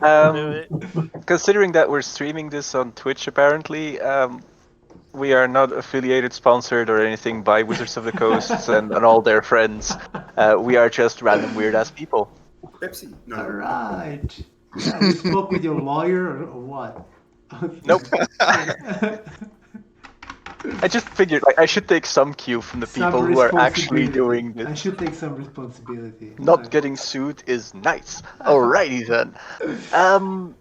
Um, Wait, considering that we're streaming this on Twitch, apparently, we are not affiliated, sponsored, or anything by Wizards of the Coast and all their friends. We are just random weird ass people. Pepsi. No, All no. right. Yeah, you spoke with your lawyer or what? Nope. I just figured like I should take some cue from the Some people who are actually responsibility. doing I this. should take some responsibility. Not getting sued is nice. Alrighty then. Um,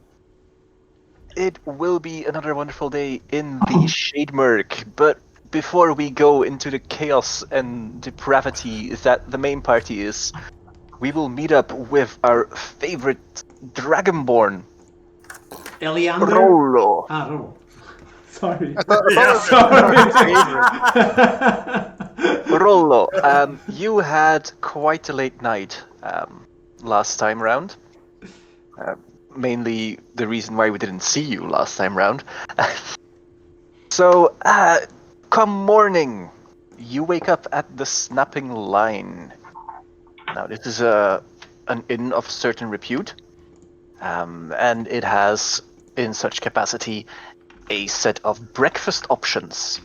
it will be another wonderful day in the Shademerk, but before we go into the chaos and depravity that the main party is, we will meet up with our favorite Dragonborn, Eliander? Rollo. Ah, Rollo. Sorry. yeah. Rollo, you had quite a late night last time round. Mainly the reason why we didn't see you last time round. So, come morning, you wake up at the Snapping Line. Now, this is an inn of certain repute, and it has, in such capacity, a set of breakfast options.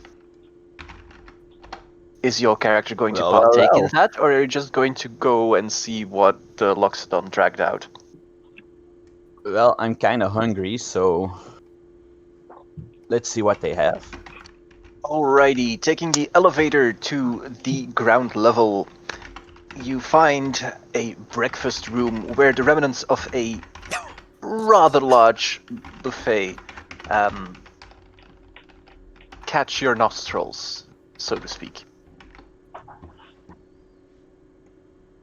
Is your character going to partake in that, or are you just going to go and see what the Loxodon dragged out? Well, I'm kind of hungry, so let's see what they have. Alrighty, taking the elevator to the ground level, you find a breakfast room where the remnants of a rather large buffet catch your nostrils, so to speak.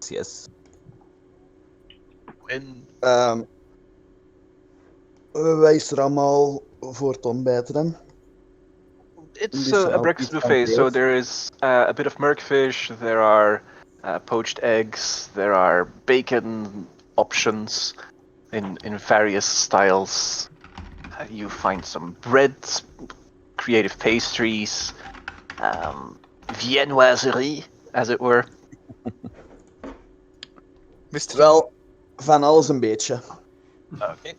Yes. When Wij is er allemaal voor het ontbijt dan. it's This a breakfast buffet, so there is a bit of merkfish, there are poached eggs, there are bacon options in various styles. You find some breads, creative pastries, viennoiserie, as it were. Wel, van alles een beetje. Okay.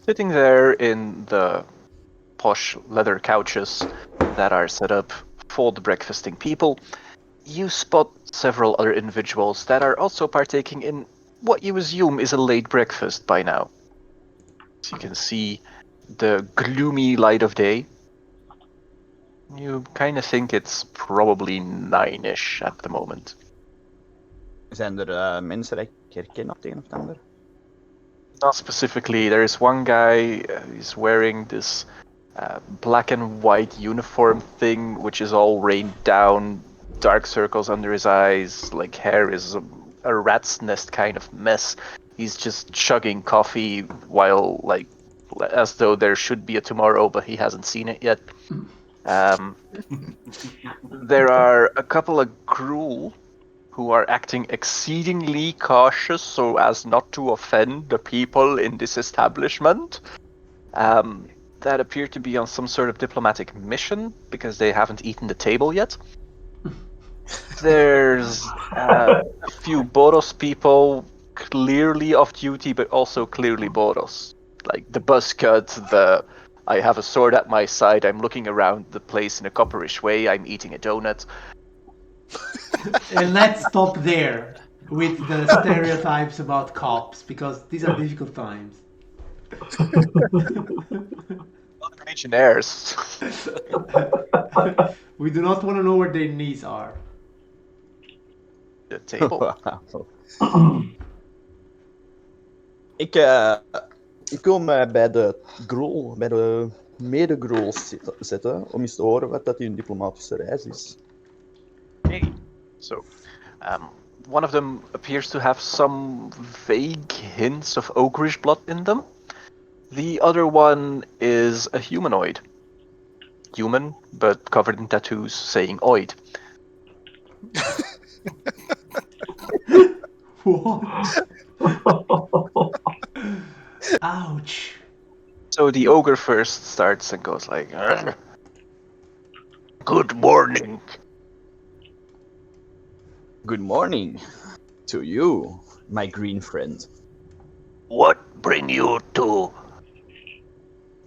Sitting there in the posh leather couches that are set up for the breakfasting people, you spot several other individuals that are also partaking in what you assume is a late breakfast by now. So you can see the gloomy light of day. You kind of think it's probably 9-ish at the moment. Zijn er mensen die ik herken op de een of de ander? Not specifically. There is one guy, he's wearing this black and white uniform thing, which is all rained down, dark circles under his eyes, like hair is a rat's nest kind of mess. He's just chugging coffee while, like, as though there should be a tomorrow, but he hasn't seen it yet. There are a couple of gruel who are acting exceedingly cautious so as not to offend the people in this establishment. That appear to be on some sort of diplomatic mission because they haven't eaten the table yet. There's a few Boros people clearly off duty, but also clearly Boros. Like the buzz cut, the I have a sword at my side, I'm looking around the place in a copperish way, I'm eating a donut. And let's stop there with the stereotypes about cops because these are difficult times. Legionnaires. We do not want to know where their knees are. The table. Ik wil mij bij de groel, bij de mede-groels zetten, om eens te horen wat dat hun diplomatische reis is. Okay. So, one of them appears to have some vague hints of ogreish blood in them. The other one is a humanoid. Human, but covered in tattoos saying oid. What? Ouch. So the ogre first starts and goes like, "Arr. Good morning. Good morning to you, my green friend. What bring you to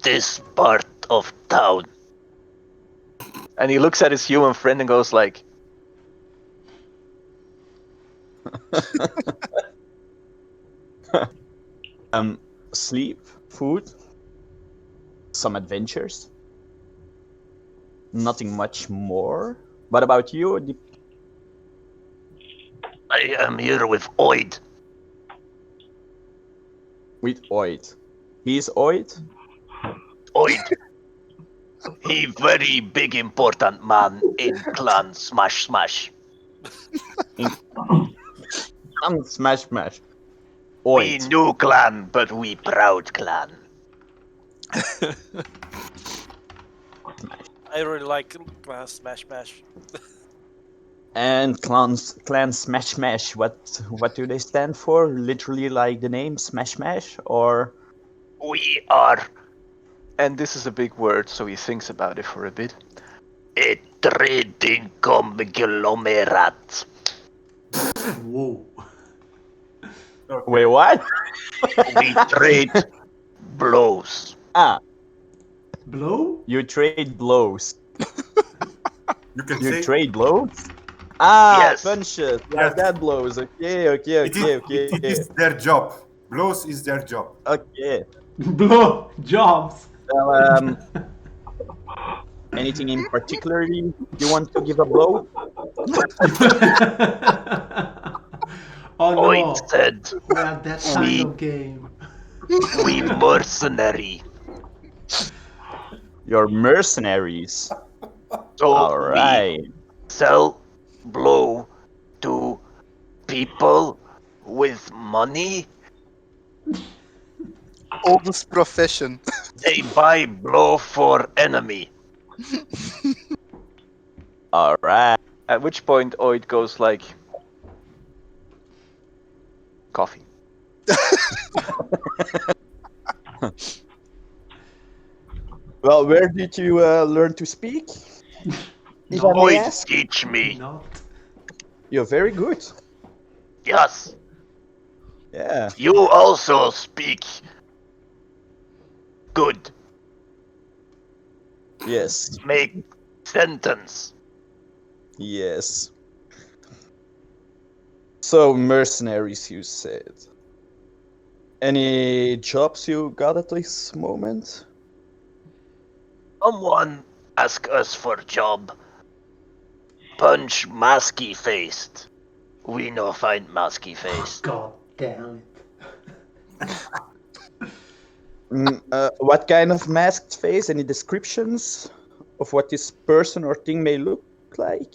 this part of town? And he looks at his human friend and goes like, Sleep, food, some adventures. Nothing much more. What about you? I am here with Oid. With Oid. He's Oid? Oid. He very big important man in clan Smash Smash. Smash Smash. We Oid. new clan, but we proud clan. I really like Smash Smash. And clan Smash Smash. What do they stand for? Literally like the name Smash Smash, or We are, and this is a big word, so he thinks about it for a bit. A trading conglomerate. Whoa. wait, what? We trade blows. Blow? You trade blows. You can You say trade blows? Yes. Punches. Yes. Like that blows. Okay. it is their job. Blows is their job. Okay. Blow jobs. Well, anything in particular you want to give a blow? Oh no. Oid said, We are that kind of game. we mercenary. Your mercenaries. So All right. we sell blow to people with money. Oldest profession. They buy blow for enemy. All right. At which point Oid goes like, coffee. Well, where did you learn to speak? If I may Oid, ask. teach me. Not. You're very good. Yes, Yeah. you also speak good. Yes. Make sentence. Yes. So, mercenaries, you said. Any jobs you got at this moment? Someone ask us for job. Punch masky faced. We no find masky faced. God damn it. What kind of masked face? Any descriptions of what this person or thing may look like?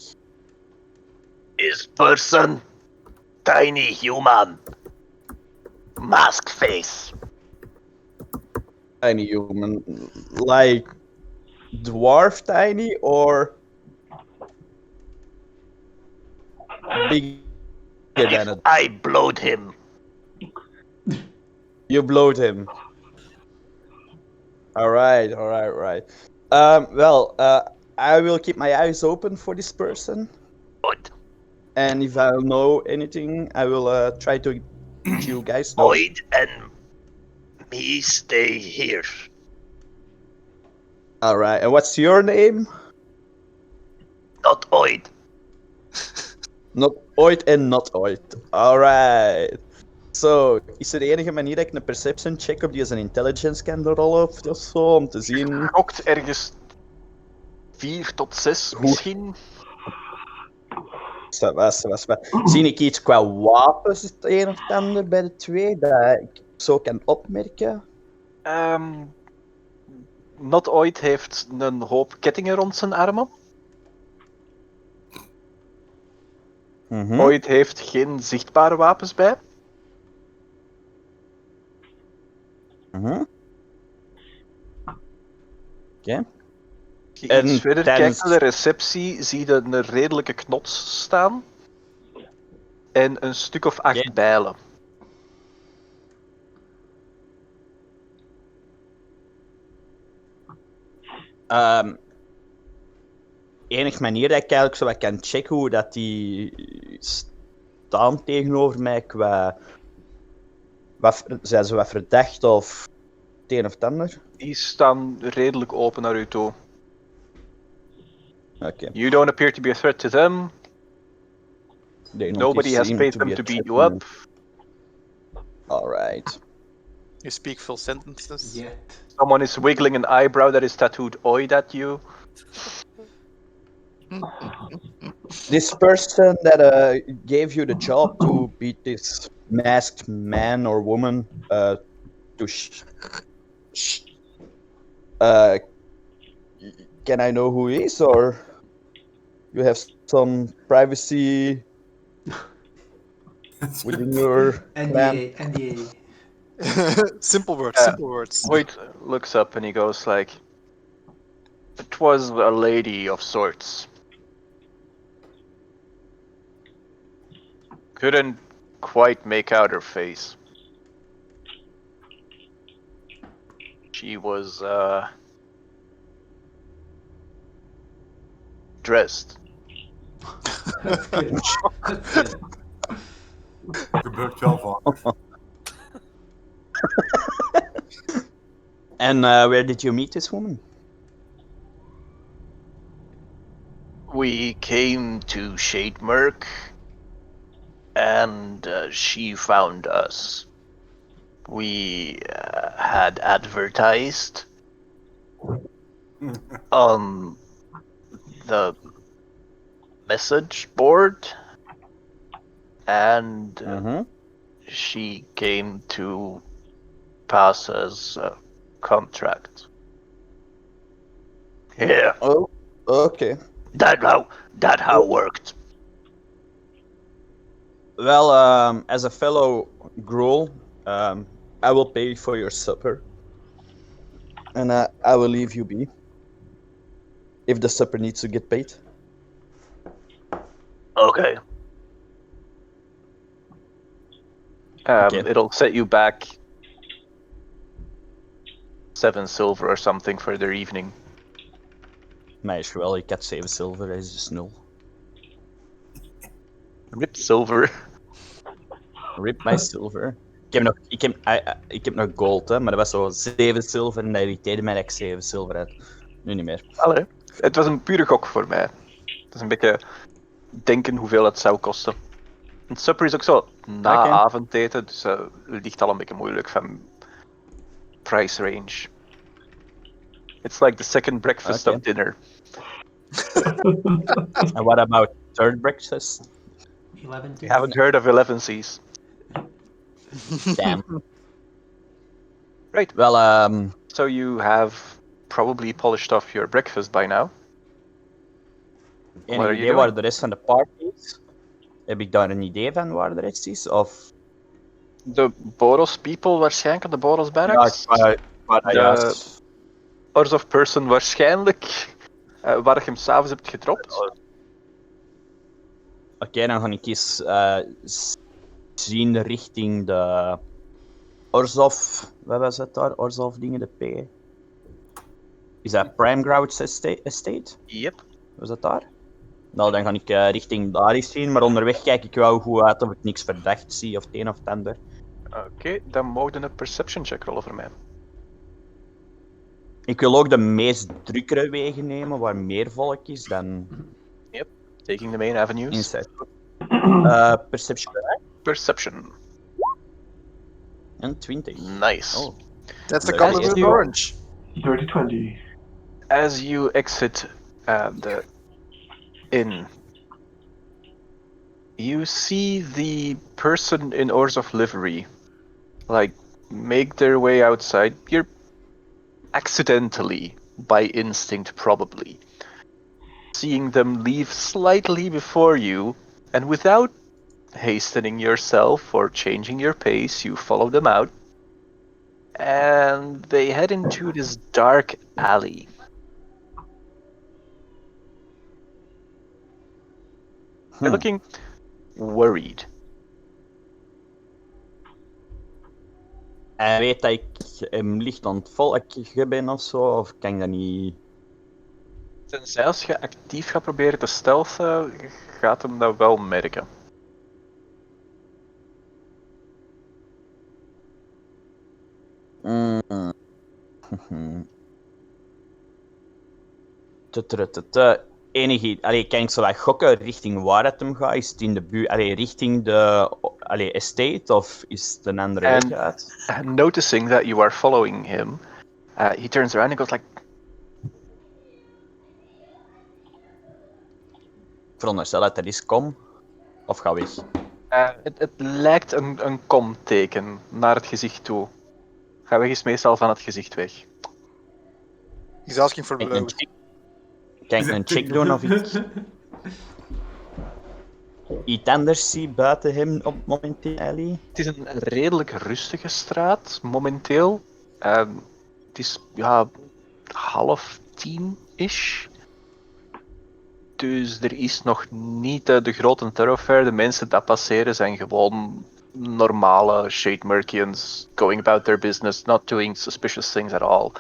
Is person tiny human. Mask face. Tiny human, like dwarf tiny or bigger than If it? I blowed him, You blowed him. All right. Well, I will keep my eyes open for this person, good. and if I know anything, I will try to let you guys know. Oid and me stay here. All right. And what's your name? Not Oid. Not Oid en not Oid. Alright. Zo, is er de enige manier dat ik een perception check op die als een intelligence kan rollen of zo, om te zien... Gokt ergens 4 tot 6 misschien. Ça va. Zie ik iets qua wapens, het een of het ander bij de twee, dat ik zo kan opmerken? Not Oid heeft een hoop kettingen rond zijn armen. Oid heeft geen zichtbare wapens bij. Oké. Als je En iets verder tijdens- kijkt naar de receptie, zie je een redelijke knots staan. En een stuk of 8 Oké. bijlen. Enige manier dat ik eigenlijk zo wat kan checken hoe dat die staan tegenover mij qua Zijn ze wat verdacht of het een of het ander? Die staan redelijk open naar u toe. Oké. You don't appear to be a threat to them. They don't Nobody has seem paid to them be a to beat threat you up. Alright. You speak full sentences. Yet. Someone is wiggling an eyebrow that is tattooed "oid" at you. This person that gave you the job to beat this masked man or woman to can I know who he is, or you have some privacy within your clan? NDA. Simple words, Uh, simple words. Hoyt looks up and he goes like, "It was a lady of sorts. Couldn't quite make out her face. She was dressed. That's good. That's good. Gebeurt wel vaak. And where did you meet this woman? We came to Shademerk, and she found us. We had advertised on the message board, and Mm-hmm. she came to pass us a contract. Yeah, Oh, okay. that how worked. Well, as a fellow Gruul, I will pay for your supper, and I will leave you be. If the supper needs to get paid. Okay. Okay. It'll set you back 7 silver or something for their evening. Meisje, wel, ik had 7 zilver, hij is dus 0. Rip silver. Rip my silver. Ik heb nog gold, hè, maar dat was zo 7 zilver en dat irriteerde mij dat ik 7 zilver had. Nu niet meer. Allee, het was een pure gok voor mij. Het is een beetje denken hoeveel het zou kosten. Een supper is ook zo na Oké. avondeten, dus het ligt al een beetje moeilijk van price range. It's like the second breakfast Oké. of dinner. And what about third breakfast? 11 You haven't heard of 11 C's. Damn. Right. Wel, So you have probably polished off your breakfast by now. What enig are you idee doing? waar de rest van de party is? Heb ik daar een idee van waar de rest is? Of... De Boros people waarschijnlijk, de Boros Ja, barracks. qua De- juist. Ors of Person waarschijnlijk. Waar je hem s'avonds hebt gedropt. Oké, dan ga ik eens zien richting de Orzhov. Wat was het daar? Orzhov dingen, de P. Is dat Prime Grouts Estate? Yep. Was dat daar? Nou, dan ga ik richting daar eens zien, maar onderweg kijk ik wel goed uit of ik niks verdacht zie of het een of het ander. Oké, dan mogen een perception check rollen voor mij. Ik wil ook de meest drukkere wegen nemen, waar meer volk is dan Taking the main avenues. inside. Perception Perception. en 20. Nice. Oh, That's the Leuk. color As with you- orange. Dirty 20. As you exit the inn, you see the person in Orzhov livery, like, make their way outside. You're accidentally, by instinct probably, seeing them leave slightly before you, and without hastening yourself or changing your pace, you follow them out. And they head into this dark alley. They're looking worried. Hij weet dat ik hem licht aan het volgen ben of zo, of kan ik dat niet... Tenzij als je actief gaat proberen te stealthen, gaat hem dat wel merken. Enige... Allee, kan ik zo wat gokken richting waar het hem gaat? Is het in de buurt... Allee, richting de... Allee, estate? Of is het een andere En- weg uit? Noticing that you are following him, he turns around and goes like, Ik veronderstel dat er is kom. Of ga weg. het lijkt een komteken naar het gezicht toe. Ga weg is meestal van het gezicht weg. He's asking for Kan ik een blows. check, kan ik een check doen of ik iets anders zie buiten hem op momenteel, Ellie? Het is een redelijk rustige straat, momenteel. Het is ja, 9:30-ish. Dus er is nog niet de grote thoroughfare. De mensen dat passeren zijn gewoon normale Shade Mercians going about their business, not doing suspicious things at all.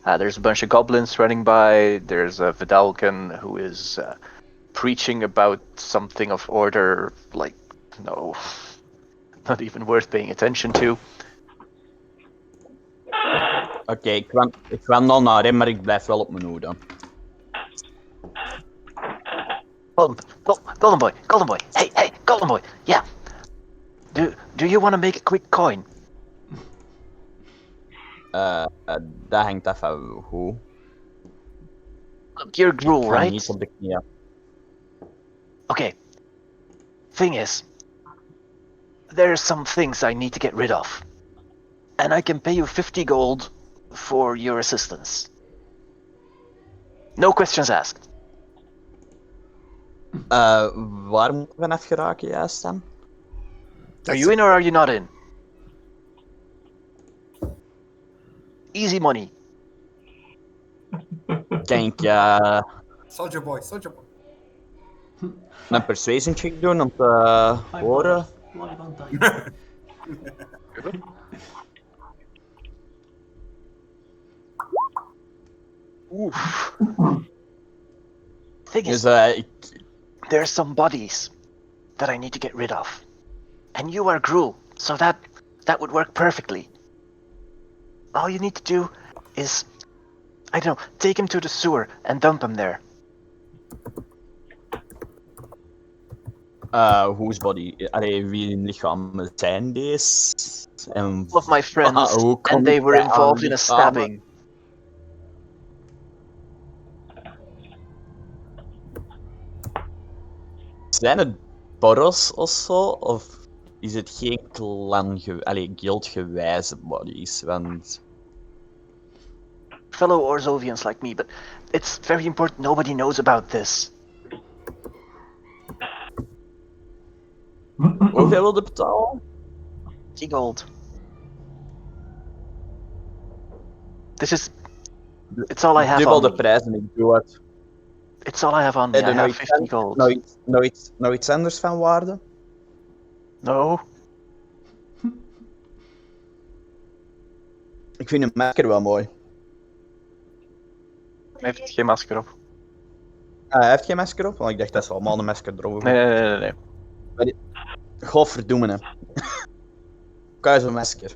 There's a bunch of goblins running by. There's a Vidalcan who is preaching about something of order, like, no, not even worth paying attention to. Oké, ik wandel naar hem, maar ik blijf wel op mijn hoede. Golden boy. Hey, golden boy. Yeah. Do you want to make a quick coin? Dat hangt af van hoe. You're Gruul, Ik ga right? niet op de knieën. Okay. Thing is, there's some things I need to get rid of. And I can pay you 50 gold for your assistance. No questions asked. Waar moeten we vanaf geraken juist dan? Are you in or are you not in? Easy money. Kan ik Soldier boy, soldier boy. een persuasion check doen om te horen? Live on time. Oof. Thing is, Dus there's some bodies that I need to get rid of. And you are Gruul, so that would work perfectly. All you need to do is, I don't know, take him to the sewer and dump him there. whose body? Allee, wie lichaam zijn deze? En All of my friends, hoe kom and they ik were bij aan involved in a lichamen? stabbing. Zijn het borrels of zo? Of is het geen guildgewijze bodies? Want Fellow Orzovians like me, but it's very important nobody knows about this. hoeveel wil je betalen? 10 gold. This is... It's all I have Dubbel on de me. prijs en ik doe het. It's all I have on me. Heb I je have 50 gold. nou iets anders van waarde? No? Ik vind een masker wel mooi. Hij heeft geen masker op. Hij heeft geen masker op? Want ik dacht dat is wel allemaal een masker erover. Nee. Godverdomme hè. Kijk zo'n masker.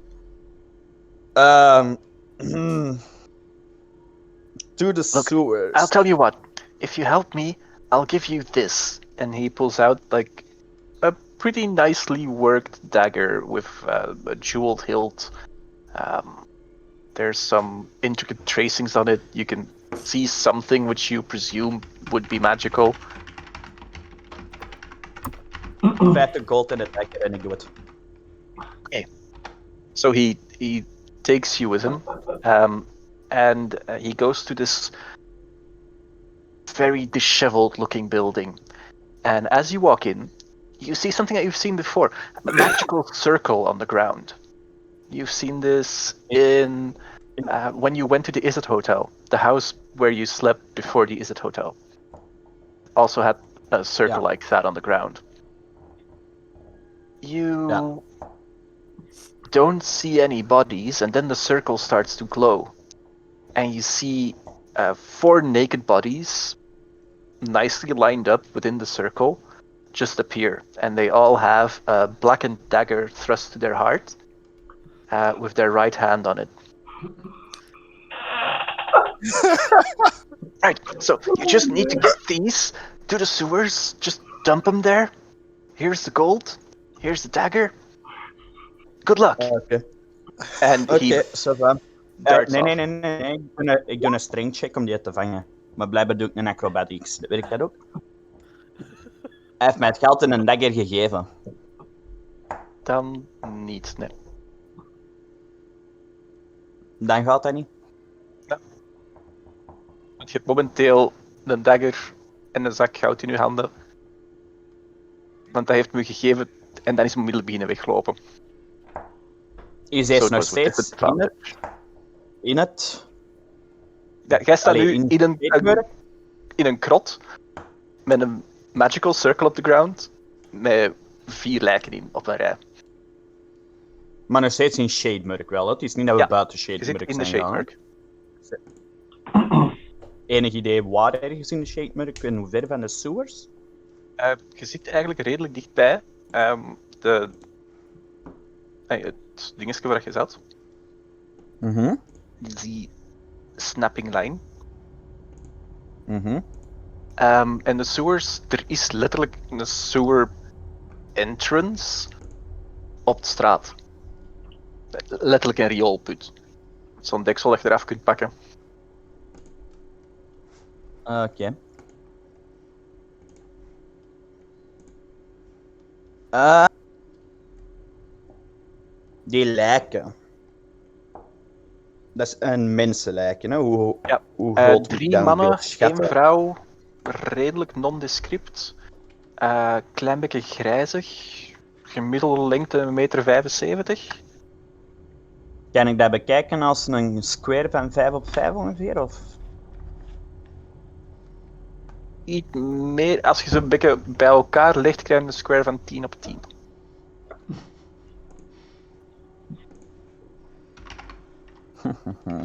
To the Look, sewers. I'll tell you what. If you help me, I'll give you this. And he pulls out like a pretty nicely worked dagger with a jeweled hilt. There's some intricate tracings on it. You can see something which you presume would be magical. 50 gold in het dagger en ik doe het. So he takes you with him, and he goes to this very disheveled-looking building. And as you walk in, you see something that you've seen before: a magical circle on the ground. You've seen this in when you went to the Izzet Hotel, the house where you slept before the Izzet Hotel. Also had a circle Yeah. like that on the ground. You don't see any bodies, and then the circle starts to glow, and you see 4 naked bodies, nicely lined up within the circle, just appear, and they all have a blackened dagger thrust to their heart, with their right hand on it. Right, so you just need to get these to the sewers. Just dump them there. Here's the gold. Here's the dagger. Good luck. Oké, And he ça va. darts Nee. off. Ik doe een strength check om die te vangen. Maar blijkbaar doe ik een acrobatics. Werkt dat ook? Hij heeft mij het geld en een dagger gegeven. Dan niet, nee. Dan gaat dat niet. Want je hebt momenteel een dagger en een zak goud in je handen. Want dat heeft me gegeven en dan is hij onmiddellijk beginnen weglopen. Is hij Zo, nog het was een steeds different in het? Ja, jij staat Allee, nu in in een krot met een magical circle op the ground met 4 lijken in op een rij. Maar nog steeds in Shademurk wel. Het is niet dat we Ja, buiten Je Shademurk zit in de zijn gegaan. shademark. Enig idee waar ergens in de Shademurk en hoe ver van de sewers? Je zit eigenlijk redelijk dichtbij het dingetje waar je zat. Die snapping line. En de sewers, er is letterlijk een sewer entrance op de straat. Letterlijk een rioolput. Zo'n deksel dat je eraf kunt pakken. Oké. Die lijken. Dat is een mensenlijken, hè? Hoe groot moet 3 ik dat mannen, ongeveer schatten? 1 vrouw, redelijk nondescript. Klein beetje grijzig. Gemiddelde lengte 1,75 meter. Kan ik dat bekijken als een square van 5 op 5 ongeveer? Of? Iets meer, als je ze een beetje bij elkaar legt, krijg je een square van 10 op 10.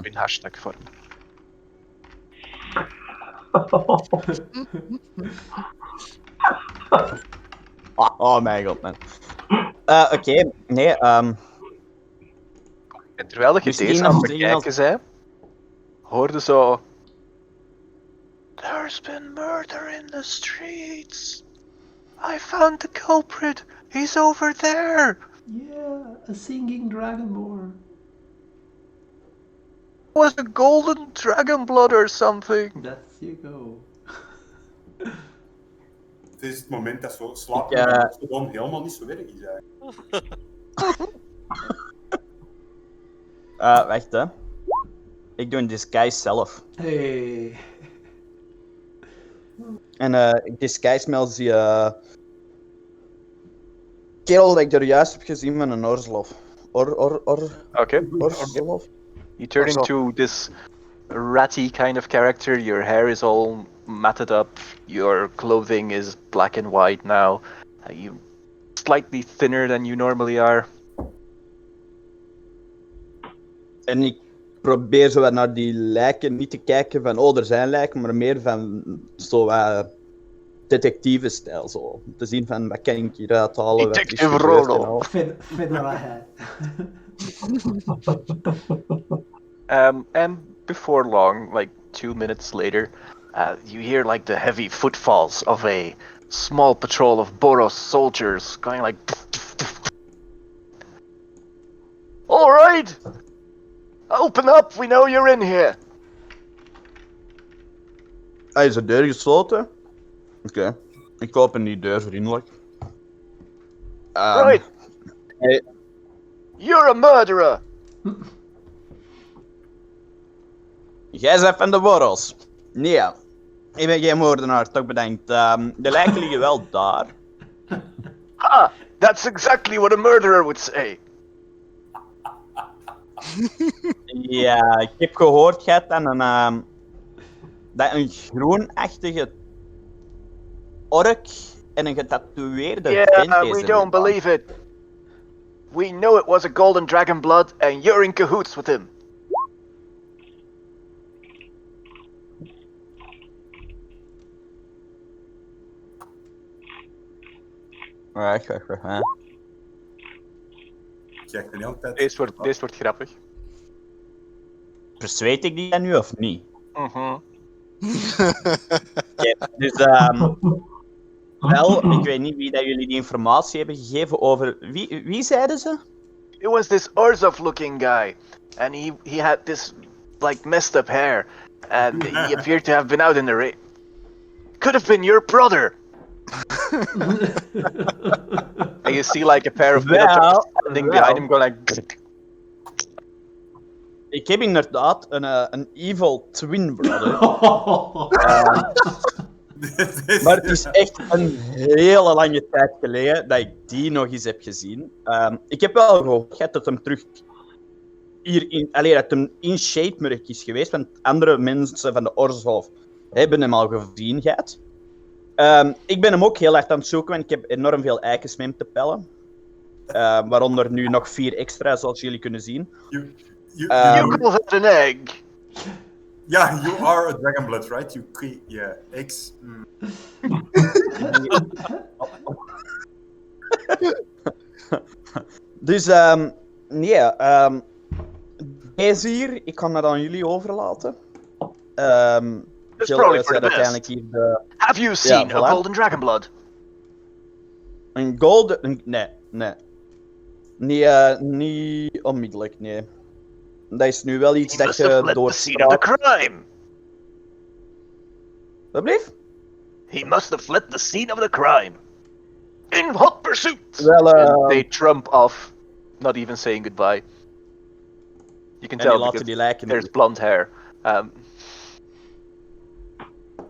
In hashtagvorm. Oh mijn god, man. Oké, nee, En terwijl dat je Misschien deze aan als het iemand- bekijken zei, hoorde zo... There's been murder in the streets. I found the culprit. He's over there. Yeah, a singing dragonborn. Was a golden dragon blood or something. That's you go. Het is het moment dat zo slapen gewoon helemaal niet zo werk is eigenlijk. Wacht hè. Ik doe een disguise zelf. Hey. En ik disguise me als die kerel dat ik er juist heb gezien met een Orzlof. Okay. Orzlof? You turn Also- into this ratty kind of character. Your hair is all matted up. Your clothing is black and white now. You slightly thinner than you normally are. En ik probeer zo wat naar die lijken niet te kijken van oh er zijn lijken, maar meer van zo detectieve-stijl zo. Om te zien van wat kan ik hieruit halen, wat is Detective gebeurd en Rollo. al. Fedora hat. And before long, like 2 minutes later, you hear like the heavy footfalls of a small patrol of Boros soldiers going like. All right, open up. We know you're in here. Is de deur gesloten? Oké. Ik open die deur vriendelijk. Right. Hey. You're a murderer. Jij bent van de Boros. Nee, ik ben geen moordenaar, toch bedankt. De lijken liggen wel daar. Ah, that's exactly what a murderer would say. Ja, ik heb gehoord dat een groenachtige ork en een getatoeëerde vent Yeah, is we er don't nu. believe it. We know it was a golden dragon blood, and you're in cahoots with him. Wacht. Hè? Ik kijk de hele tijd. Deze wordt grappig. Verzweet ik die dan nu of niet? Mhm. Dus wel, ik weet niet wie dat jullie die informatie hebben gegeven over... Wie zeiden ze? It was this Orzhov-looking guy, and he had this like messed up hair, and he appeared to have been out in the rain. Could have been your brother. And you see like a pair of minotaurs standing behind him, going like. Ik heb inderdaad een evil twin brother. Maar het is echt een hele lange tijd geleden dat ik die nog eens heb gezien. Ik heb wel gehoord dat hem terug dat hem in Shapemerk is geweest, want andere mensen van de Orzhov hebben hem al gezien gehad. Ik ben hem ook heel hard aan het zoeken, want ik heb enorm veel eikens mee te pellen. Waaronder nu nog 4 extra, zoals jullie kunnen zien. You call that an egg? Yeah, you are a dragonblood, right? Yeah, eggs. Dus, deze hier, ik kan dat aan jullie overlaten. That's probably for the uiteindelijk best. hier de... Have you seen voilà. a golden dragonblood? Een golden... Nee. Niet onmiddellijk, nee. Dat is nu wel iets He dat must have je fled door the scene of the crime. Wat bleef? He must have fled the scene of the crime. In hot pursuit. Wel, And they trump off, not even saying goodbye. You can en die tell laten because die lijken there's hier. blonde hair.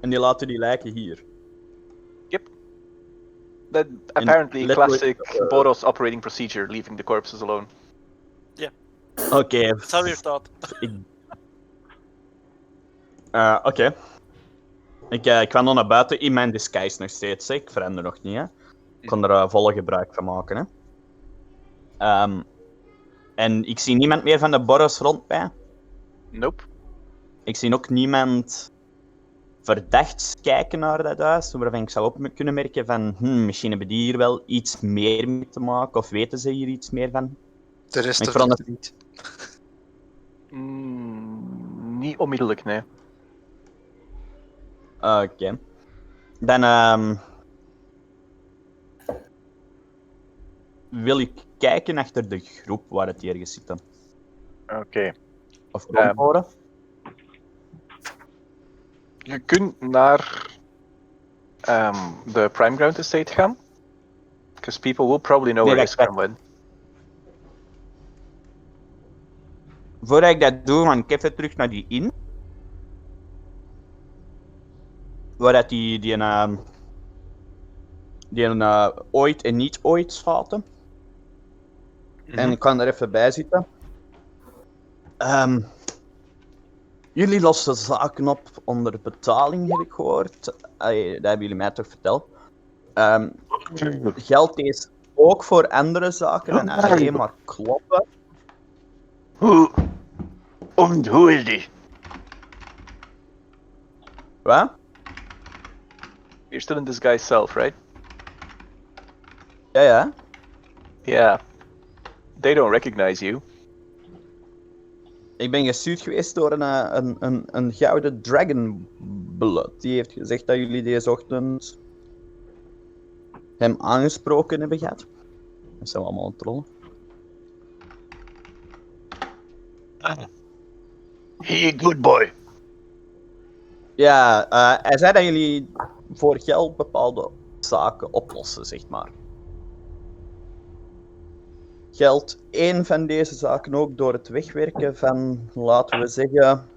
En die laten die lijken hier. That apparently letterlijk, classic Boros operating procedure, leaving the corpses alone. Oké. That's how we're taught. Oké. Ik ga nog naar buiten in mijn disguise nog steeds. Hè. Ik verander nog niet. Hè. Ik kan er volle gebruik van maken. Hè. En ik zie niemand meer van de Boros rond mij. Nope. Ik zie ook niemand verdachts kijken naar dat huis, waarvan ik zou op kunnen merken van misschien hebben die hier wel iets meer mee te maken, of weten ze hier iets meer van. De rest Ik of verander- het niet. Niet onmiddellijk, nee. Oké. Dan wil ik kijken achter de groep waar het hier zit. Oké. Of horen. Je kunt naar de Prime Ground Estate gaan. Because people will probably know Nee, where wacht, Iskram went. Voordat ik dat doe, ga ik even terug naar die inn. Waar dat die ooit en niet ooit zaten. En ik kan er even bij zitten. Jullie lossen zaken op onder betaling, heb ik gehoord. Dat hebben jullie mij toch verteld. Geldt deze ook voor andere zaken en alleen maar kloppen? Hoe is die? Wat? You're still in this guy's self, right? Ja. Yeah. They don't recognize you. Ik ben gestuurd geweest door een gouden dragon blood. Die heeft gezegd dat jullie deze ochtend hem aangesproken hebben gehad. Dat zijn we allemaal aan het trollen. He good boy. Ja, hij zei dat jullie voor geld bepaalde zaken oplossen, zeg maar. Geldt één van deze zaken ook door het wegwerken van, laten we zeggen,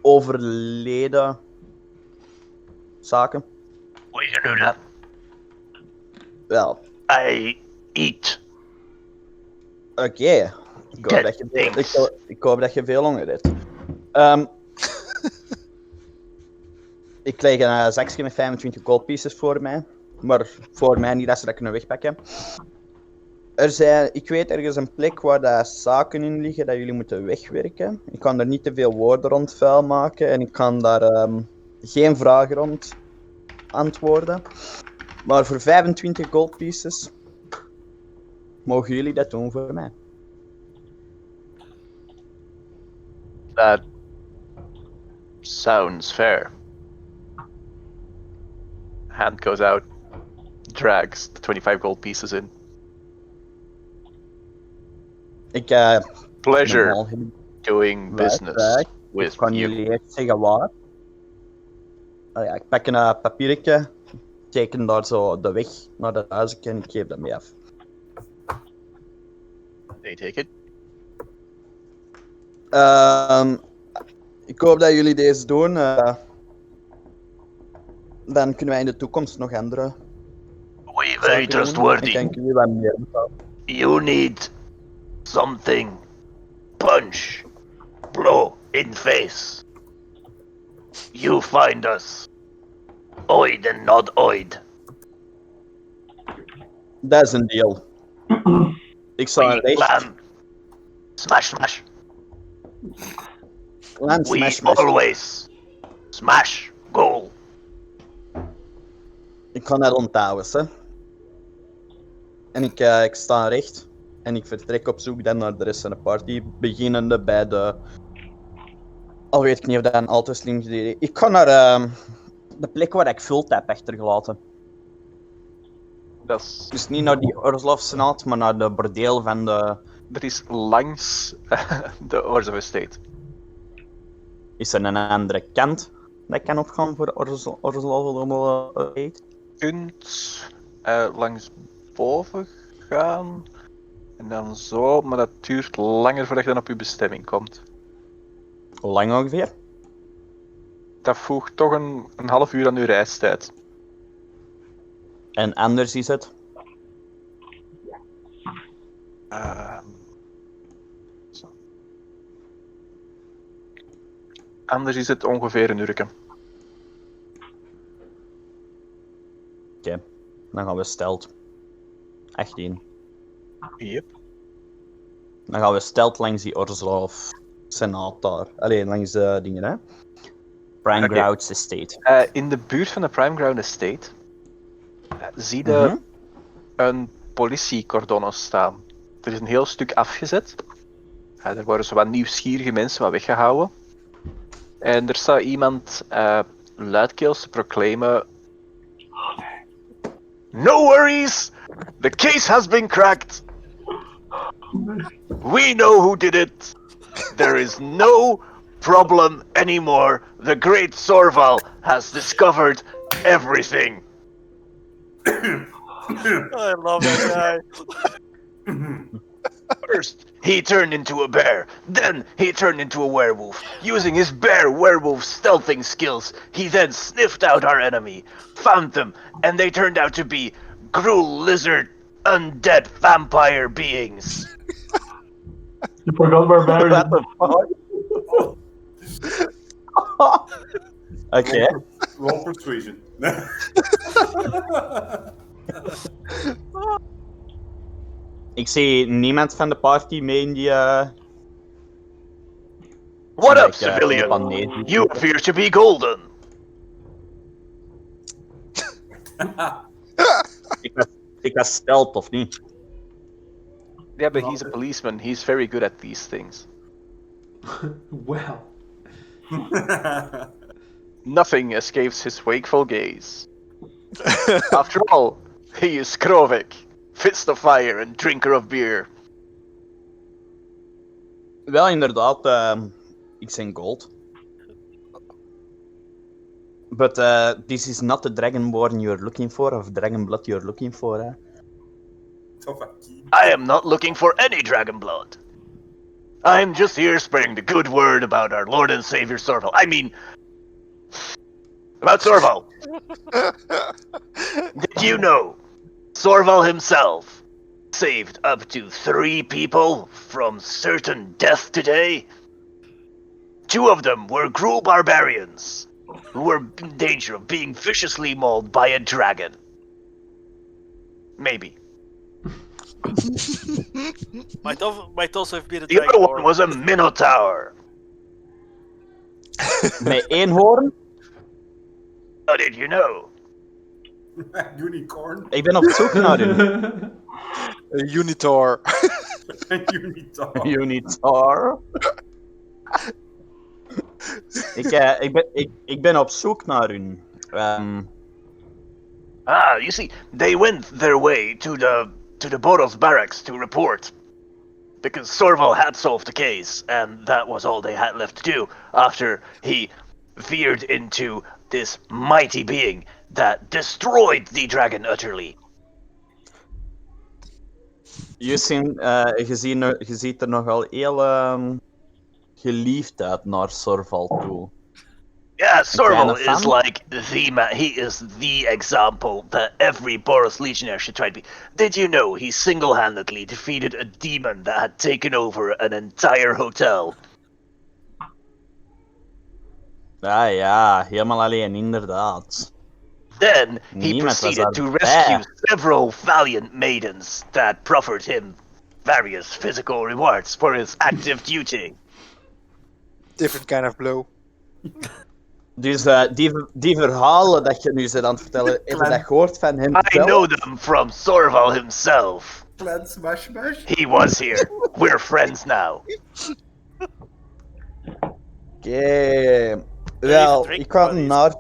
overleden zaken? Hoe is er nu dan? Wel, I eat. oké. Dead things. Ik hoop dat je veel honger hebt. Ik krijg een zakje met 25 gold pieces voor mij. Maar voor mij niet dat ze dat kunnen wegpakken. Ik weet ergens een plek waar daar zaken in liggen dat jullie moeten wegwerken. Ik kan er niet te veel woorden rond vuil maken en ik kan daar geen vragen rond antwoorden. Maar voor 25 gold pieces mogen jullie dat doen voor mij. That Sounds fair. Hand goes out, drags the 25 gold pieces in. Ik Pleasure normaal heb- doing business Right. with Ik kan you. jullie echt zeggen waar. Ja, ik pak een papiertje, teken daar zo de weg naar de huizen en ik geef dat mee af. They take it. Ik hoop dat jullie deze doen. Dan kunnen wij in de toekomst nog andere We very zaken doen. En trustworthy. kan ik jullie wat meer betalen. You need something. Punch. Blow in face. You find us. Oid and not oid. Dat is een deal. Ik zou We recht plan. Smash, smash. land We smash smash. always smash goal. Ik kan dat onthouden, hè. En ik sta recht. En ik vertrek op zoek dan naar de rest van de party. Beginnende bij de... Al weet ik niet of dat een al te slim idee is. Ik kan naar de plek waar ik vult heb achtergelaten. Dat is, Dus niet naar die Orzlov-senaat, maar naar de bordeel van de... dat is langs de Orzhov Estate. Is er een andere kant dat kan opgaan voor Orzlov? Je kunt langs boven gaan en dan zo, maar dat duurt langer voordat je dan op je bestemming komt. Hoe lang ongeveer? Dat voegt toch een half uur aan je reistijd. En anders is het... Zo. Anders is het ongeveer een uurtje. Oké, dan gaan we stelt. 18. Yep. Dan gaan we stelt langs die Orzlov-senaat daar. Alleen langs de dingen, hè. Prime Oké. Grouts Estate. In de buurt van de Prime Ground Estate zie je een politiecordon staan. Er is een heel stuk afgezet. Er worden zo wat nieuwsgierige mensen wat weggehouden. En er staat iemand luidkeels te proclaimen: No worries! The case has been cracked! We know who did it! There is no problem anymore! The great Sorval has discovered everything! I love that guy. First, he turned into a bear. Then, he turned into a werewolf. Using his bear-werewolf stealthing skills, he then sniffed out our enemy, found them, and they turned out to be gruel lizard, undead vampire beings. You forgot barbarian. Oké. Roll persuasion. Ik zie niemand van de party mee in die... What up, Like, civilian? paneer. You appear to be golden. Ik was stelt, of niet? Yeah, but he's a policeman. He's very good at these things. Well, Nothing escapes his wakeful gaze. After all, he is Krovik, fist of fire and drinker of beer. Wel, inderdaad. Ik ben gold. But this is not the Dragonborn you're looking for, of Dragonblood you're looking for. I am not looking for any dragon blood. I am just here spreading the good word about our Lord and Savior Sorval. I mean, about Sorval. Did you know Sorval himself saved up to 3 people from certain death today? 2 of them were Gruul barbarians who were in danger of being viciously mauled by a dragon. Maybe. Might also have been a The other one dragon. was a minotaur. Met 1 hoorn? How did you know? Unicorn. Ik ben op zoek naar u. Unitor. Unitor. Unitar. Ik ben op zoek naar hun. You see, they went their way to the Boros barracks to report. Because Sorval had solved the case, and that was all they had left to do after he veered into this mighty being that destroyed the dragon utterly. Je ziet er nogal heel geliefd uit naar Sorval toe. Yeah, Sorval fan? is like the man. He is the example that every Boros Legionnaire should try to be. Did you know he single-handedly defeated a demon that had taken over an entire hotel? Ja, helemaal alleen, inderdaad. Then he Niemand was proceeded to daarbij. rescue several valiant maidens that proffered him various physical rewards for his active duty. Different kind of blow. Dus die verhalen dat je nu zit aan het vertellen, heb je dat gehoord van hem I zelf? know them from Sorval himself. Clan smash. He was here. We're friends now. Oké. Wel, drink ik ga buddies. naar...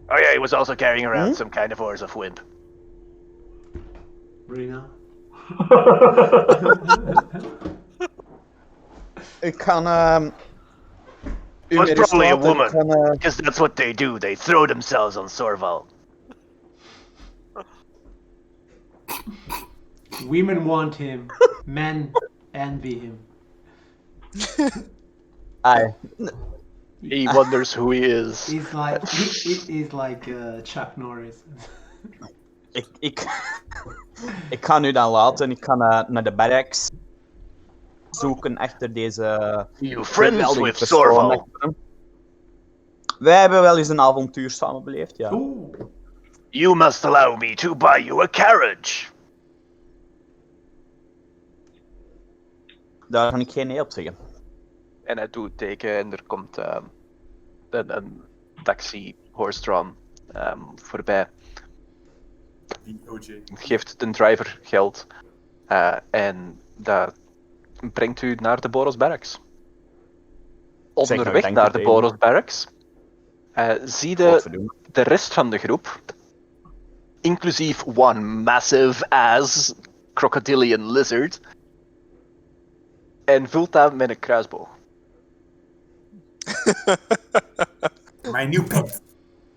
Oh yeah, he was also carrying around some kind of ores of wind. Rina. Ik ga... It was probably a woman, Ik ga, because that's what they do. They throw themselves on Sorval. Women want him. Men envy him. He wonders who he is. He's like he's like Chuck Norris. ik ga nu dan laten. Ik ga naar de barracks zoeken achter deze... You friends geweldige with persoon Sorval? achter hem. Wij hebben wel eens een avontuur samen beleefd, ja. Ooh. You must allow me to buy you a carriage. Daar kan ik geen nee op zeggen. En hij doet teken en er komt een taxi horse-drawn voorbij. Die OJ. Geeft de driver geld en dat brengt u naar de Boros Barracks. Zeg Onderweg nou, naar de dank u, Boros Barracks zie je Godverdomme. de rest van de groep, inclusief one massive ass crocodilian lizard, en vult dat met een kruisboog. My new pet.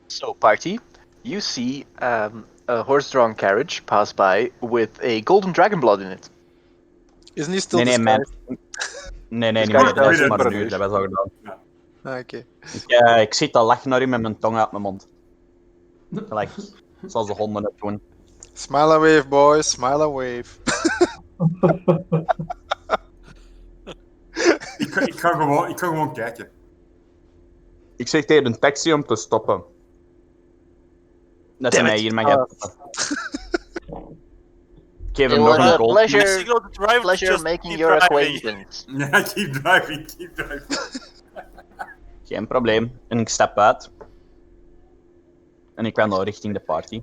So, party, you see a horse-drawn carriage pass by with a golden dragon blood in it. Isn't he still Nee, man. disguised? Nee, Disguised niet meer. Dat is as maar a een uur, dat was al gedaan. Ah, oké. Ik zit al lachen naar hem met mijn tong uit mijn mond. Gelijk, zoals de honden het doen. Smile and wave, boys. Smile and wave. Ik ga gewoon kijken. Ik zeg tegen een taxi om te stoppen. Dat ze Damn mij it. hier mag hebben. Ik geef hem It nog was een a gold. pleasure, Signal the driver to pleasure just making keep your driving. acquaintance. Ja, keep driving. Geen probleem. En ik stap uit. En ik ga nou richting de party.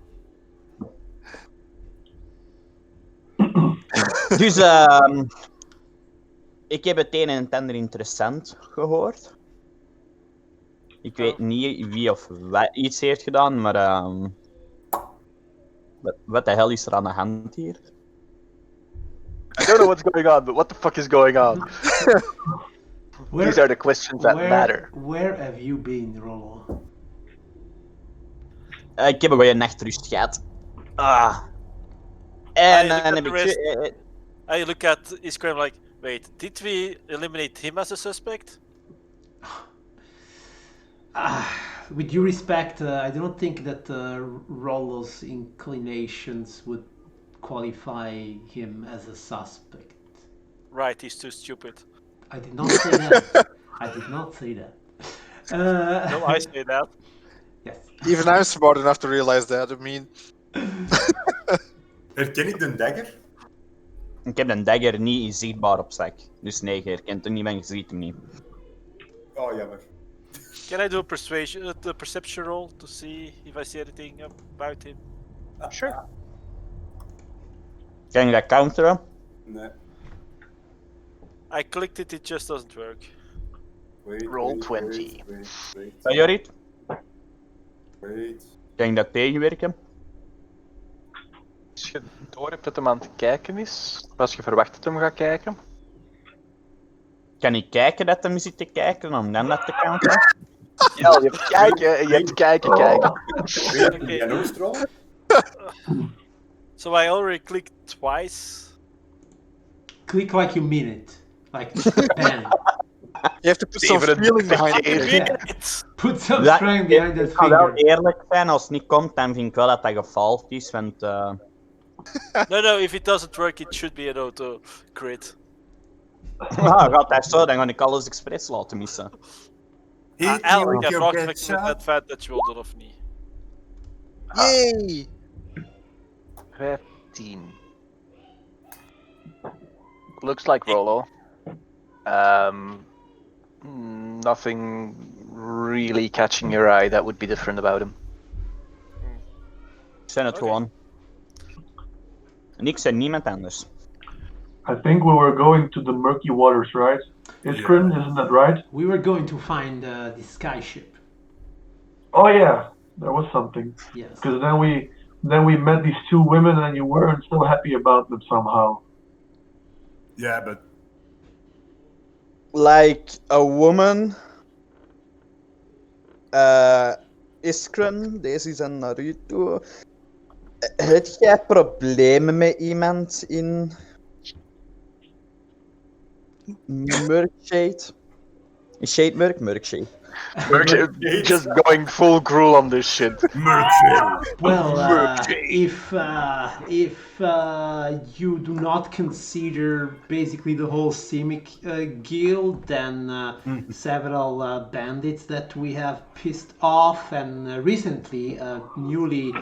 Dus, ik heb het een en het ander interessant gehoord. Ik weet niet wie of wat iets heeft gedaan, maar wat de hel is er aan de hand hier? I don't know what's going on, but what the fuck is going on? These are the questions that matter. Where have you been, Rollo? Ik heb een goede nachtrust gehad. En look dan at heb the ik... I look at Iskram like, wait, did we eliminate him as a suspect? With due respect, I don't think that Rollo's inclinations would qualify him as a suspect. Right, he's too stupid. I did not say that. I did not say that. No, I say that. Yes. Even I'm smart enough to realize that. I mean, Herken ik de dagger? Ik heb een dagger niet zichtbaar op zak. Dus nee, je herkent hem niet, maar je ziet hem niet. Oh, jammer. Can I do a perception roll to see if I see anything about him? Sure. Kan je dat counteren? Nee. I clicked it, it just doesn't work. Roll 20. Ben je reed? Wait. Kan ik dat tegenwerken? Als je door hebt dat hem aan het kijken is, of als je verwacht dat hem gaat kijken, Kan ik kijken dat hem zit te kijken om dan dat te counten? ja, je hebt kijken en je hebt kijken. Okay. En ook stroll? So I already clicked twice. Click like you mean it. Like pen. You have to put some Even een feeling behind it. dictator. Yeah. Put some Ja, strength behind that het kan wel finger. eerlijk zijn, als het niet komt, dan vind ik wel dat dat gefaald is, want No, if it doesn't work, it should be an auto crit. gaat dat zo, dan ga ik alles expres laten missen. Eigenlijk, jeg vraagt met advantage roll of niet. Yay! 15. Looks like Rollo. Nothing really catching your eye that would be different about him. Ik zijn het Oké. gewoon. En ik zijn niemand anders. I think we were going to the murky waters, right? Iskrin, isn't that right? We were going to find the sky ship. Oh yeah, there was something. Yes. Because then we met these two women and you weren't so happy about them somehow. Yeah, but Like a woman. Iskren, deze is een Naruto. Heb jij problemen met iemand in Murkshade? Shade Murkshade. Just going full gruel on this shit. Well, if you do not consider basically the whole Simic guild, then several bandits that we have pissed off, and recently a newly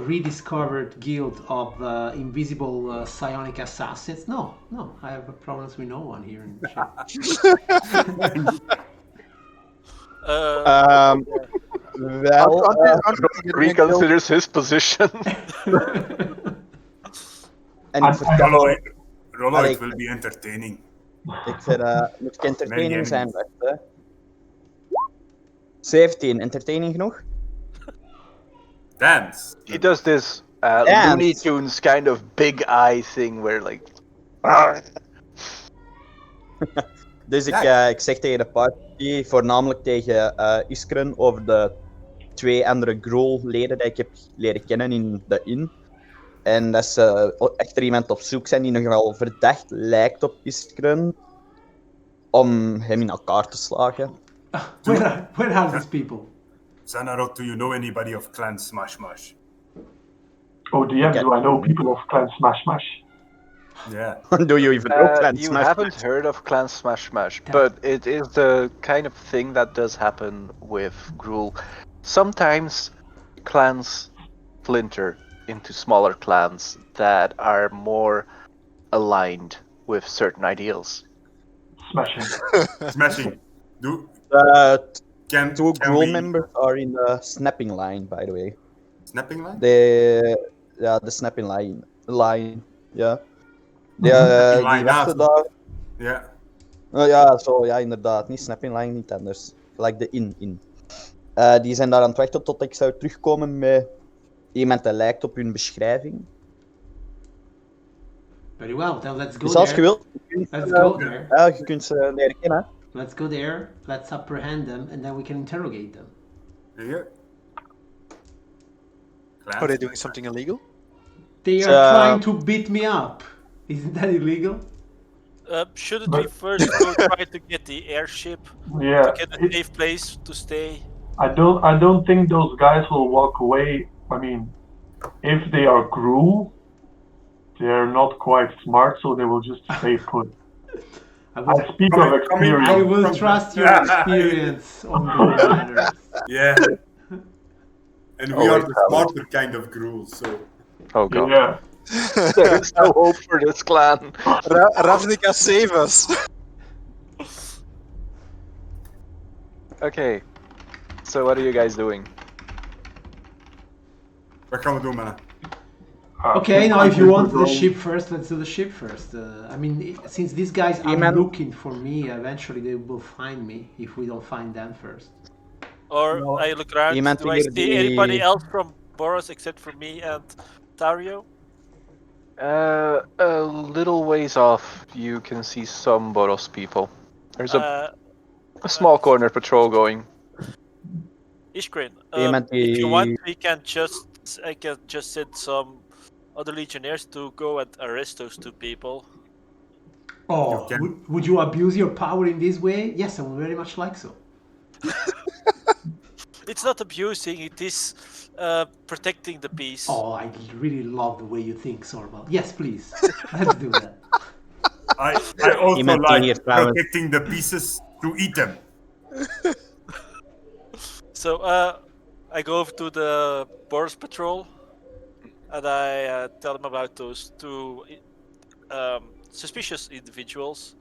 rediscovered guild of invisible psionic assassins. No, I have problems with no one here in the chat. Wel, Reconsiders his position. en ik vertel Rollo, Allee, it will be entertaining. ik vind moet ik entertaining zijn, wacht, hè. 17, entertaining genoeg? Dance. He does this Dance. Looney Tunes kind of big eye thing where like. Dus ik zeg tegen de party, voornamelijk tegen Iskren, over de 2 andere Grohl-leden die ik heb leren kennen in de Inn. En dat ze echter iemand op zoek zijn die nogal verdacht lijkt op Iskren, om hem in elkaar te slagen. Where are these people? Zanarot, do you know anybody of Clan Smash Mash? Oh, DM, do I know people of Clan Smash Smash? Yeah. Do you even know Clan You Smash? haven't heard of Clan Smash Smash, but it is the kind of thing that does happen with Gruul. Sometimes clans splinter into smaller clans that are more aligned with certain ideals. Smashing. Smashing. Do can 2 can Grohl we- members are in the snapping line, by the way. Snapping line? The snapping line, ja. Die wachten daar. Yeah. Ja, zo, ja, inderdaad. Niet snapping line, niet anders. Gelijk de in. Die zijn daar aan het wachten tot ik zou terugkomen met iemand die lijkt op hun beschrijving. Very well, then let's go Dus als je there. wilt, Let's go there. ja, je kunt ze leren kennen. Let's go there. Let's apprehend them, and then we can interrogate them. Yeah. Are they doing something illegal? They are trying to beat me up. Isn't that illegal? Shouldn't we first go try to get the airship Yeah. to get a safe place to stay? I don't think those guys will walk away. I mean, if they are Gruul, they're not quite smart, so they will just stay put. I speak of experience. I will trust your experience on those matters. Yeah. And we are the smarter kind of Gruul, so. Oh god. Yeah. There is no hope for this clan. Ravnica, save us! Okay. So what are you guys doing? Wat gaan we doen, mannen? Okay, since now I if you did want the roll- ship first, let's do the ship first. I mean, since these guys are Eamon. looking for me, eventually they will find me if we don't find them first. Or No. I look around. Iemand Do I hier see anybody die- else from Boros except for me and Tario? A little ways off, you can see some Boros people. There's a small corner patrol going. Ishgrin, Iemand if you want, die- I can just send some other legionnaires to go and arrest those two people. Oh, You can- would you abuse your power in this way? Yes, I would very much like so. It's not abusing; it is protecting the peace. Oh, I really love the way you think, Sormal. Yes, please. Let's do that. I also Iemand die like hier trouwens. protecting the pieces to eat them. So I go over to the Boros patrol, and I tell them about those two suspicious individuals.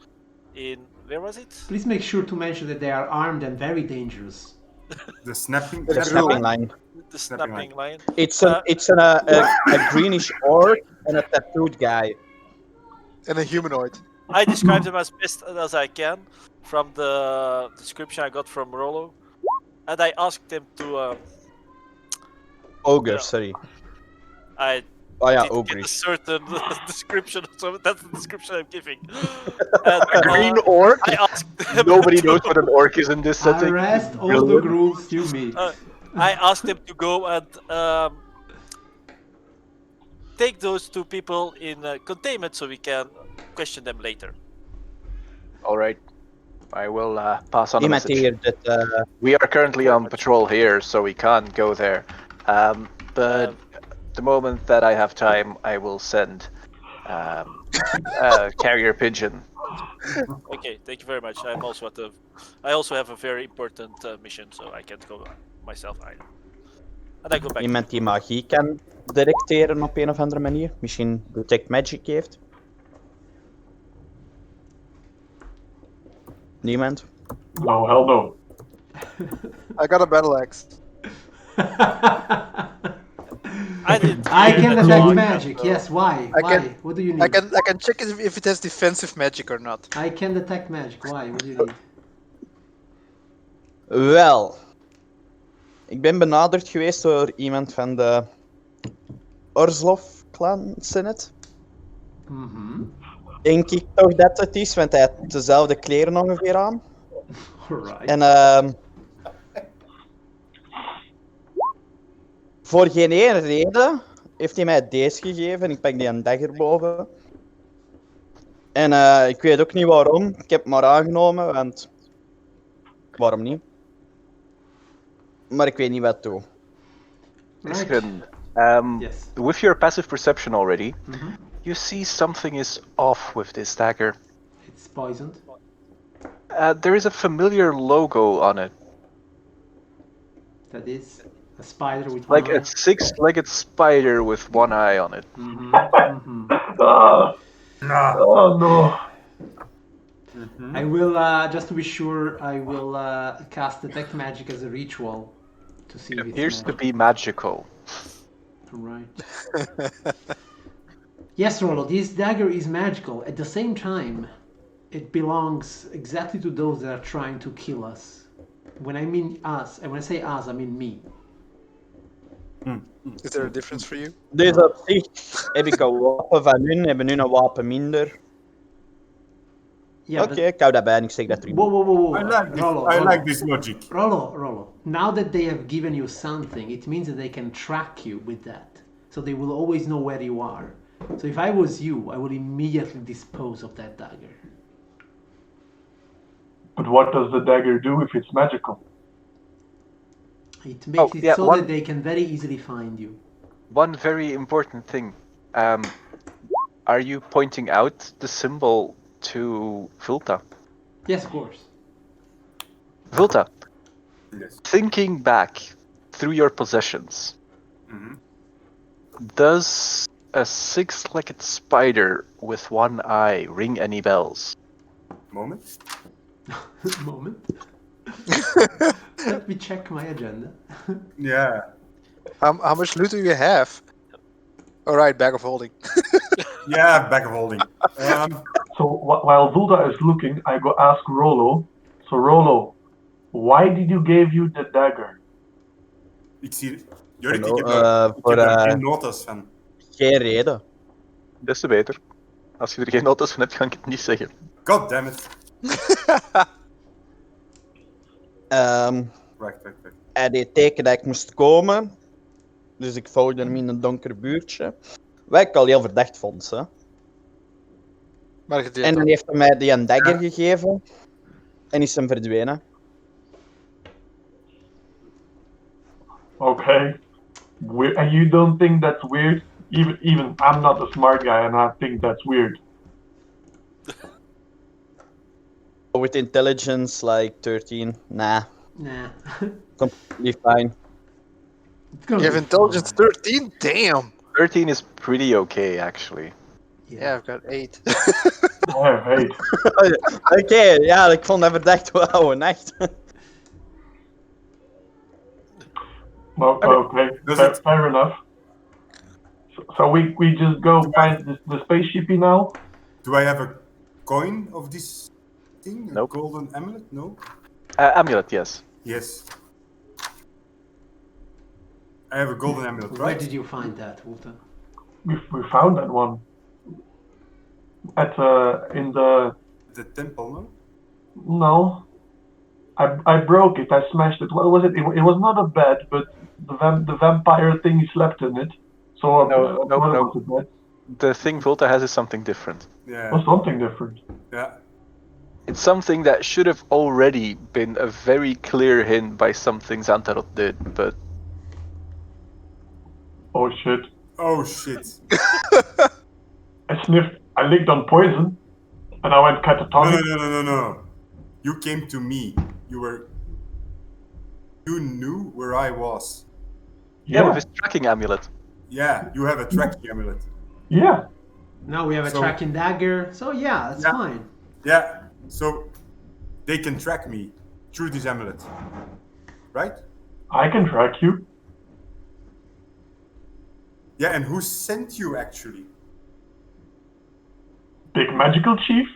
In where was it? Please make sure to mention that they are armed and very dangerous. The snapping. The snapping line. The Snapping snapping line. It's a greenish orc and a tattooed guy. And a humanoid. I describe them as best as I can from the description I got from Rollo, and I asked them to. Ogre, Yeah. sorry. I Oh ja, did get a ogre. certain description, so that's the description I'm giving. And, A green orc? I asked them Nobody to- knows what an orc is in this setting. Arrest all the Brilliant. ghouls you meet. I asked them to go and take those two people in containment so we can question them later. All right. I will pass on the Iemand message. hier dat... We are currently on patrol here, so we can't go there. But the moment that I have time, I will send a carrier pigeon. Okay, thank you very much. I also have a very important mission, so I can't go myself either. And I go back. Iemand die magie kan detecteren op een of andere manier. Misschien detect magic heeft. Niemand? No, hell no. I got a battle axe. I didn't. I hear can that detect you- magic. Yes, why? I Why? can- What do you need? I can check if it has defensive magic or not. I can detect magic. Why? What do you need? Wel. Ik ben benaderd geweest door iemand van de Orzlov-clan Senate. Mhm. Denk ik toch dat het is, want hij had dezelfde kleren ongeveer aan. Alright. En voor geen ene reden heeft hij mij deze gegeven. Ik pak die een dagger boven. En ik weet ook niet waarom. Ik heb het maar aangenomen, want waarom niet? Maar ik weet niet wat toe. Right. Iskrin, Yes. with your passive perception already, Mhm. you see something is off with this dagger. It's poisoned. There is a familiar logo on it, That is a spider with like one a six-legged spider with one eye on it. eye. Mhm. Oh no. I will, just to be sure, I will cast detect magic as a ritual to see It if it's appears to magic. be magical. Right. Yes, Rollo, this dagger is magical. At the same time, it belongs exactly to those that are trying to kill us. When I mean us, and when I say us, I mean me. Is there a difference for you? Dus op zich heb ik een wapen van hun, hebben hun een wapen minder. Yeah, Oké, ik hou daarbij en ik zeg dat terug. Whoa, whoa, whoa, whoa. I like this. Rollo, I Rollo. like this logic. Rollo. Now that they have given you something, it means that they can track you with that. So they will always know where you are. So if I was you, I would immediately dispose of that dagger. But what does the dagger do if it's magical? It makes it yeah, so one- that they can very easily find you. One very important thing. Are you pointing out the symbol to Vilta? Yes, of course. Vilta, Yes. thinking back through your possessions, Mhm. does a six-legged spider with one eye ring any bells? Moment. Moment. Let me check my agenda. Yeah. How much loot do you have? All right, bag of holding. Yeah, bag of holding. So while Vulda is looking, I go ask Rolo. So Rolo, why did you give you the dagger? Ik zie... Jorik, Hallo, ik heb voor, daar geen notas van. Geen reden. Des te beter. Als je er geen notas van hebt, kan ik het niet zeggen. God damn it. Wacht. Hij deed teken dat ik moest komen. Dus ik volgde hem in een donker buurtje. Wat ik al heel verdacht vond. Hè. Maar je deed En dan dat. heeft hij mij die een dagger gegeven. En is hem verdwenen. Okay. And you don't think that's weird? Even I'm not a smart guy and I think that's weird. With intelligence like 13, nah, Nah. completely fine. It's gonna You have be intelligence fine. 13? Damn. 13 is pretty okay, actually. Yeah, I've got 8. I have hate. Oké, ja, ik vond dat verdacht wel echt. Well, okay, fair enough. So we just go find the spaceshipy now? Do I have a coin of this thing? A Nope. golden amulet? No? Amulet, yes. Yes. I have a golden amulet, Where right? did you find that, Walter? We found that one. In the... The temple, no? No. I broke it, I smashed it. What was it? It was not a bed, but the vampire thing slept in it. So No. was a bed. The thing Volta has is something different. Yeah. It was something different. Yeah. It's something that should have already been a very clear hint by something Xantarot did, but Oh shit. Oh shit. I licked on poison, and I went catatonic. No. You came to me. You knew where I was. yeah, with his tracking amulet. Yeah, you have a tracking amulet. Yeah. Now we have a So- tracking dagger, so yeah, that's Yeah. fine. Yeah, so they can track me through this amulet. Right? I can track you. Yeah, and who sent you actually? Big Magical Chief?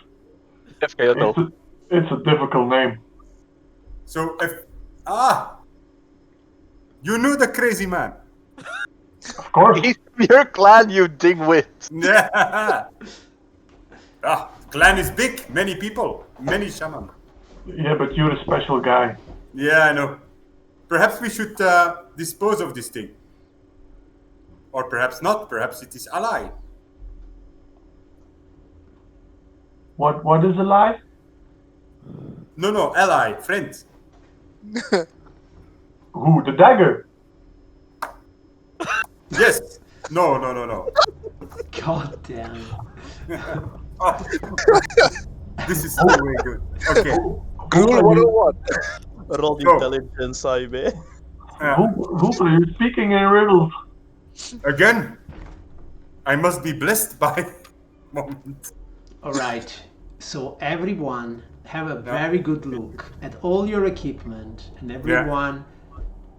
FKO. It's a difficult name. So you knew the crazy man. Of course. He's from your clan, you dingwit. Yeah. Clan is big, many people, many shaman. Yeah, but you're a special guy. Yeah, I know. Perhaps we should dispose of this thing. Or perhaps not, perhaps it is ally. What is a lie? No, ally, friend. Who? The dagger? Yes. No. God damn. Oh. This is so way good. Okay. Google 101. Roll Go. intelligence, IB. Who are you speaking in riddles? Again, I must be blessed by moment. Alright, so everyone have a very good look at all your equipment, and everyone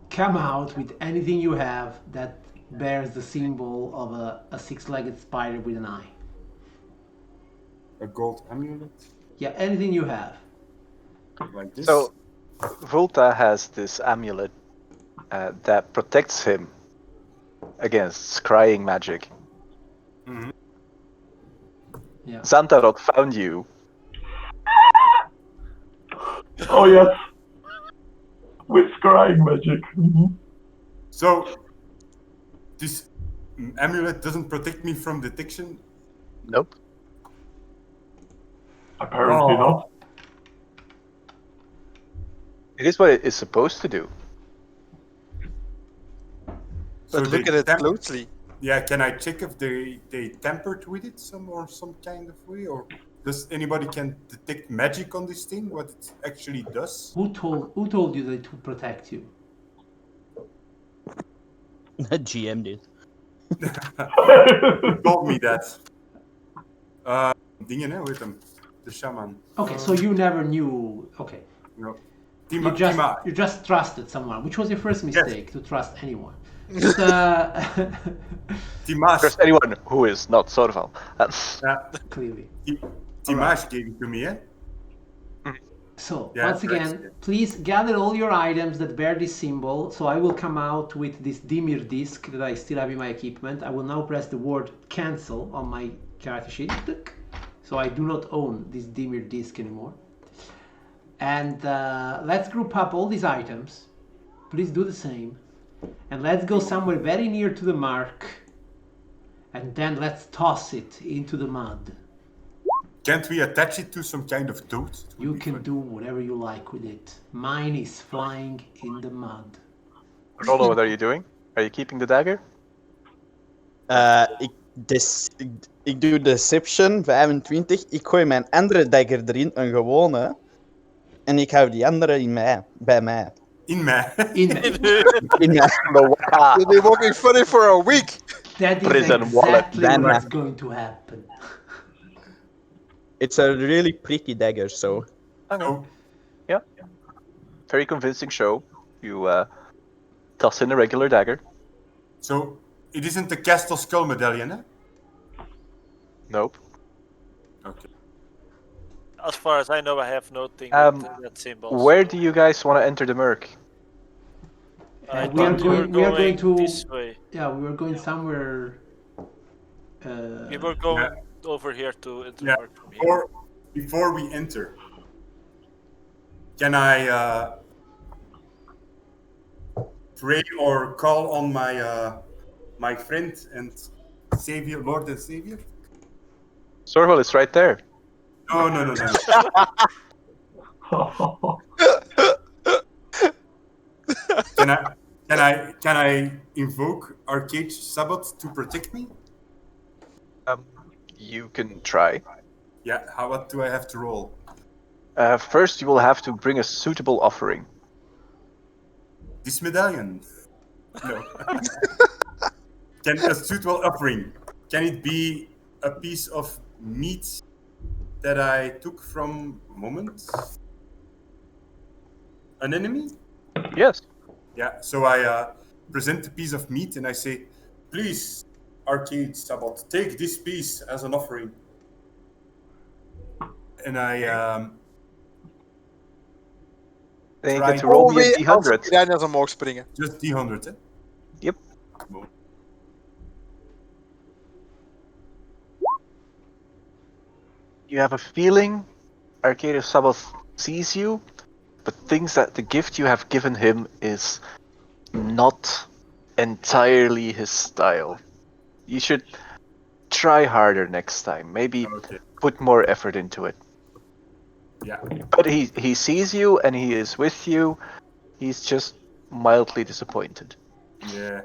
come out with anything you have that bears the symbol of a six-legged spider with an eye. A gold amulet Yeah, anything you have. like this. So, Volta has this amulet that protects him against scrying magic. Yeah. Xantarot found you. Oh yes. With scrying magic. Mhm. So this amulet doesn't protect me from detection. Nope. Apparently not. It is what it is supposed to do. But look at it closely. Yeah, can I check if they tampered with it some kind of way, or does anybody can detect magic on this thing? What it actually does? Who told you that to protect you? GM did. Told me that. Dingen, hè, hoe heet hem? The shaman. Okay, so you never knew. Okay, No. you Tima. just trusted someone, which was your first mistake, to trust anyone. But, Timash, There's anyone who is not Sorval. clearly. Timash gave it to me, eh? So, Yeah, once again, correct, yeah. please gather all your items that bear this symbol. So I will come out with this Dimir disc that I still have in my equipment. I will now press the word cancel on my character sheet. So I do not own this Dimir disc anymore. And let's group up all these items. Please do the same. And let's go somewhere very near to the mark. And then let's toss it into the mud. Can't we attach it to some kind of toad? You can do whatever you like with it. Mine is flying in the mud. Rollo, what are you doing? Are you keeping the dagger? Ik doe Deception 25. Ik gooi mijn andere dagger erin, een gewone. En ik hou die andere bij mij. In mij. In In mij. You'll be walking funny for a week. That is Prison wallet. exactly Then, what's going to happen. It's a really pretty dagger, so. Oh, Very convincing show. You toss in a regular dagger. so it isn't the Castle Skull medallion, eh? Nope. Okay. As far as I know, I have nothing with that symbol. Where do you guys want to enter the murk? I we are thought you were going to this way. Yeah, we were going somewhere. We were going over here to Yeah. Mark from here. Before we enter, can I pray or call on my friend and savior, Lord and Savior? Sorval is right there. No. Can I invoke Arcade Sabbath to protect me? You can try. Yeah. What do I have to roll? First, you will have to bring a suitable offering. This medallion. No. Can a suitable offering? Can it be a piece of meat that I took from an enemy? Yes. Yeah. So I present a piece of meat and I say, "Please, Arcade Sabbath, take this piece as an offering." And I Then you Try- get to roll me a Alweer als D100. Piranha als omhoog springen. just D100, eh? Yep. You have a feeling Arcadius Sabbath sees you, but thinks that the gift you have given him is not entirely his style. You should try harder next time. Maybe Okay. put more effort into it. Yeah. But he sees you and he is with you. He's just mildly disappointed. Yeah.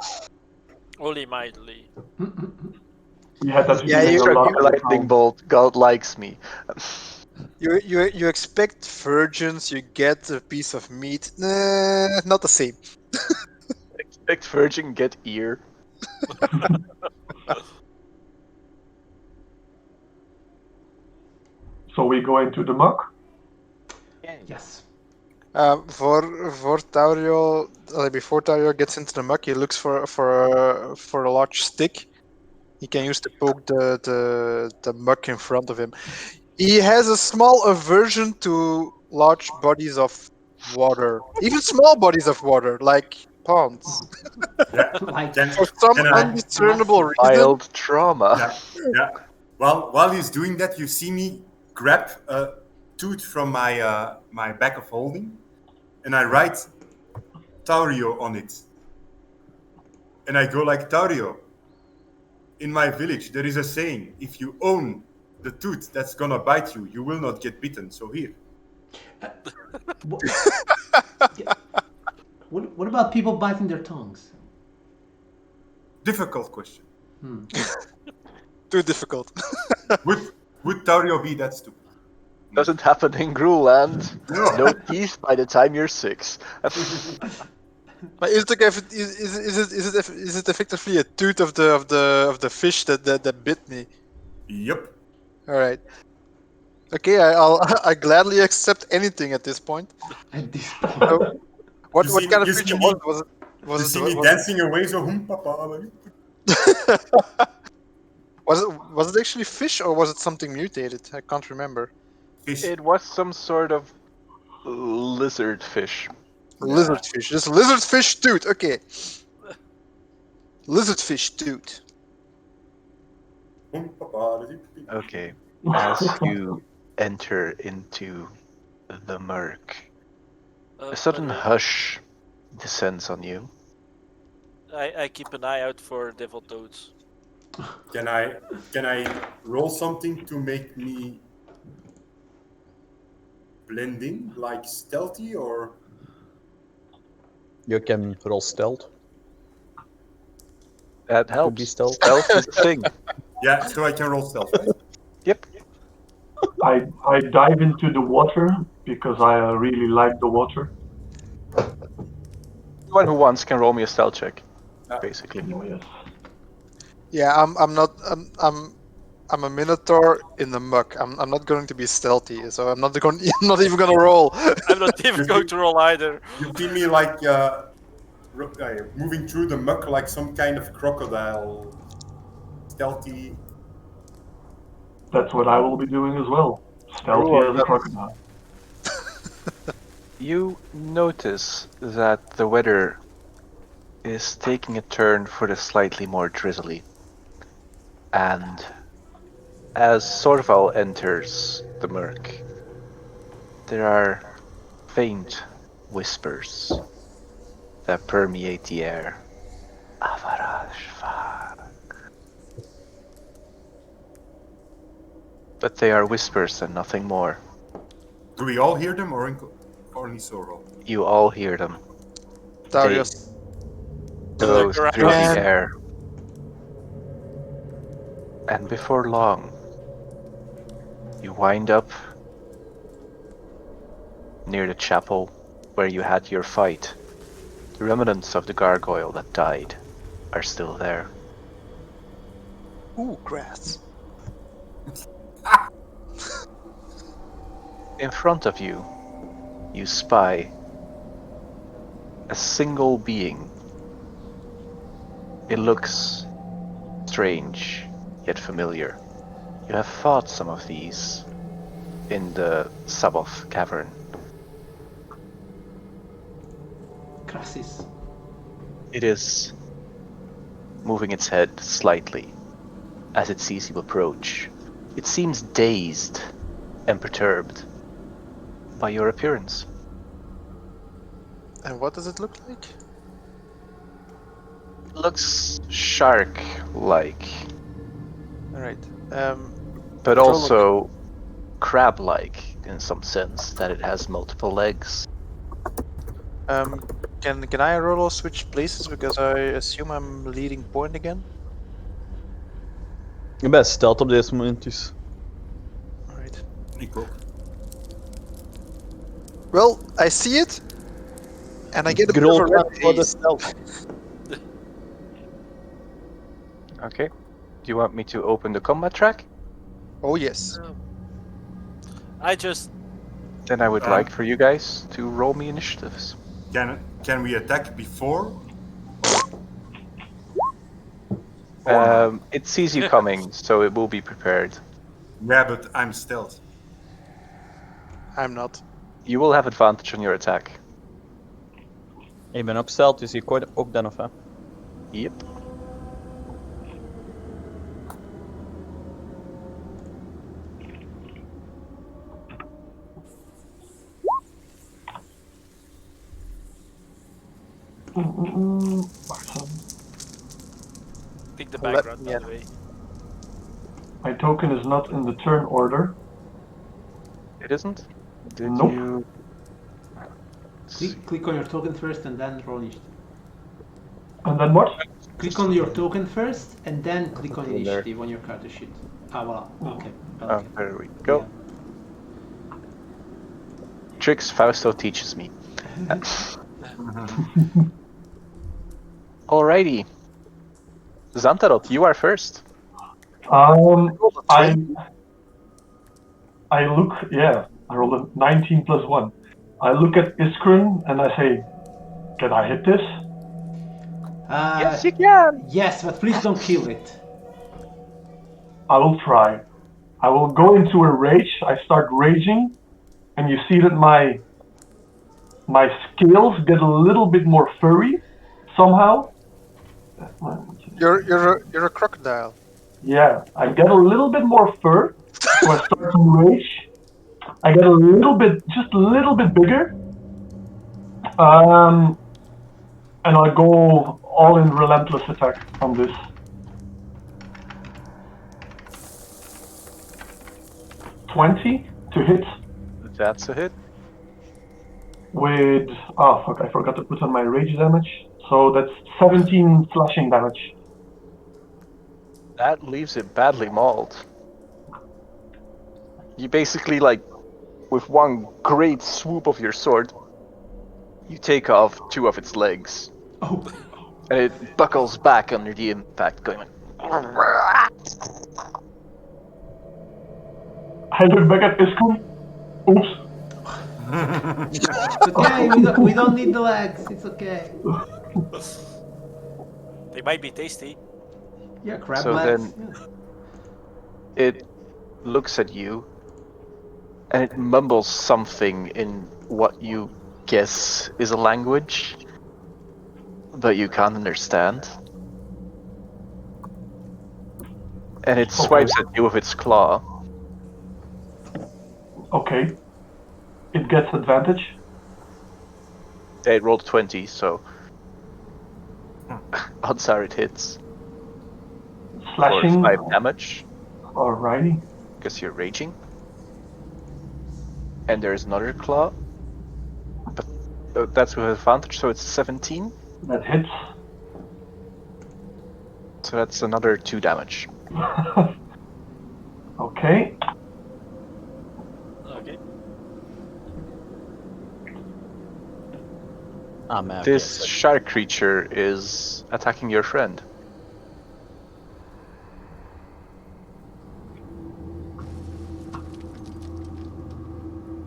Only mildly. He had that Yeah, feeling you- a lot Struck a lightning bolt. God likes me. You expect virgins, you get a piece of meat. Nah, not the same. Expect virgin, get ear. So we go into the muck. Yes. For Taurio, before Taurio gets into the muck, he looks for a large stick. He can use to poke the muck in front of him. He has a small aversion to large bodies of water, even small bodies of water, like ponds. Yeah. Like Can, For some can I, undiscernible reason, Mild trauma. yeah. While he's doing that, you see me grab a tooth from my bag of holding, and I write Taurio on it. And I go like, Taurio, in my village there is a saying: if you own the tooth that's gonna bite you, you will not get bitten. So here. what about people biting their tongues? Difficult question. too difficult. Would Taurio be that stupid? Doesn't happen in Gruland. No. No teeth by the time you're 6. But is it effectively a tooth of the fish that bit me? Yep. All right. Okay, I gladly accept anything at this point. At this So, point. what You what see- kind of you see creature me- was it? You Was see it me dancing away, so papa. was it actually fish or was it something mutated? I can't remember. Fish. It was some sort of lizard fish. Lizard fish. This lizard fish dude. Okay. Lizard fish dude. Okay. As you enter into the murk, a By sudden the way, hush descends on you. I keep an eye out for devil toads. Can I roll something to make me blend in, like stealthy, or You can roll stealth. That Could be helps. stealth. Stealth is a thing. yeah? So I can roll stealth, right? Yep. I dive into the water because I really like the water. Anyone who wants can roll me a stealth check, basically. Oh, yes. Yeah, I'm not. I'm a minotaur in the muck. I'm not going to be stealthy, so I'm not going. I'm not even going to roll. I'm not even going to roll either. You see me like moving through the muck like some kind of crocodile, stealthy. That's what I will be doing as well. Stealthy Roll as a up. crocodile. You notice that the weather is taking a turn for the slightly more drizzly. And as Sorval enters the murk, there are faint whispers that permeate the air. But they are whispers and nothing more. Do we all hear them, or only Sorrel? You all hear them. Darius. Go Look around. through the Man. air. And before long, you wind up near the chapel where you had your fight. The remnants of the gargoyle that died are still there. Ooh, grass. In front of you, you spy a single being. It looks strange, yet familiar. You have fought some of these in the Saboth cavern. Crassus. It is moving its head slightly as it sees you approach. It seems dazed and perturbed by your appearance. And what does it look like? It looks shark-like, All right. but Control also crab-like in some sense, that it has multiple legs. Can I roll or switch places because I assume I'm leading point again? Je bent stealth op deze moment dus. All right. Ik ook. Well, I see it, and I get a bit of Roll a red for the haze. stealth. Okay. Do you want me to open the combat track? Oh yes. I just Then I would like for you guys to roll me initiatives. Can we attack before? It sees you coming, so it will be prepared. Yeah, but I'm stealth. I'm not. You will have advantage on your attack. Ik ben op stealth, dus je gooit ook dan of hè? Yep. think the Let background, me by in. the way. My token is not in the turn order. It isn't? Did Nope. you... Let's see. Click on your token first and then roll initiative. And then what? Click on your token first and then click on There. initiative on your character sheet. Ah, voila. Okay. Oh, Okay. there we go. Yeah. Tricks Fausto teaches me. Alrighty. Xantarot, you are first. I look, yeah, I rolled a 19 plus 1. I look at Iskrin and I say, can I hit this? Yes, you can. Yes, but please don't kill it. I will try. I will go into a rage. I start raging, and you see that my scales get a little bit more furry somehow. You're a crocodile. Yeah, I get a little bit more fur, so I start to rage. I get a little bit, just a little bit bigger, and I go all in relentless attack on this. 20 to hit That's a hit. with, oh fuck, I forgot to put on my rage damage. So that's 17 slashing damage. That leaves it badly mauled. You basically, like, with one great swoop of your sword, you take off 2 of its legs. Oh. And it buckles back under the impact, going like... I look back at Iskun. Oops. It's okay, we don't need the legs. It's okay. They might be tasty. Yeah, crab So legs. then it looks at you and it mumbles something in what you guess is a language, but you can't understand. And it swipes at you with its claw. Okay. It gets advantage. It rolled 20, so odds are it hits. Slashing. For 5 damage, Alrighty. because you're raging. And there's another claw. But that's with advantage, so it's 17. That hits. So that's another 2 damage. Okay. Okay. Ah, man. This shark creature is attacking your friend.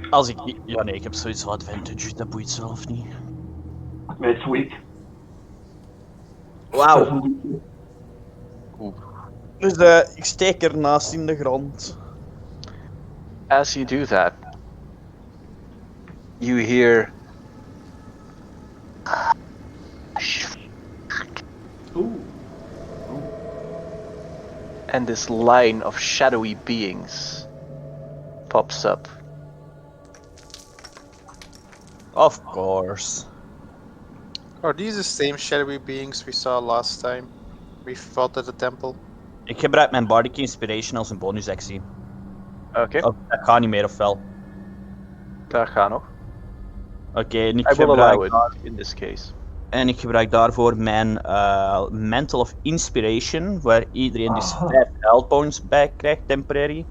Als ik niet... Ja, nee, ik heb zoiets van advantage, dat boeit zelf niet. It's weak. Wauw. Dus ik steek ernaast in de grond. As you do that, you hear... Ooh. And this line of shadowy beings pops up. Of course. Are these the same shadowy beings we saw last time? We fought at the temple. Ik gebruik mijn Bardic Inspiration als een bonusactie. Oké, Of dat gaat niet meer, of wel? daar gaan nog. Oké, en I will allow it in this case. En ik gebruik daarvoor mijn Mantle of Inspiration, waar iedereen dus 5 health points bij krijgt, temporary.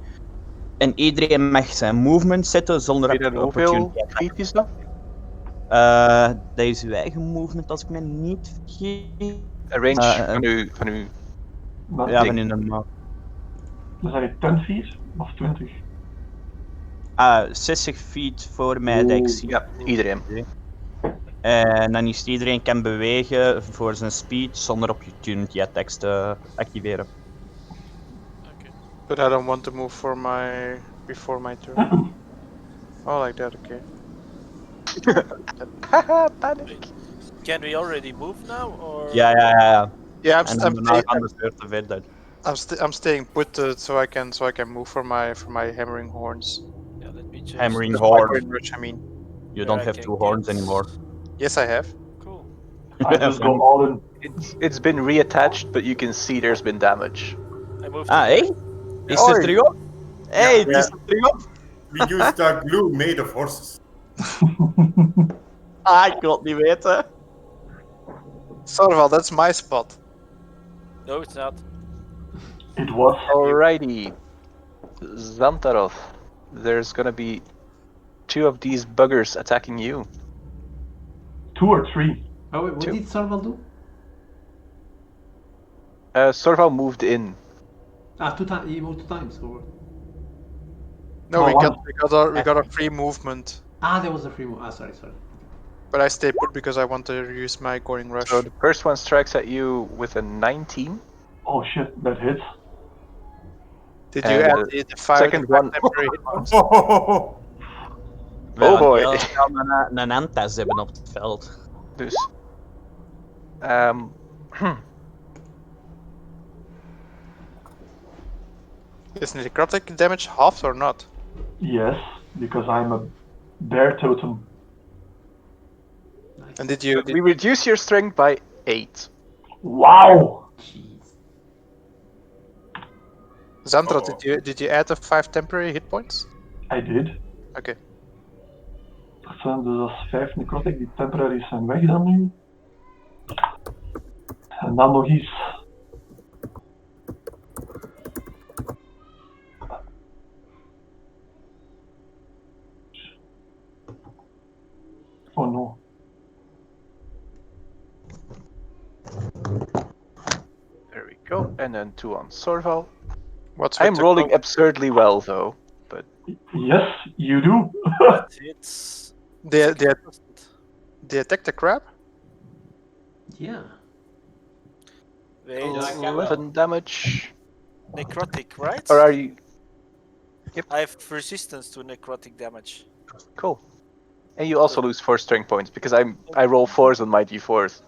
En iedereen mag zijn movement zetten zonder Weet je dat hoeveel opportunity. feet is dat? Dat is uw eigen movement, als ik me niet vergis. Een range van uw... Ja, van in een... Dan zijn het 10 feet of 20? 60 feet voor mij, dat ik zie. Ja, iedereen. En dan is iedereen kan bewegen voor zijn speed zonder opportunity attacks te activeren. Okay. But I don't want to move before my turn. Oh, like that, okay. Haha, panic. Can we already move now, or? Ja. Yeah, En dan daarna gaan we beurten verder. I'm staying put so I can move for my hammering horns. Yeah, let me change. Hammering My horn. great rush, I mean. You don't I have can 2 horns get- anymore. Yes, I have. Cool. I just go all in. It's been reattached, but you can see there's been damage. I moved. Ah, hé? Is het terug op? Hé, het is er terug op? We used dark glue made of horses. Ah, ik wil het niet weten. Sorval, that's my spot. No, it's not. It was. Alrighty. Xantaroth, there's gonna be 2 of these buggers attacking you. 2 or 3. Oh wait, what 2. did Sorval do? Sorval moved in. 2 times. He moved 2 times. Or... No, Oh, we wow. got our free movement. There was a free move. Sorry. But I stay put because I want to use my Goring Rush. So the first one strikes at you with a 19. Oh shit, that hits. Did you and add the the five second one- temporary hit points? Oh boy. Ja, een antas hebben op het veld. Dus. Is necrotic damage halved or not? Yes, because I'm a bear totem. And did you? we reduce your strength by 8. Wow! Jeez. Xandra, did you add the 5 temporary hit points? I did. Oké. Dat zijn dus als 5 necrotic die temporary zijn weg dan nu. En dan nog iets. Oh no. There we go. And then 2 on Sorval. What's with I'm the rolling cloak? absurdly well, though. Yes, you do. That hits. They attack the crab? Yeah. Wait, 11 damage. necrotic, right? Or are you. I have resistance to necrotic damage. Cool. And you also lose 4 strength points because I roll 4s on my d4s.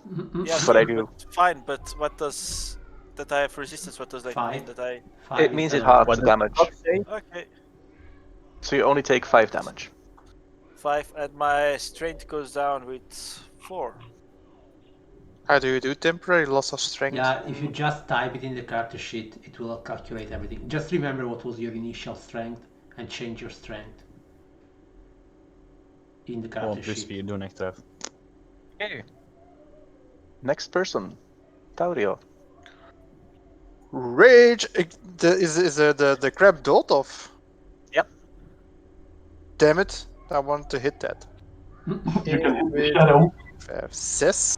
Yeah, But I sure, do. but fine, but what does that I have resistance? What does that mean? 5. That I 5 It is means the- it halves What the does damage. Scott say? okay. So you only take 5 damage. 5 and my strength goes down with 4. How do you do temporary loss of strength? Yeah, if you just type it in the character sheet, it will calculate everything. Just remember what was your initial strength and change your strength in the Gewoon character plus sheet. 4 doen extra. Okay. Next person. Taurio. Rage! Is the crab dolt off? Yep. Damn it! I want to hit that. You can hit the shadow. 5, 6.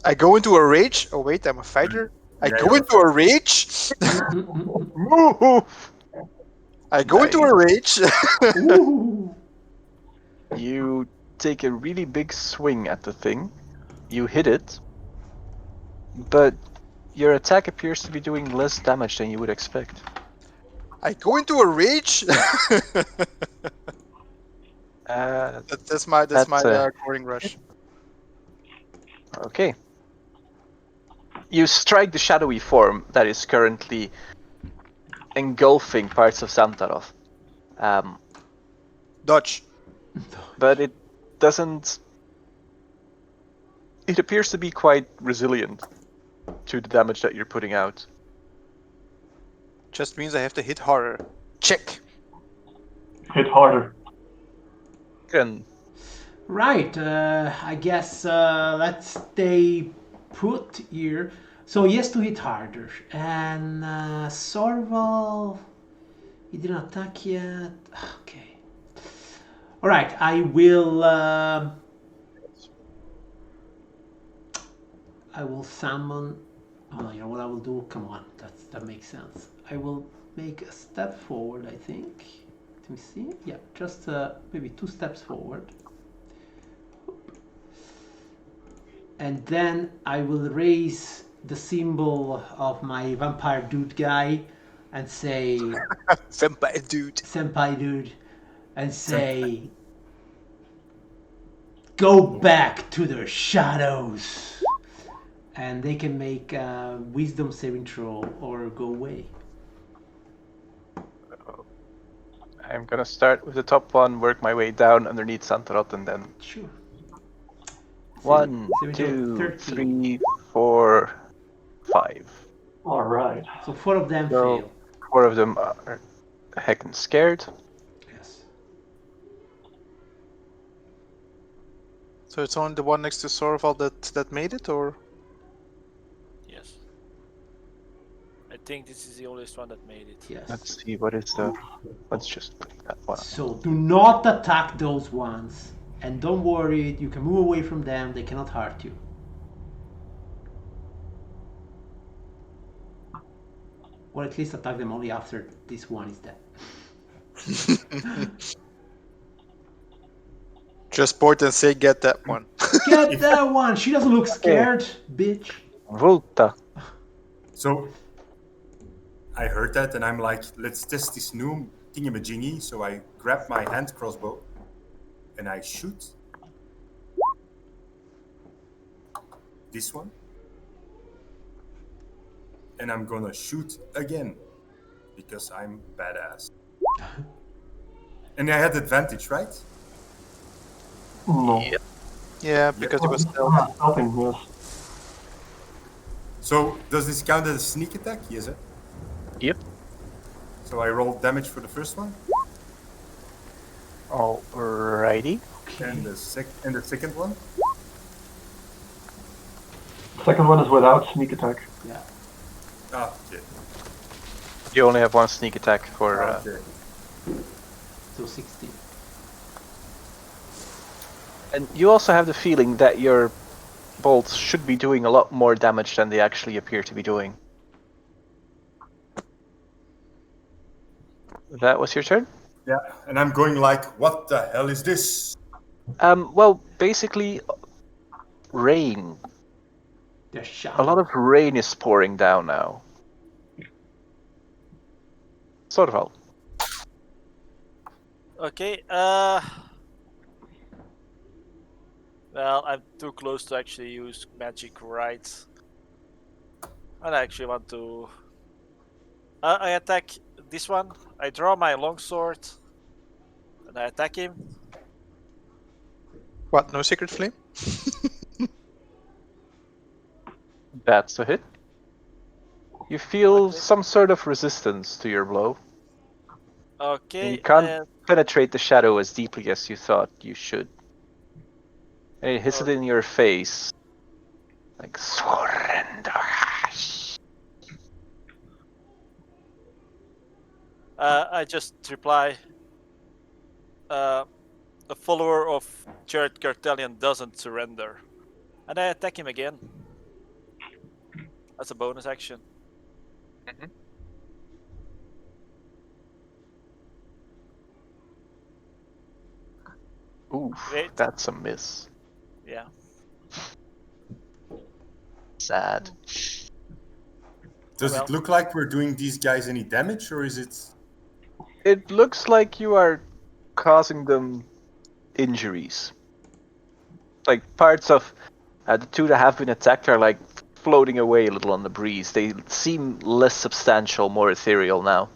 I go into a rage. Oh wait, I'm a fighter. I Yeah, go you're a into a rage. Move! I go into a rage. Ooh. You take a really big swing at the thing. You hit it. But your attack appears to be doing less damage than you would expect. I go into a rage. That's my Goring Rush. Okay. You strike the shadowy form that is currently engulfing parts of Santarov. Dodge. But it doesn't. It appears to be quite resilient to the damage that you're putting out. Just means I have to hit harder. Check. Hit harder. And Right, I guess let's stay put here. So yes to hit harder. And Sorval, he didn't attack yet. Okay. Alright, I will summon. Oh, you know what I will do? Come on, that makes sense. I will make a step forward, I think. Let me see. Yeah, just maybe 2 steps forward. And then I will raise the symbol of my vampire dude guy and say, Vampire dude. senpai dude, and say, go back to the shadows. And they can make a wisdom saving throw or go away. I'm gonna start with the top one, work my way down underneath Santarot, and then Sure. 1, Saving throw 2, 13. 3, 4, 5. Alright. So 4 of them So- fail. 4 of them are heckin' scared. Yes. So it's only the one next to Sorval that made it, or? Yes. I think this is the only one that made it. Yes. Let's see, what is the. Let's just put that one. So do not attack those ones. And don't worry, you can move away from them, they cannot hurt you. Or at least attack them only after this one is dead. Just point and say, "Get that one." Get that one. She doesn't look scared, bitch. Volta. So I heard that and I'm like, let's test this new thingamajiggy. So I grab my hand crossbow and I shoot this one. And I'm gonna shoot again because I'm badass. And I had advantage, right? No. Yeah, because it was stealth. Stealthing, yes. So does this count as a sneak attack? Yes, sir. Yep. So I roll damage for the first one Alrighty. and the second one. Second one is without sneak attack. Yeah. Ah, okay. You only have one sneak attack for. Okay. So 16. And you also have the feeling that your bolts should be doing a lot more damage than they actually appear to be doing. That was your turn? Yeah, and I'm going like, what the hell is this? Well, basically, rain. They're shot. A lot of rain is pouring down now. Sort of all. Okay. Well, I'm too close to actually use magic rights. And I actually want to. I attack this one. I draw my longsword. And I attack him. What? No secret flame? That's a hit. You feel some sort of resistance to your blow. Okay. You can't penetrate the shadow as deeply as you thought you should. And it hits it in your face. Like, surrender. I just reply. A follower of Jared Cartelian doesn't surrender. And I attack him again. That's a bonus action. Ooh, Wait. that's a miss. Yeah. Sad. Does Well. it look like we're doing these guys any damage, or is it? It looks like you are causing them injuries. Like parts of the two that have been attacked are like floating away a little on the breeze. They seem less substantial, more ethereal now.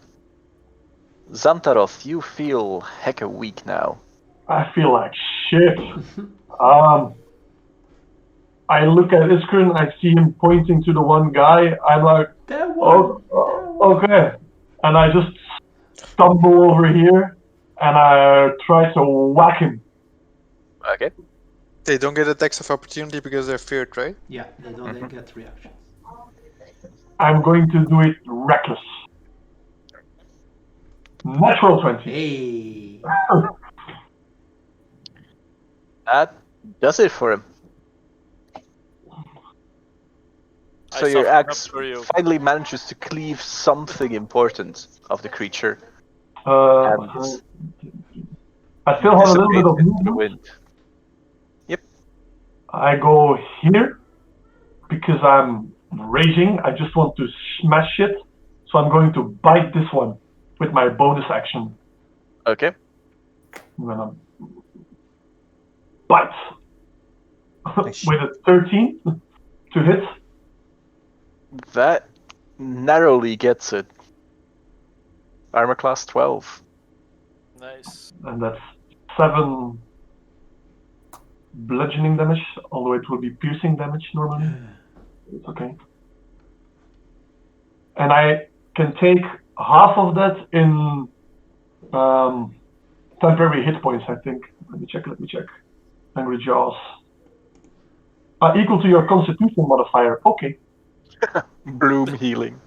Xantaroth, you feel hecka weak now. I feel like shit. I look at Iskrin, I see him pointing to the one guy. I'm like, That one. okay. And I just stumble over here and I try to whack him. Okay. They don't get attacks of opportunity because they're feared, right? Yeah, they don't get reactions. I'm going to do it reckless. Natural 20. Hey. That does it for him. I So your soften up axe for you. finally manages to cleave something important of the creature. I still have a little Dissipate bit of into the movement. wind. I go here because I'm raging. I just want to smash it. So I'm going to bite this one with my bonus action. Okay. I'm gonna bite with a 13 to hit. That narrowly gets it. Armor class 12. Nice. And that's 7 bludgeoning damage, although it will be piercing damage normally. It's okay. And I can take half of that in temporary hit points, I think. Let me check. Angry Jaws. Equal to your constitution modifier. Okay. Bloom healing.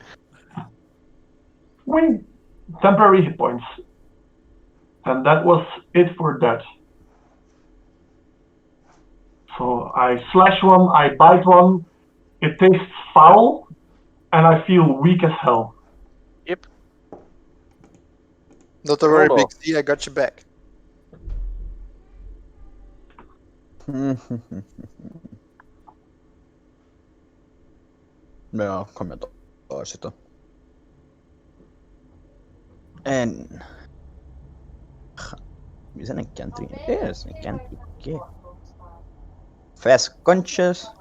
Wing. Temporary hit points. And that was it for that. So I slash one, I bite one, it tastes foul, and I feel weak as hell. Yep. Not to worry, Roll Big off. C, I got your back. Ja, kom je daar zitten. En... We zijn een country. Ja, dat is een country. Oké. 5 secondjes.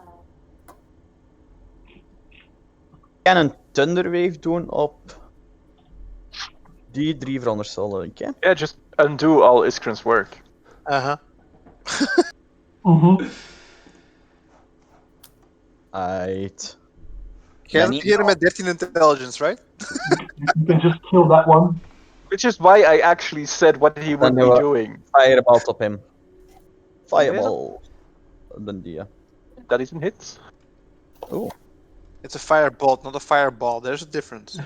Ik kan een Thunderwave doen op... Die 3 veronderstelde ik, hè? Yeah, just undo all Iskren's work. Aight. Jij Ben zit niet- hier met 13 intelligence, right? You can just kill that one. Which is why I actually said what he would Dan be we- doing. Fireball op hem. Fireball. Dan die, ja. That isn't hit. Oeh. It's a firebolt, not a fireball. There's a difference.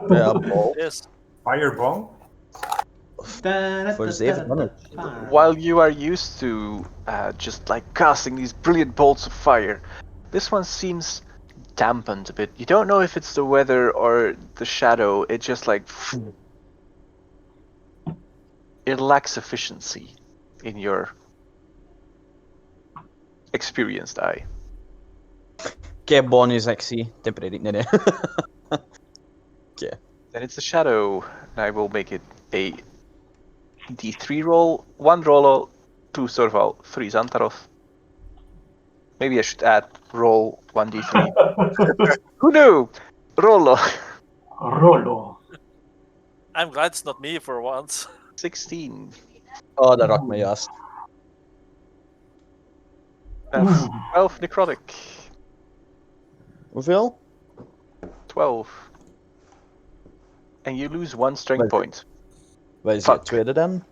Ja, bal. Yes. Firebomb. Voor 7 damage. While you are used to just like casting these brilliant bolts of fire, this one seems dampened a bit. You don't know if it's the weather or the shadow. It just like it lacks efficiency in your experienced eye. Oké, bonus actie. Temporary. Nee. Then it's the shadow, and I will make it a D3 roll, 1 Rollo, 2 Sorval, 3 Xantaroth. Maybe I should add roll 1d3. Who knew? Rollo. Rollo. I'm glad it's not me for once. 16. Oh, dat raakt me juist. That's 12 necrotic. Hoeveel? 12. And you lose 1 strength Well, point. Wat is Fuck. het tweede dan?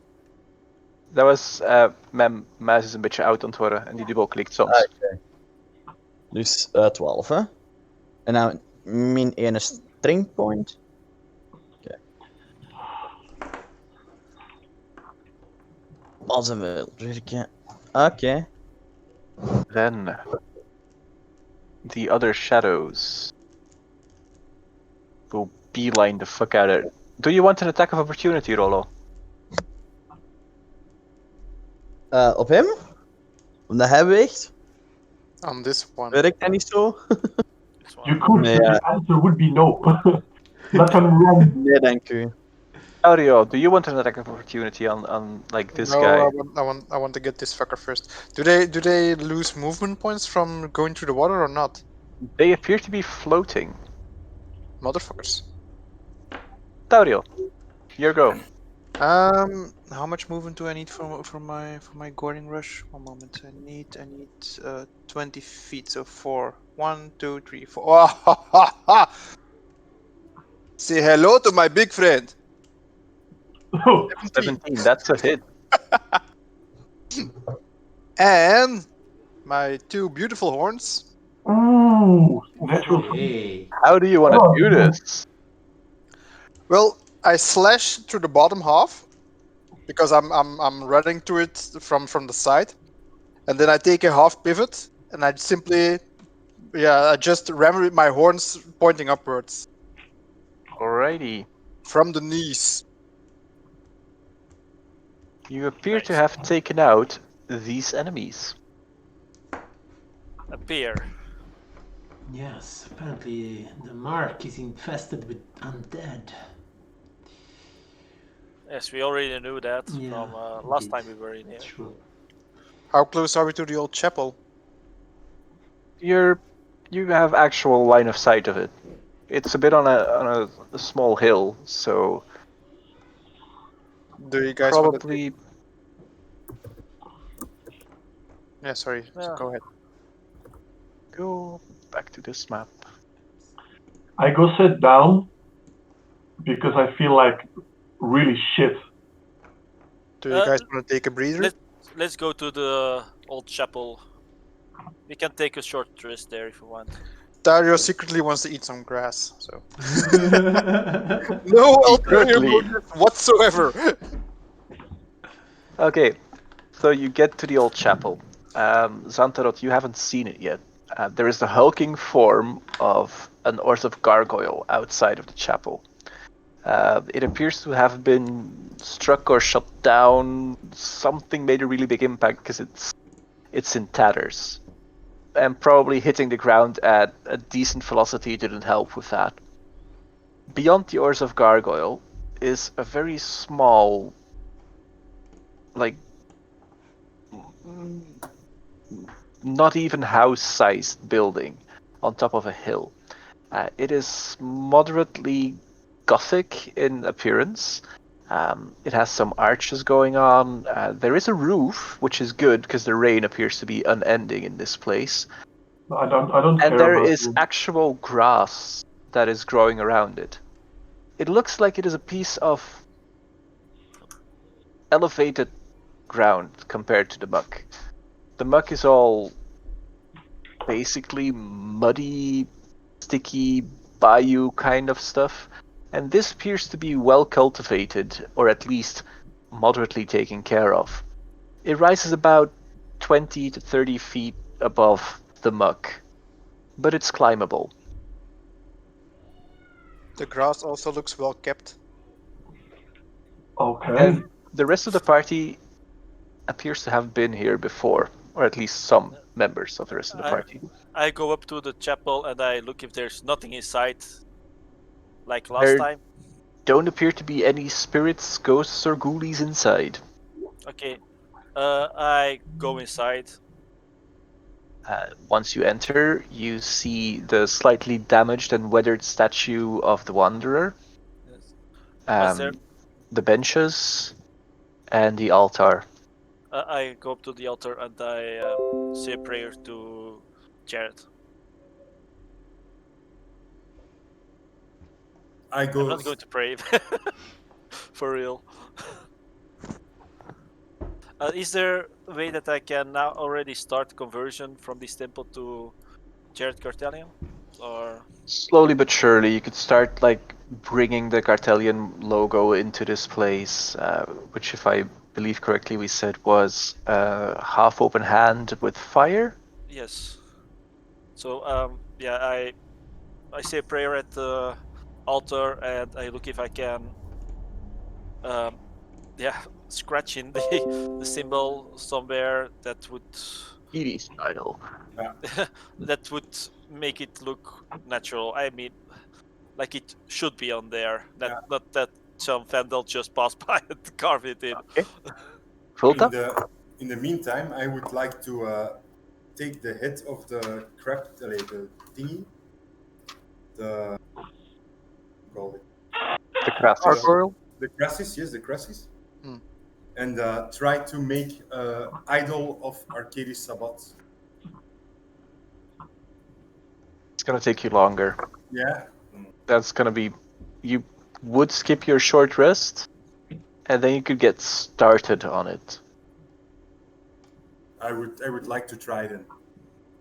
Dat was, mijn muis is een beetje oud aan het worden en die dubbel klikt soms. Oké. Dus 12, hè? En dan min 1 string point. Oké. Als een wildwerkje. Oké. Then, the other shadows will beeline the fuck out of it. Do you want an attack of opportunity, Rollo? Op hem? Omdat hij weegt? On this one. Werkt dat niet zo? This You one. could, Nee, but ja. the answer would be no. Let them run. Nee, dank u. Audio, do you want an attack of opportunity on like this no, guy? I want to get this fucker first. Do they lose movement points from going through the water or not? They appear to be floating. Motherfuckers. Taurio, your go. How much movement do I need for my Goring Rush? One moment. I need 20 feet. So 4. 1, 2, 3, 4. Oh, ha, ha, ha. Say hello to my big friend. 17, that's a hit. And my 2 beautiful horns. Ooh, natural. Hey. How do you want to do this? Well, I slash through the bottom half because I'm running to it from the side, and then I take a half pivot and I simply, I just ram with my horns pointing upwards Alrighty. from the knees. You appear to have taken out these enemies. Appear. Yes, apparently the mark is infested with undead. Yes, we already knew that Yeah, from last indeed. time we were in here. That's true. How close are we to the old chapel? You have actual line of sight of it. It's a bit on a small hill, so Do you guys want to? probably Yeah, sorry. Yeah. Go ahead. go back to this map. I go sit down because I feel like really shit. Do you Uh, guys want to take a breather? Let's go to the old chapel. We can take a short rest there if you want. Dario secretly wants to eat some grass, so no ulterior Secretly. motive whatsoever. Okay, so you get to the old chapel. Xantarot, you haven't seen it yet. There is the hulking form of an Orthoth gargoyle outside of the chapel. It appears to have been struck or shut down. Something made a really big impact because it's in tatters. And probably hitting the ground at a decent velocity didn't help with that. Beyond the Oars of Gargoyle is a very small, like, not even house-sized building on top of a hill. It is moderately Gothic in appearance. It has some arches going on. There is a roof, which is good because the rain appears to be unending in this place. I don't And care there about is you. actual grass that is growing around it. It looks like it is a piece of elevated ground compared to the muck. The muck is all basically muddy, sticky, bayou kind of stuff, and this appears to be well cultivated, or at least moderately taken care of. It rises about 20 to 30 feet above the muck, but it's climbable. The grass also looks well kept. Okay. And the rest of the party appears to have been here before, or at least some members of the rest of the party. I go up to the chapel and I look if there's nothing inside, like last There time. don't appear to be any spirits, ghosts, or ghoulies inside. Okay, I go inside. Once you enter, you see the slightly damaged and weathered statue of the Wanderer, Yes. What's there? the benches, and the altar. I go up to the altar and I say a prayer to Jared. I I'm go. not going to pray. For real. Is there a way that I can now already start conversion from this temple to Jared Cartelian? Or Slowly but surely, you could start like bringing the Cartelian logo into this place, which, if I believe correctly, we said was half open hand with fire. yes. So yeah, I say a prayer at the altar and I look if I can yeah, scratch in the symbol somewhere that would Edie style. that would make it look natural. I mean, like it should be on there. Not that some vandal just passed by and carved it in. Okay. Fulta? In the meantime, I would like to take the head of the crab, the thingy, the call it The crassus. Gargoyle? the crassus, yes, the crassus, Hmm. and try to make an idol of Arcadis Sabbat. It's gonna take you longer. Yeah. That's gonna be. You would skip your short rest, and then you could get started on it. I would like to try then.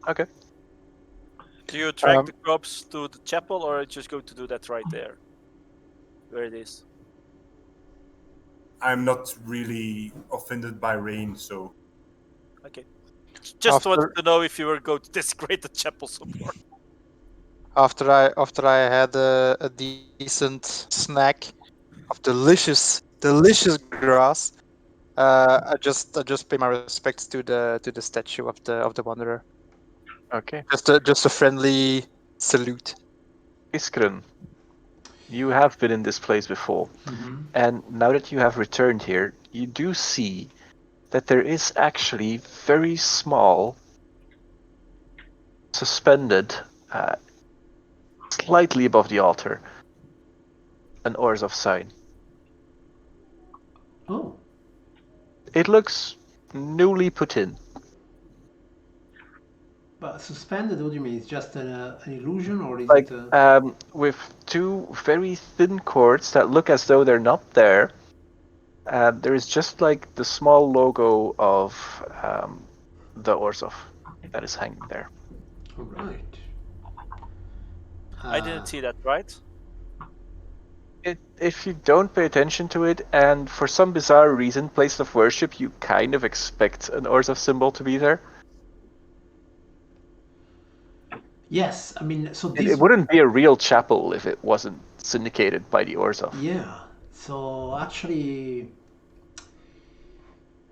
Okay. Do you drag the corpse to the chapel, or are you just going to do that right there, where it is? I'm not really offended by rain, so Okay. Just After- wanted to know if you were going to desecrate the chapel some more. After I had a decent snack of delicious grass, I just pay my respects to the statue of the wanderer. Okay. Just a friendly salute. Iskren, you have been in this place before, and now that you have returned here, you do see that there is actually very small, suspended, slightly above the altar, an Orzhov sign. Oh, It looks newly put in. but suspended, what do you mean? It's just an illusion, or is Like, it a... with two very thin cords that look as though they're not there. There is just like the small logo of the Orzhov that is hanging there. All right. I didn't see that, right? If you don't pay attention to it, and for some bizarre reason, place of worship, you kind of expect an Orzhov symbol to be there. Yes, I mean, so It, this... it wouldn't be a real chapel if it wasn't syndicated by the Orzhov. Yeah, so actually...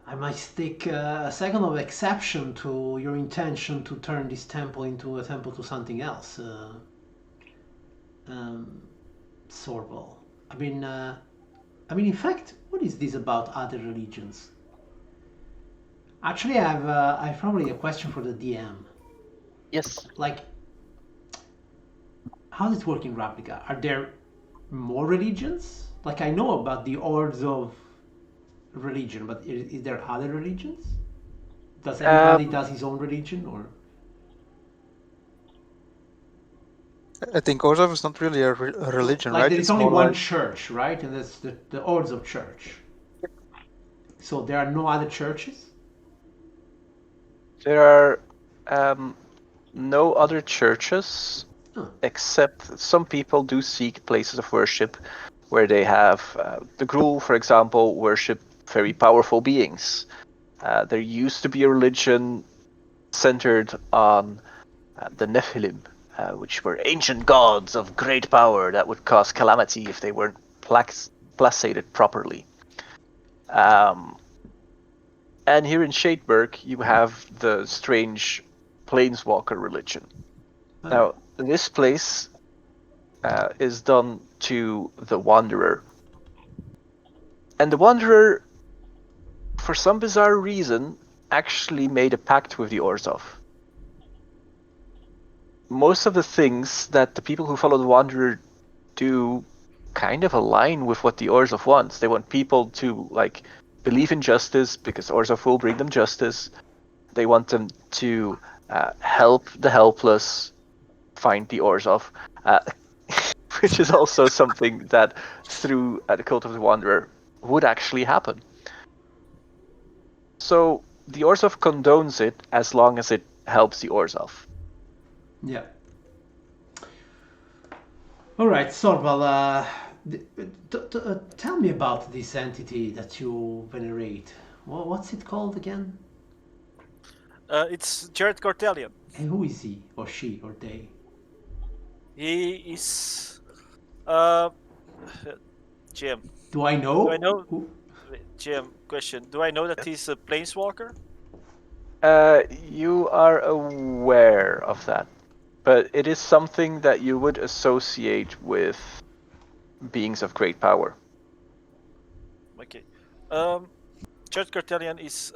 I might take a second of exception to your intention to turn this temple into a temple to something else, Sorval. I mean, in fact, what is this about other religions? Actually, I've probably a question for the DM. Yes. Like, how does it work in Ravnica? Are there more religions? Like, I know about the hordes of religion, but is there other religions? Does everybody does his own religion, or? I think Orzhov is not really a religion, Like right? there is It's only more one like church, right? And that's the hordes of church. So there are no other churches? There are no other churches, Huh. except some people do seek places of worship where they have the Gruul, for example, worship very powerful beings. There used to be a religion centered on the Nephilim, which were ancient gods of great power that would cause calamity if they weren't placated properly. And here in Shadeburg, you have the strange planeswalker religion. Oh. Now, this place is done to the Wanderer. And the Wanderer, for some bizarre reason, actually made a pact with the Orzhov. Most of the things that the people who follow the Wanderer do kind of align with what the Orzhov wants. They want people to believe in justice because Orzhov will bring them justice. They want them to help the helpless find the Orzhov, which is also something that through the Cult of the Wanderer would actually happen. So the Orzhov condones it as long as it helps the Orzhov. Yeah. All right, Sorval, tell me about this entity that you venerate. What's it called again? It's Jared Cortellian. And who is he, or she, or they? He is Jim. Do I know? Do I know? Who? Jim, question. Do I know that he's a planeswalker? You are aware of that, but it is something that you would associate with beings of great power. Okay. Jared Cortellian is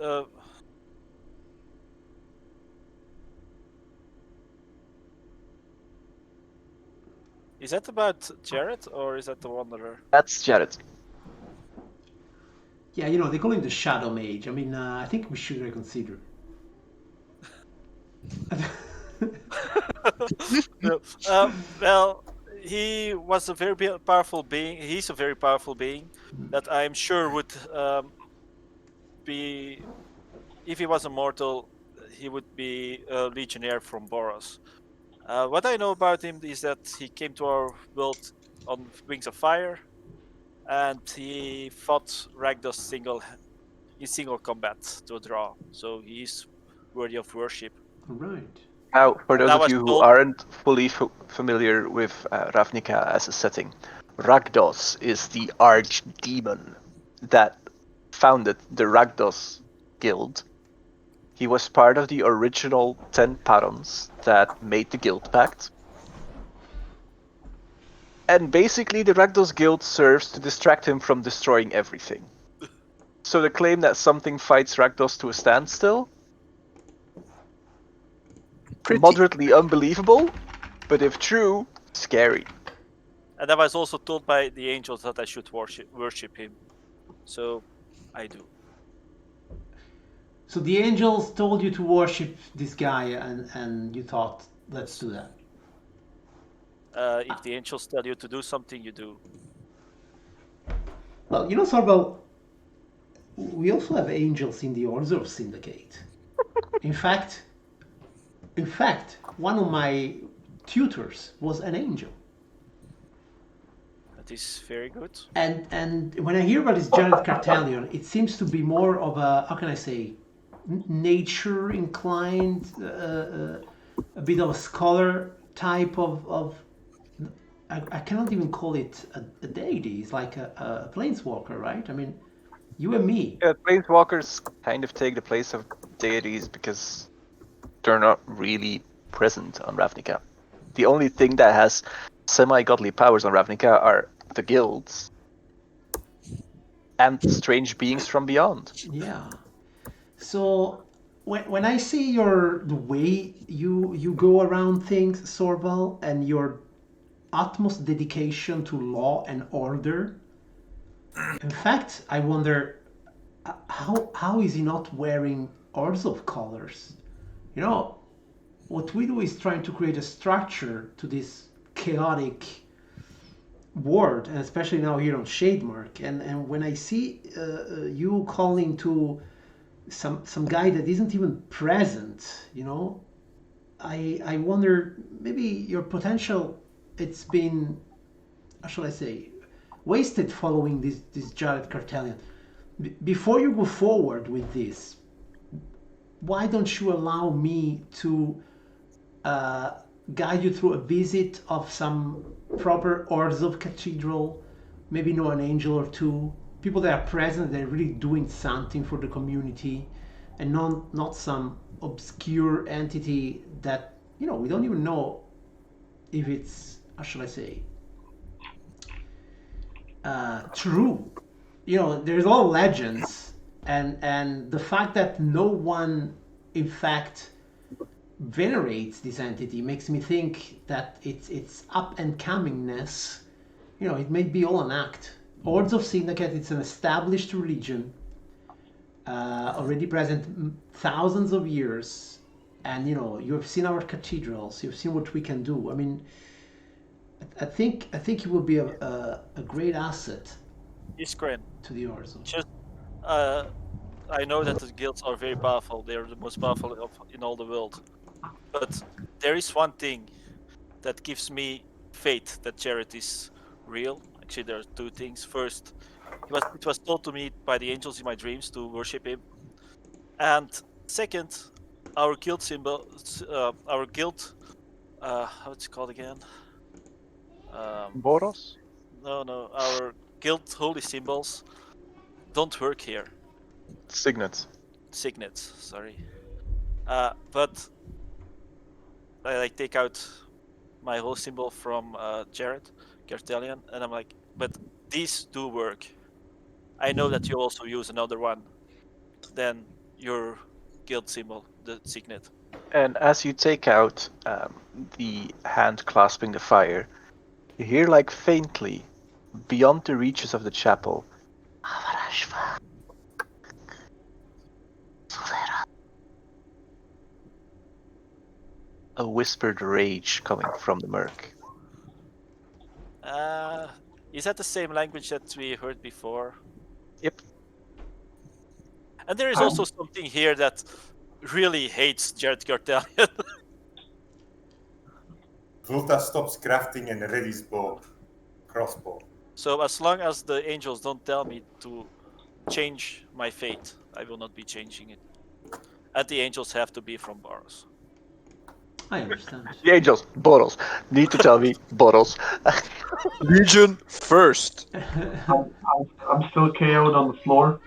Is that about Jared or is that the Wanderer? That's Jared. Yeah, they call him the Shadow Mage. I mean, I think we should reconsider. No. Well, he was a very powerful being. He's a very powerful being that I'm sure would be, if he was immortal, he would be a legionnaire from Boros. What I know about him is that he came to our world on Wings of Fire, and he fought Rakdos in single combat to a draw. So he's worthy of worship. All right. Now, for those That of was you who told- aren't fully familiar with Ravnica as a setting, Rakdos is the archdemon that founded the Rakdos Guild. He was part of the original 10 Parons that made the Guild Pact. And basically, the Rakdos Guild serves to distract him from destroying everything. So the claim that something fights Rakdos to a standstill, moderately unbelievable, but if true, scary. And I was also told by the angels that I should worship him. So I do. So the angels told you to worship this guy, and you thought, let's do that. If the angels tell you to do something, you do. Well, Sorval, we also have angels in the Order of Syndicate. In fact, one of my tutors was an angel. That is very good. And when I hear about this Jared Cartelion, it seems to be more of a, how can I say, nature inclined, a bit of a scholar type of I cannot even call it a deity. It's like a planeswalker, right? I mean, You and me. Yeah, planeswalkers kind of take the place of deities because they're not really present on Ravnica. The only thing that has semi-godly powers on Ravnica are the guilds and strange beings from beyond. Yeah. So when I see the way you go around things, Sorval, and your utmost dedication to law and order, in fact, I wonder how is he not wearing Orzhov colors? You know, what we do is trying to create a structure to this chaotic world, and especially now here on Shademark. And when I see you calling to some guy that isn't even present, you know, I wonder maybe your potential it's been, how shall I say, wasted following this Jared Cartelian. Before you go forward with this, why don't you allow me to guide you through a visit of some proper Orzhov Cathedral, maybe know an angel or two, people that are present, they're really doing something for the community, and not some obscure entity that, you know, we don't even know if it's, how shall I say, true. You know, there's all legends, and the fact that no one, in fact, venerates this entity makes me think that its up and comingness, you know, it may be all an act. Hordes of Syndicate, it's an established religion, already present thousands of years, and you know, you have seen our cathedrals, you've seen what we can do. I mean, I think it will be a great asset Iskren, to the Orzhov. just I know that the guilds are very powerful. They're the most powerful in all the world. But there is one thing that gives me faith that Jared is real. Actually, there are two things. First, it was told to me by the angels in my dreams to worship him. And second, our guild symbol, our guild, how it's called again? Boros? No, our guild holy symbols don't work here. Signets. Signets, sorry. But I like take out my whole symbol from Jared Cartelian, and I'm like, but these do work. I know that you also use another one than your guild symbol, the signet. And as you take out the hand clasping the fire, you hear like faintly, beyond the reaches of the chapel, a whispered rage coming from the murk. Is that the same language that we heard before? Yep. And there is also something here that really hates Jared Cartelian. Volta stops crafting and readies bow. Crossbow. So as long as the angels don't tell me to change my fate, I will not be changing it. And the angels have to be from Boros. I understand. The angels, Boros. Need to tell me, Boros. Legion first. I'm still KO'd on the floor.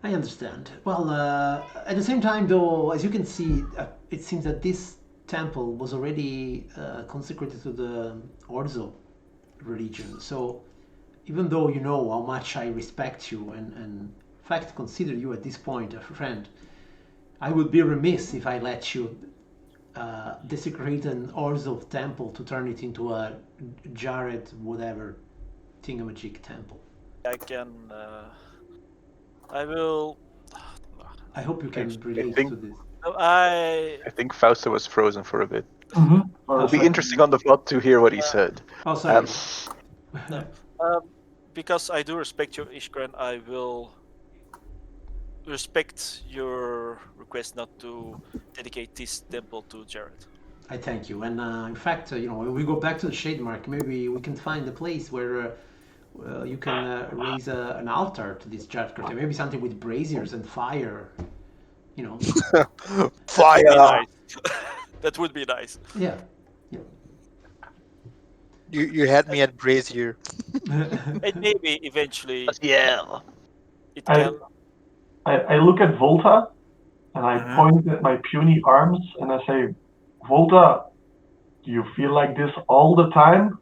I understand. Well, at the same time, though, as you can see, it seems that this temple was already consecrated to the Orzhov religion. So, even though you know how much I respect you and in fact consider you at this point a friend, I would be remiss if I let you desecrate an Orzhov temple to turn it into a Jared whatever thingamajig temple. I can. I will. I hope you can relate think- to this. I I think Fausto was frozen for a bit. Mm-hmm. It'll be interesting on the plot to hear what he said. Oh, sorry. because I do respect you, Ishgren, I will respect your request not to dedicate this temple to Jared. I thank you. And in fact, you know, when we go back to the Shademark, maybe we can find a place where you can raise an altar to this Jared Cartelian. Maybe something with braziers and fire. You know. Fire! Nice. That would be nice. Yeah. You had me at brazier. And maybe eventually Yeah. it I- can. I look at Volta and I Mhm. point at my puny arms and I say, Volta, do you feel like this all the time?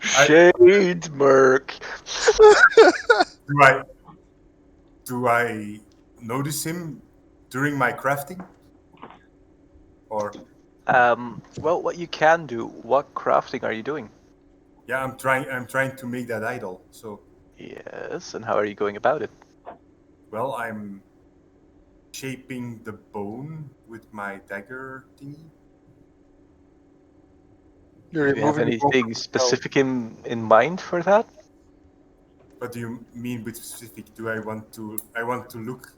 Shade Merc. Do I notice him during my crafting? Or Well, what you can do. What crafting are you doing? yeah, I'm trying to make that idol. So Yes, and how are you going about it? well, I'm shaping the bone with my dagger thingy. You're Do you have removing the bone from anything the skull. specific in mind for that? What do you mean with specific? Do I want to? I want to look.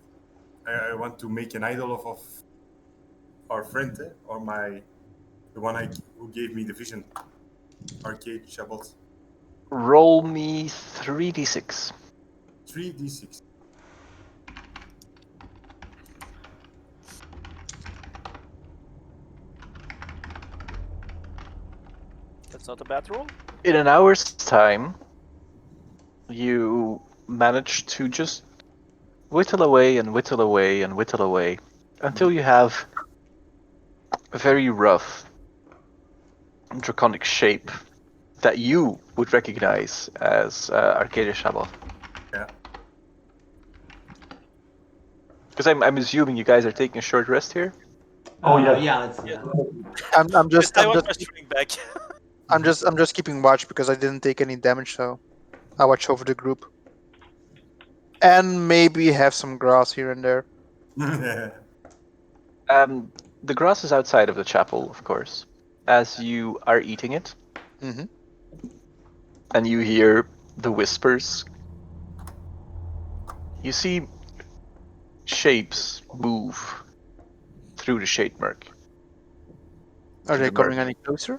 I want to make an idol of our friend, or the one who gave me the vision, Arcade Shabbat. Roll me 3d6. 3d6. That's not a bad roll. In an hour's time, you manage to just whittle away and whittle away and whittle away until you have a very rough draconic shape that you would recognize as Arcadia Shabbat. Yeah. Because I'm assuming you guys are taking a short rest here. Oh, yes. Yeah, let's do Yeah. that. I'm just I was streaming back. I'm just keeping watch because I didn't take any damage, so I watch over the group. And maybe have some grass here and there. The grass is outside of the chapel, of course. As you are eating it, Mhm. and you hear the whispers, you see shapes move through the shade murk. Are To they the coming murk. any closer?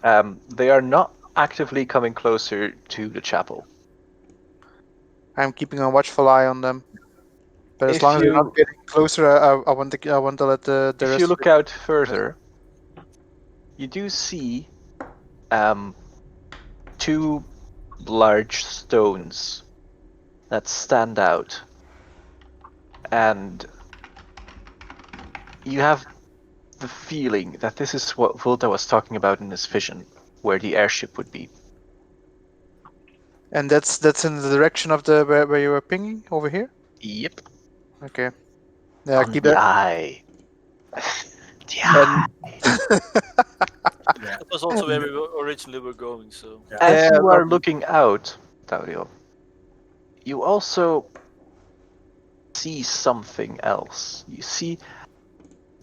They are not actively coming closer to the chapel. I'm keeping a watchful eye on them. But as If long as they're you- not getting closer, I want to let the If rest you of look the- out further, you do see two large stones that stand out, and you have the feeling that this is what Volta was talking about in his vision, where the airship would be. And that's in the direction of the where you were pinging over here. Yep. Okay. Yeah, On keep the that. eye. The And Yeah. That was also where we originally were going. So As Yeah, you are lovely. looking out, Taurio, you also see something else. You see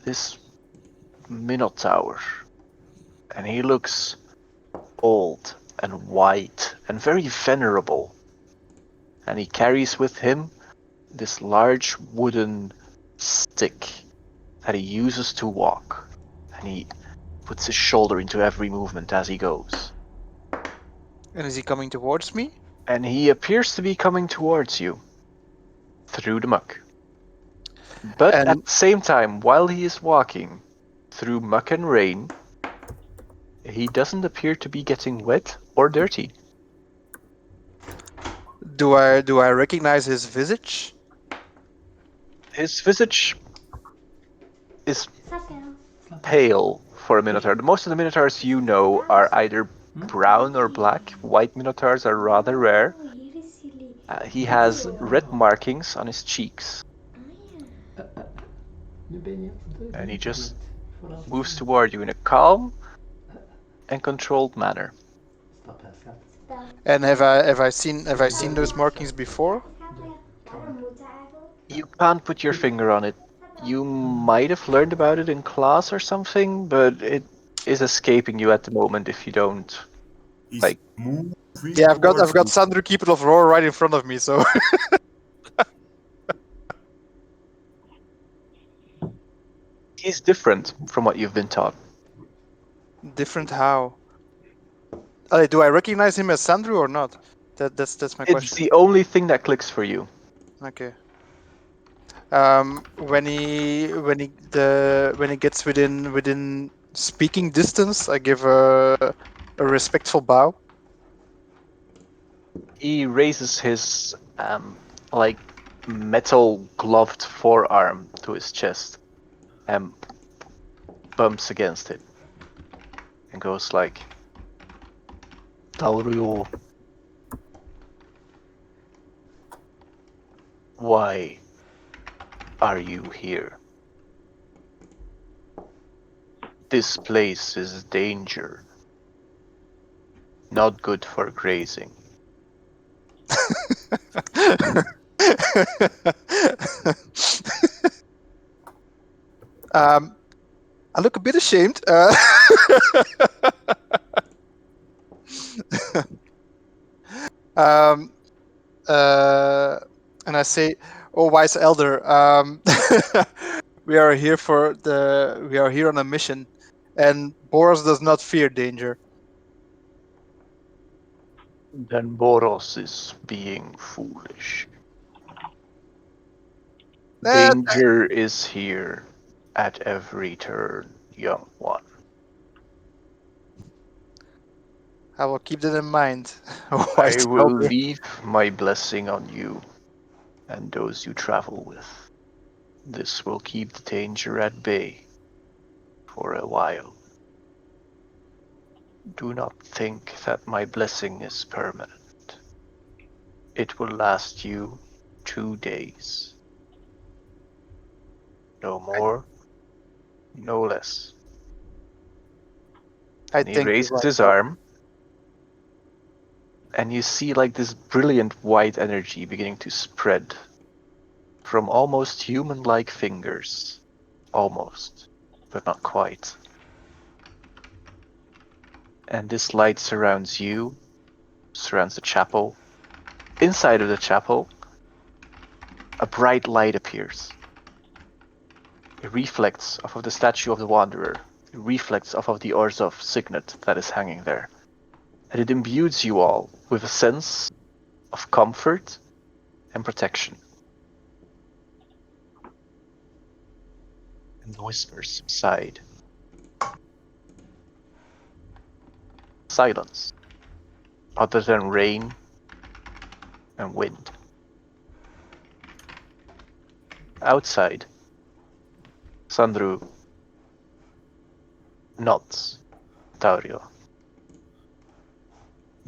this Minotaur, and he looks old and white and very venerable. And he carries with him this large wooden stick that he uses to walk. And he puts his shoulder into every movement as he goes. And is he coming towards me? And he appears to be coming towards you through the muck. But And- at the same time, while he is walking through muck and rain, he doesn't appear to be getting wet or dirty. Do I recognize his visage? His visage is pale for a minotaur. Most of the minotaurs you know are either brown or black. White minotaurs are rather rare. He has red markings on his cheeks, and he just moves toward you in a calm and controlled manner. And have I seen those markings before? You can't put your finger on it. You might have learned about it in class or something, but it is escaping you at the moment if you don't. He's Like- moving Yeah, I've got towards me. Sandro, Keeper of Roar, right in front of me. So He's different from what you've been taught. different how? Do I recognize him as Sandro or not? That's my It's question. the only thing that clicks for you. Okay. When he gets within speaking distance, I give a respectful bow. He raises his like metal gloved forearm to his chest and bumps against it and goes like, Taurio, why are you here? This place is danger. Not good for grazing. I look a bit ashamed. Um, and I say, "Oh, wise elder, we are here on a mission, and Boros does not fear danger." Then Boros is being foolish. Danger is here at every turn, young one. I will keep that in mind. I Wise will elder. leave my blessing on you and those you travel with. This will keep the danger at bay for a while. Do not think that my blessing is permanent. It will last you 2 days. No more, no less. I And he think raises his arm, and you see like this brilliant white energy beginning to spread from almost human-like fingers. Almost, but not quite. And this light surrounds you, surrounds the chapel. Inside of the chapel, a bright light appears. It reflects off of the statue of the Wanderer. It reflects off of the Orzhov signet that is hanging there. And it imbues you all with a sense of comfort and protection. And the whispers subside. Silence, other than rain and wind. Outside, Sandru nods. Taurio,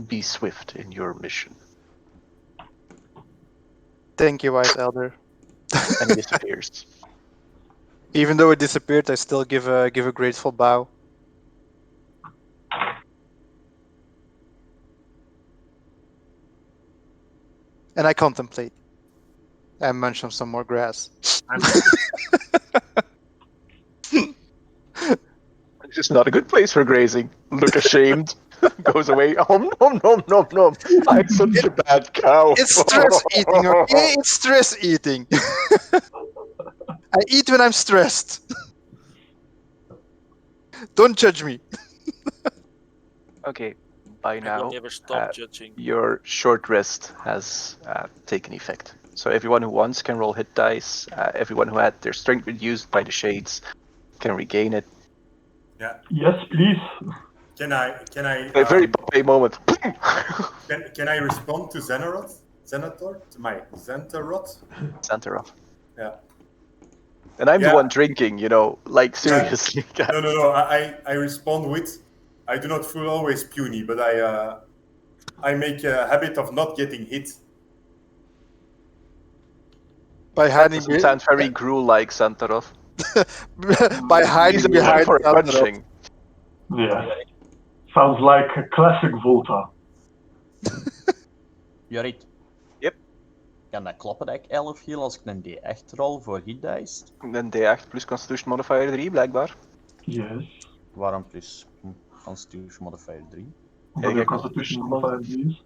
be swift in your mission. Thank you, wise elder. And he disappears. Even though it disappeared, I still give a grateful bow. And I contemplate. And munch on some more grass. This is not a good place for grazing. Look ashamed. Goes away. Nom nom nom nom nom. I'm such a bad cow. It's stress eating, okay? It's stress eating. I eat when I'm stressed. Don't judge me. Okay, by I now, will never stop judging. your short rest has taken effect. So everyone who wants can roll hit dice. Everyone who had their strength reduced by the shades can regain it. Yeah. Yes, please. Can I A very Popeye moment. can I respond to Xenator? To my Xentarot? Center off. Yeah. And I'm the Yeah. one drinking, like seriously. No. I respond with, I do not feel always puny, but I make a habit of not getting hit. By That hiding doesn't sound very Gruul-like, Santarov. by He's hiding a man behind for Xantarot. punching. Yeah. Sounds like a classic Volta. Jorrit. Yep. Kan dat kloppen dat ik 11 heal als ik een D8 rol voor hit dice? Een D8 plus Constitution Modifier 3, blijkbaar. Yes. Waarom plus Constitution Modifier 3? But Yeah, the Constitution modifier is.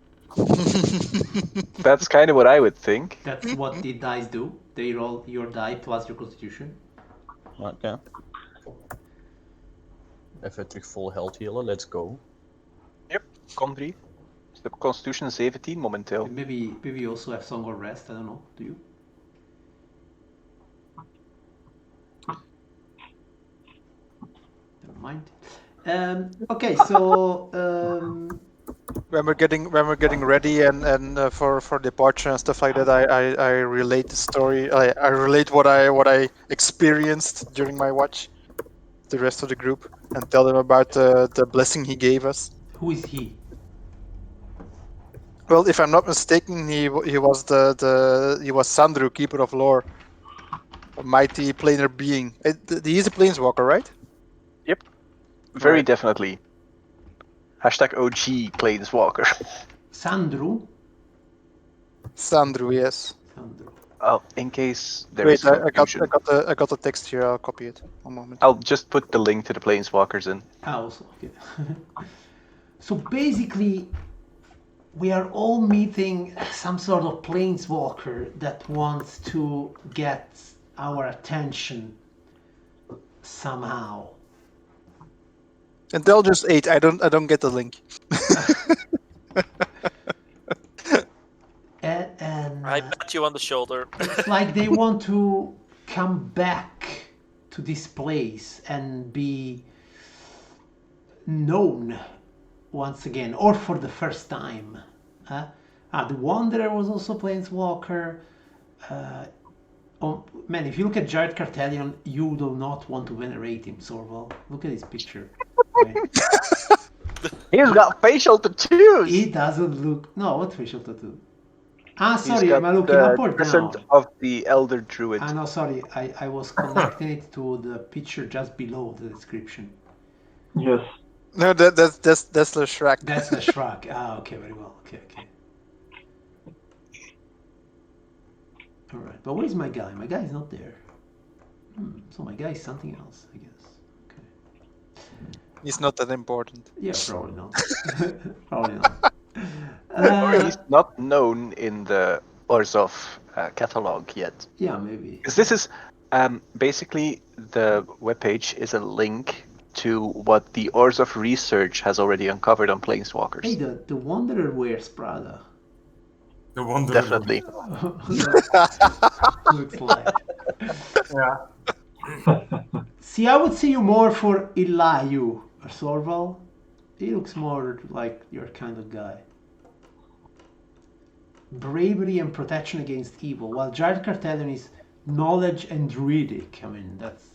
That's kind of what I would think. That's what the dice do. They roll your die plus your constitution. Oké. Even terug full health healen, let's go. Yep, con 3. Dus de Constitution 17 momenteel. Maybe you also have Song of Rest, I don't know, do you? mind. Okay, so When we're getting ready and for departure and stuff like that, I relate the story. I relate what I experienced during my watch to the rest of the group and tell them about the blessing he gave us. who is he? Well, if I'm not mistaken, he was he was Sandru, keeper of lore, a mighty planar being. He is a planeswalker, right? Very Right. definitely. Hashtag OG Planeswalker. Sandru? Sandru, yes. Sandru. Oh, in case there Wait, is confusion, I got the text here. I'll copy it. One moment. I'll just put the link to the Planeswalkers in. Also, okay. So basically, we are all meeting some sort of planeswalker that wants to get our attention somehow. Intelligence 8. I don't get the link. And I pat you on the shoulder. it's like they want to come back to this place and be known once again, or for the first time. The Wanderer was also Planeswalker. Oh, man, if you look at Jared Cartelion, you do not want to venerate him, Sorval. Look at his picture. Right? He's got facial tattoos! He doesn't look... No, what facial tattoo? He's Sorry, got am I looking the up or down? crescent of the Elder Druid. No, sorry, I was connecting it to the picture just below the description. Yes. No, that's the Shrek. That's the Shrek. Okay, very well. Okay. All right, but where's my guy? My guy is not there. So my guy is something else, I guess. Okay. He's not that important. Yeah, probably not. Probably not. Or he's not known in the Orzhov catalog yet. Yeah, maybe. Because this is basically the webpage is a link to what the Orzhov research has already uncovered on Planeswalkers. Hey, the Wanderer wears Prada. The wonder. Definitely. Looks like. Yeah. See, I would see you more for Eliu or Sorval. He looks more like your kind of guy. Bravery and protection against evil, while Jared Cartelion is knowledge and druidic. I mean, that's...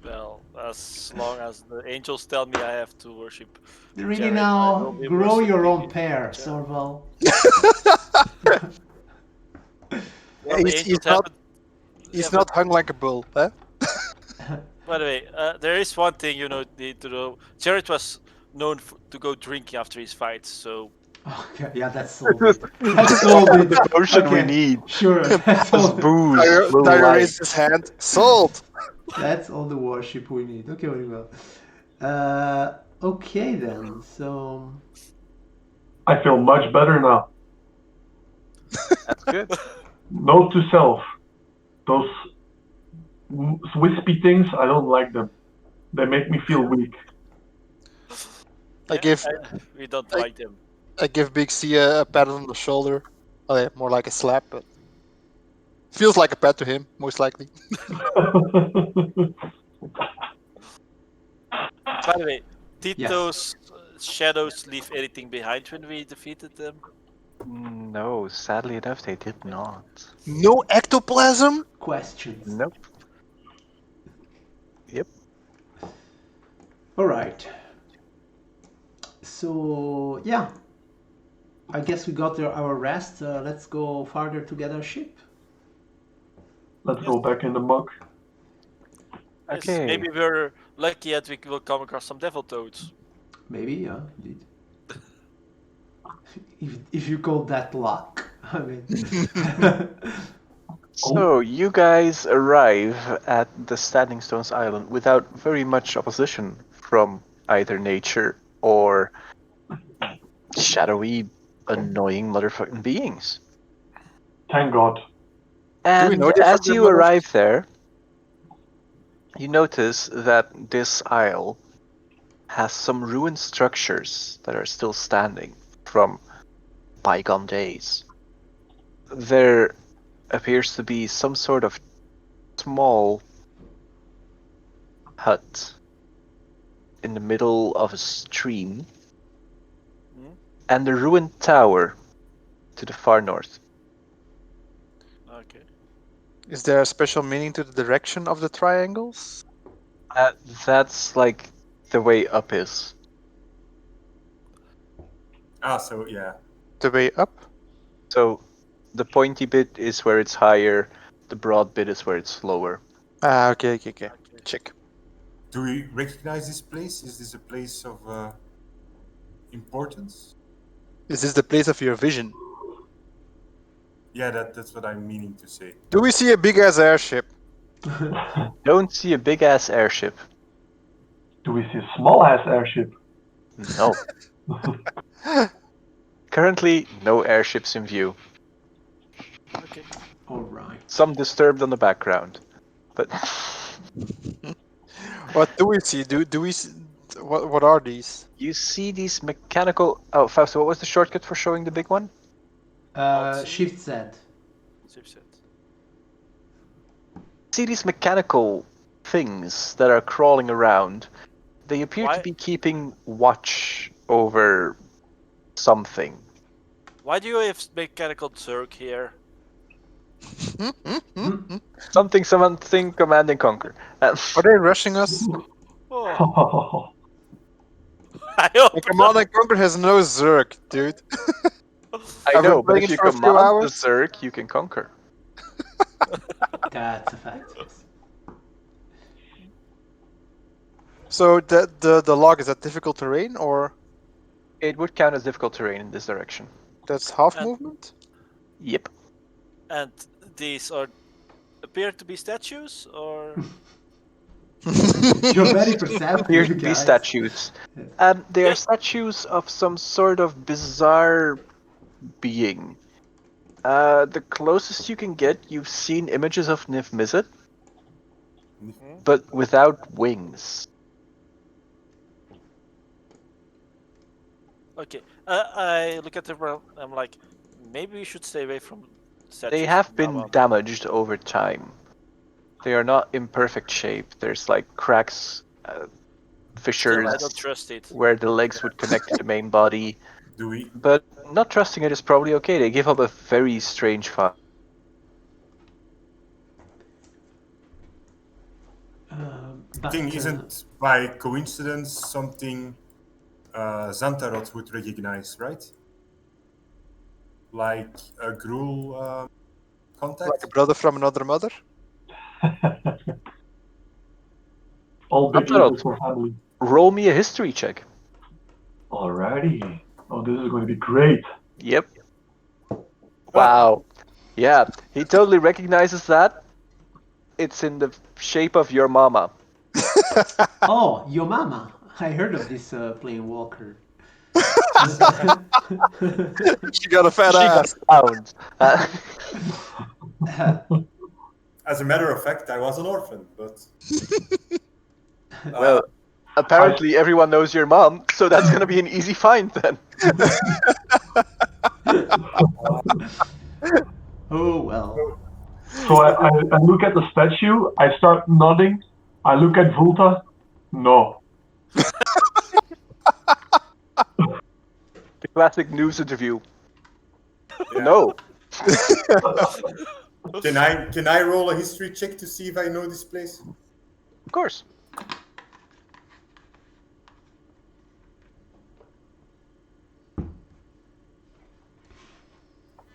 Well, as long as the angels tell me I have to worship. Really Jared, I now, will be grow your own worshipping pair, Jared. Sorval. Well, Yeah, the he's angels not- haven't- He's haven't- not hung like a bull, huh? By the way, there is one thing you need to know. Jared was known to go drinking after his fights, so Okay, yeah, that's solved it. That's solved it. The potion we Okay, need. Sure, that's all, Just booze. Blue Dyer light. raised his hand. Sold! that's all the worship we need. Okay, very well. Okay then, so... I feel much better now. That's good. Note to self. Those wispy things, I don't like them. They make me feel weak. I give we don't like them. I give Big C a pat on the shoulder. Oh, yeah, more like a slap, but feels like a pat to him, most likely. By the way, did Yes. those shadows leave anything behind when we defeated them? No, sadly enough, they did not. No ectoplasm? Questions. Nope. Yep. All right. So yeah, I guess we got our rest. Let's go farther to get our ship. Let's go back in the muck. Yes, Okay. maybe we're lucky that we will come across some devil toads. Maybe, yeah, indeed. If you call that luck, I mean. So you guys arrive at the Standing Stones Island without very much opposition from either nature or shadowy, annoying motherfucking beings. Thank God. And know different as you than others? arrive there, you notice that this isle has some ruined structures that are still standing from bygone days. There appears to be some sort of small hut in the middle of a stream, Hmm? and the ruined tower to the far north. Okay. Is there a special meaning to the direction of the triangles? That's like the way up is. Ah, so yeah. The way up? So the pointy bit is where it's higher, the broad bit is where it's lower. Ah, okay. Check. Do we recognize this place? Is this a place of importance? Is this the place of your vision? Yeah, that's what I'm meaning to say. Do we see a big ass airship? Don't see a big ass airship. Do we see a small ass airship? No. Currently, no airships in view. Okay. All right. Some disturbed on the background. But What do we see? Do we see, what are these? you see these mechanical... Oh, Fausto, what was the shortcut for showing the big one? Alt-C. Shift Z. Chipset. See these mechanical things that are crawling around. They appear Why- to be keeping watch over something. Why do you have mechanical Zerg here? Something, command and conquer. Are they rushing us? Oh, I hope And Command and Conquer has no Zerg, dude. I I've been know, but playing if it you for a few command the hours. Zerg, you can conquer. That's a fact. Yes. So the log, is that difficult terrain or It would count as difficult terrain in this direction. that's half And- movement? Yep. and these appear to be statues, or You're very perceptive, Appear to be guys. statues. They Yeah. are statues of some sort of bizarre being. The closest you can get, you've seen images of Nif Mizzet, but without wings. okay? I look at them. I'm like, maybe we should stay away from statues. They have from now been on. damaged over time. They are not in perfect shape. There's like cracks, Still, fissures I don't trust it. where the legs would connect to the main body. Do we? But not trusting it is probably okay. They give up a very strange fight. But, Thing isn't by coincidence something Xantarot would recognize, right? Like a Gruul contact. Like a brother from another mother? All big Not at all. evils for family. Roll me a history check. Alrighty. Oh, this is going to be great. Yep. Wow. Yeah, he totally recognizes that. It's in the shape of your mama. oh, your mama. I heard of this plane walker. She got a fat She ass. got found. As a matter of fact, I was an orphan, but Well, apparently everyone knows your mom, so that's gonna be an easy find then. Oh well. So I look at the statue, I start nodding, I look at Volta, no. The classic news interview. yeah. No. Can I roll a history check to see if I know this place? Of course.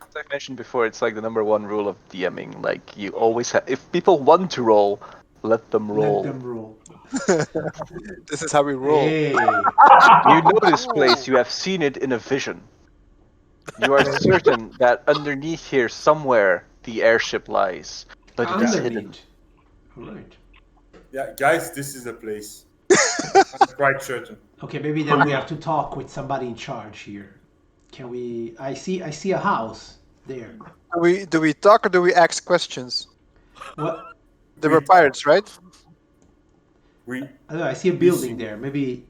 As I mentioned before, it's like the number one rule of DMing. Like, you always have... If people want to roll, let them roll. Let them roll. This is how we roll. Hey. You know this place, you have seen it in a vision. You are certain that underneath here somewhere the airship lies, but it is hidden. Underneath. Alright. Yeah, guys, this is the place. I'm quite certain. Okay, maybe then we have to talk with somebody in charge here. Can we? I see a house there. Do we talk or do we ask questions? What? They were pirates, right? We I don't know, I see a building there. Maybe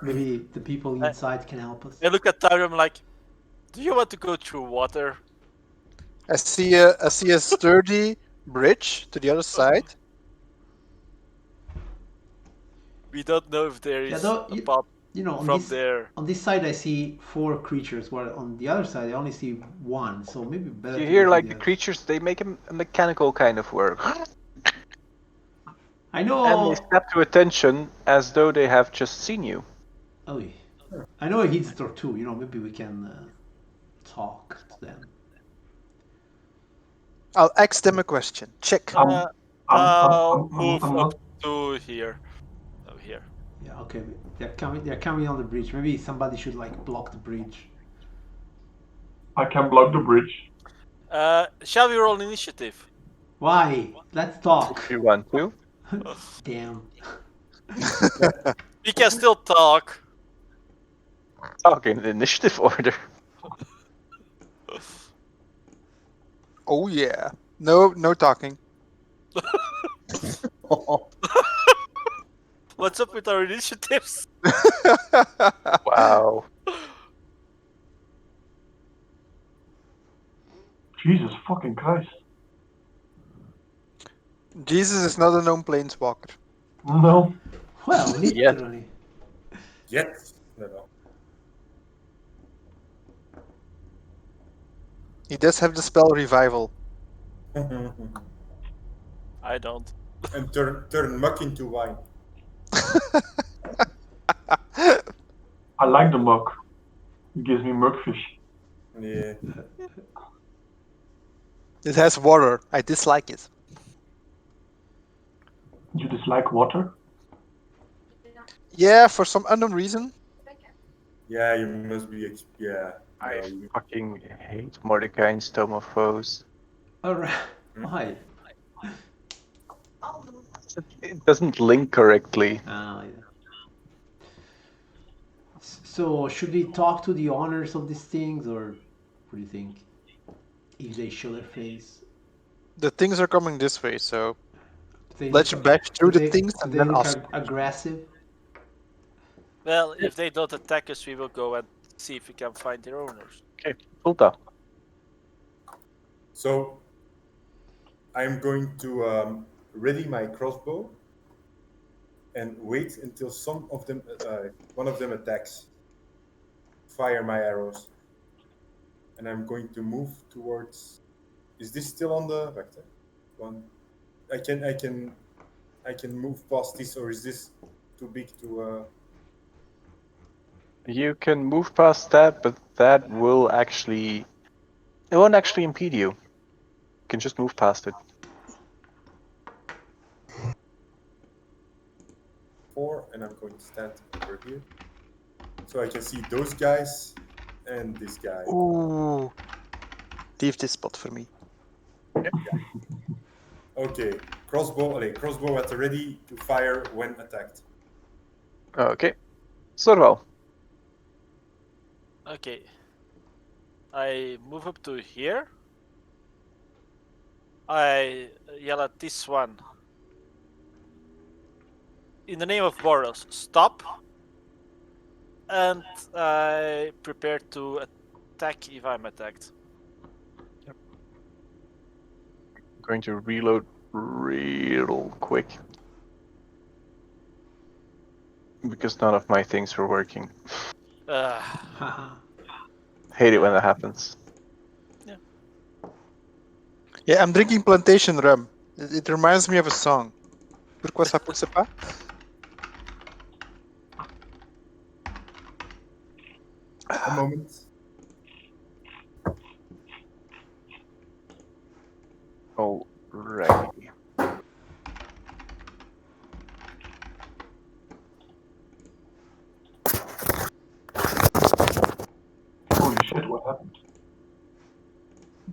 the people inside can help us. I look at Tyrion, I'm like, do you want to go through water? I see a sturdy bridge to the other side. We don't know if there is though, a path on from this there. on this side I see 4 creatures, while on the other side I only see 1. So maybe better You to hear go to like the the other. creatures, they make a mechanical kind of work. I And know. they snap to attention as though they have just seen you. Oh, I know a hit or two. Maybe we can talk to them. I'll ask them a question. Check. I'll I'm move not. up to here. Oh, here. Yeah. Okay. They're coming. They're coming on the bridge. Maybe somebody should like block the bridge. I can block the bridge. Shall we roll initiative? Why? Let's talk. If you want to. Damn. We can still talk. Talk in initiative order. Oh yeah. No talking. What's up with our initiatives? Wow. Jesus fucking Christ. Jesus is not a known planeswalker. No. Well, literally. Yet. No. He does have the spell revival. I don't. And turn muck into wine. I like the muck. It gives me mugfish. Yeah. It has water. I dislike it. You dislike water? Yeah, for some unknown reason. Yeah, you must be. Yeah. I no, you- fucking hate Mordecai and Stomophos. Alright. Why? It doesn't link correctly. Yeah. So should we talk to the owners of these things, or what do you think? If they show their face, The things are coming this way, so do they let's look, bash through do the they, things do and they then look ask. aggressive? Well, if they don't attack us, we will go and see if we can find their owners. Okay, Fulta. So, I'm going to ready my crossbow and wait until one of them attacks. Fire my arrows, and I'm going to move towards. Is this still on the vector? One. I can move past this, or is this too big to? You can move past that, but that will actually... It won't actually impede you. You can just move past it. 4, and I'm going to stand over here, so I can see those guys and this guy. Ooh. Leave this spot for me. Okay, crossbow at the ready to fire when attacked. Okay. Sorval. Okay. I move up to here. I yell at this one. In the name of Boros, stop. And I prepare to attack if I'm attacked. I'm going to reload real quick. Because none of my things were working. Haha. Hate it when that happens. Yeah, I'm drinking plantation rum. It reminds me of a song. Pourquoi ça pousse pas? A moment. Alrighty. Holy shit, what happened?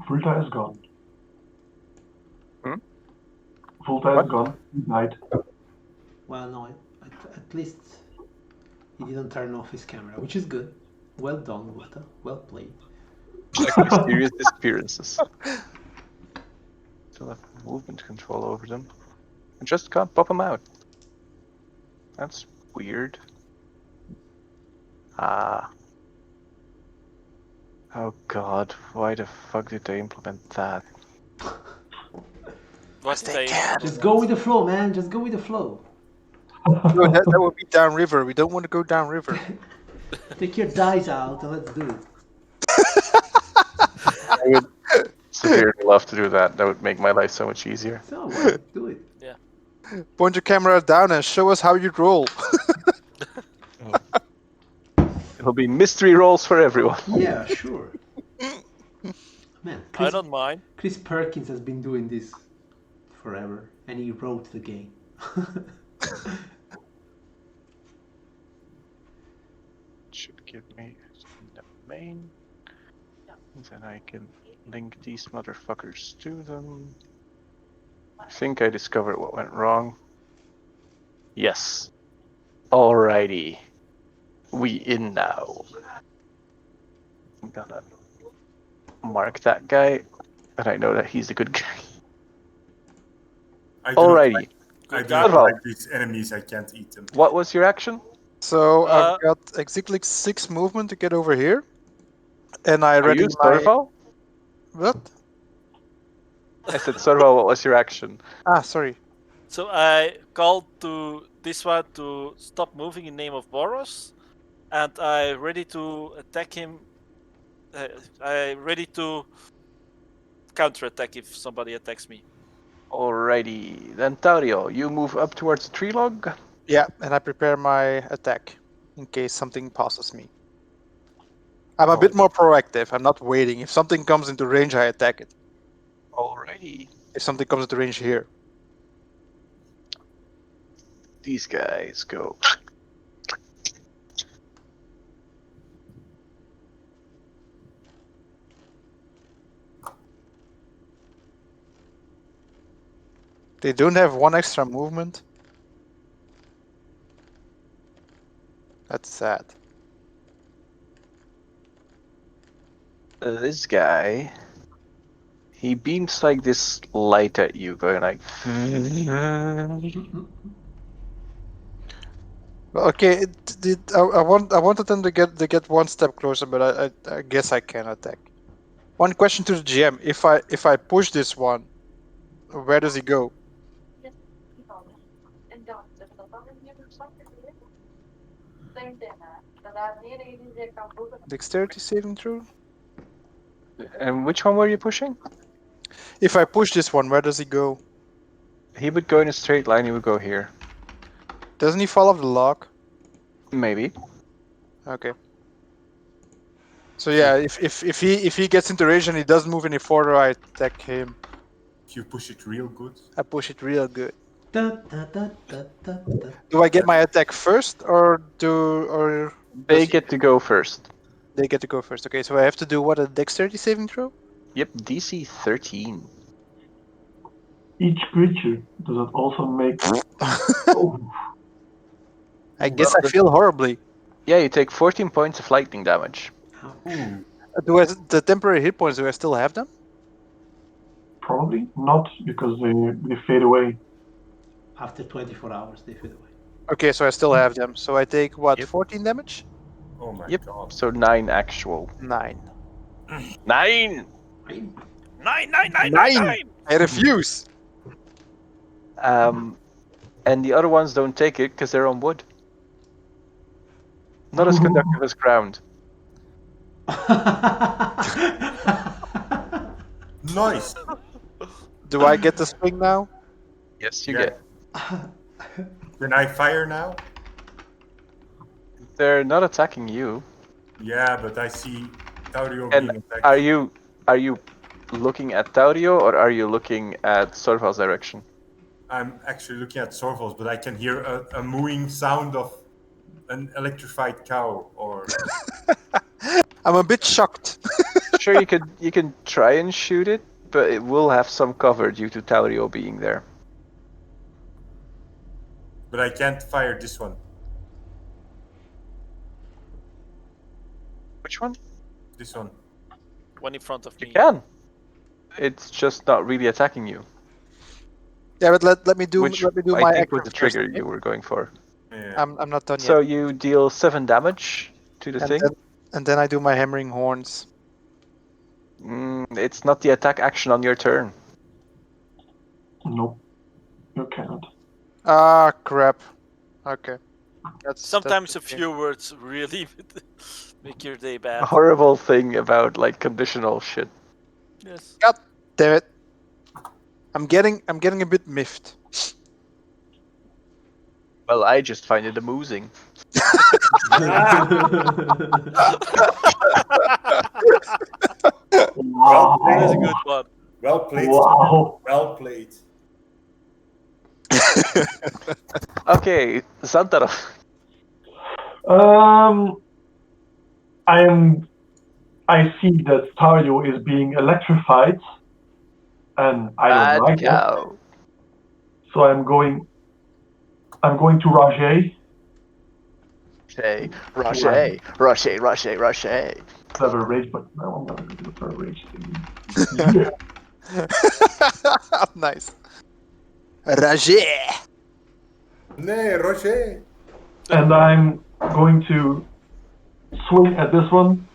Fulta is gone. Hmm? Fulta What? is gone. He died. Well, no, at least he didn't turn off his camera, which is good. Well done, Wulta. Well played. Like mysterious disappearances. Still have movement control over them. I just can't pop them out. That's weird. Ah. Oh god, why the fuck did they implement that? What they can. Just go with the flow, man. Just go with the flow. No, that would be downriver. We don't want to go downriver. Take your dice out and let's do it. I would severely love to do that. That would make my life so much easier. So what? Do it. Point your camera down and show us how you roll. It'll be mystery rolls for everyone. Yeah, sure. Man, I don't mind. Chris Perkins has been doing this forever, and he wrote the game. Should give me the main. Then I can link these motherfuckers to them. I think I discovered what went wrong. Yes. Alrighty. We in now. I'm gonna mark that guy, and I know that he's the good guy. I do not Alrighty. like- I do guy. not Well. like these enemies. I can't eat them. What was your action? So Uh, I've got exactly 6 movement to get over here, and I Are ready you my Serval? what? I said Serval, what was your action? Ah, sorry. So I called to this one to stop moving in name of Boros, and I ready to attack him. I ready to counterattack if somebody attacks me. Alrighty. Then Taurio, you move up towards the tree log. Yeah, and I prepare my attack in case something passes me. I'm a bit more proactive. I'm not waiting. If something comes into range, I attack it. Alrighty. If something comes into range here. These guys go. They don't have 1 extra movement. That's sad. This guy, he beams like this light at you, going like. Well, okay, I wanted them to get 1 step closer, but I guess I can attack. One question to the GM: if I push this one, where does he go? Dexterity saving throw. And which one were you pushing? If I push this one, where does he go? He would go in a straight line. He would go here. Doesn't he fall off the log? Maybe. Okay. So yeah, if he gets into range and he doesn't move any further, I attack him. If you push it real good. I push it real good. Da, da, da, da, da, da. Do I get my attack first, or They does he- get to go first. they get to go first? Okay, so I have to do what, a dexterity saving throw? Yep, DC 13. Each creature, does it also make... Oh, I guess I feel horribly. Yeah, you take 14 points of lightning damage. Ooh. Do I, the temporary hit points, do I still have them? probably not, because they fade away. After 24 hours, they fade away. Okay, so I still have them. So I take what, Yep. 14 damage? Oh my Yep. god. So 9 actual. 9. 9! Fine. 9. I refuse. And the other ones don't take it because they're on wood. Not as conductive as ground. Nice. Do I get the swing now? Yes, you Yeah. get. Can I fire now? They're not attacking you. Yeah, but I see Taurio And being attacked. are you looking at Taurio or are you looking at Sorval's direction? I'm actually looking at Sorvos, but I can hear a mooing sound of an electrified cow or I'm a bit shocked. Sure, you can try and shoot it, but it will have some cover due to Taurio being there. but I can't fire this one. Which one? This one. One in front of You me. can. It's just not really attacking you. Yeah, but let me do Which let me do I my think was action the trigger first, okay? you were going for. Yeah. I'm not done So yet. you deal 7 damage to the thing. And then I do my hammering horns. It's not the attack action on your turn. Nope. You cannot. Ah, crap. Okay. Sometimes that's a few words really make your day A bad. horrible thing about like conditional shit. Yes. God damn it! I'm getting a bit miffed. Well, I just find it amusing. Wow. That is a good one. Well played. Wow. Well played. Okay, Xantarov. I see that Tario is being electrified, and I don't Bad like it. cow. So I'm going to Rajay Rocher, Rocher. to have a rage, but now I'm gonna do it for a rage thing. Yeah. Nice. Rajé. Nee, Roger. And I'm going to swing at this one.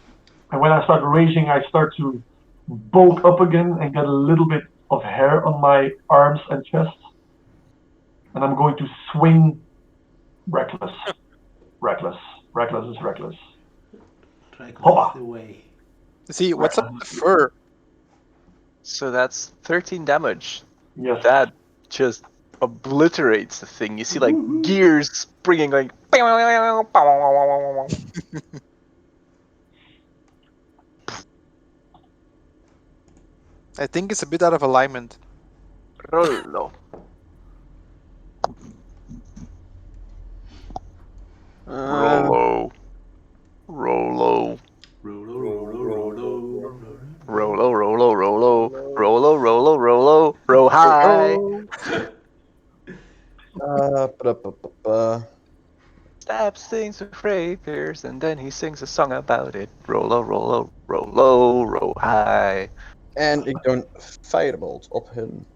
And when I start raging, I start to bulk up again and get a little bit of hair on my arms and chest. And I'm going to swing reckless. Reckless is reckless. Reckless the way. See, what's up with the fur? So that's 13 damage. Yes. That just obliterates the thing. You see like gears springing like. I think it's a bit out of alignment. Rollo. Rollo. Rollo. Rollo, Rollo, Rollo, Rollo, Rollo, Rollo, row high. Stabs things with rapiers, and then he sings a song about it. Rollo, Rollo, Rollo, row high. En ik doe een firebolt op hun.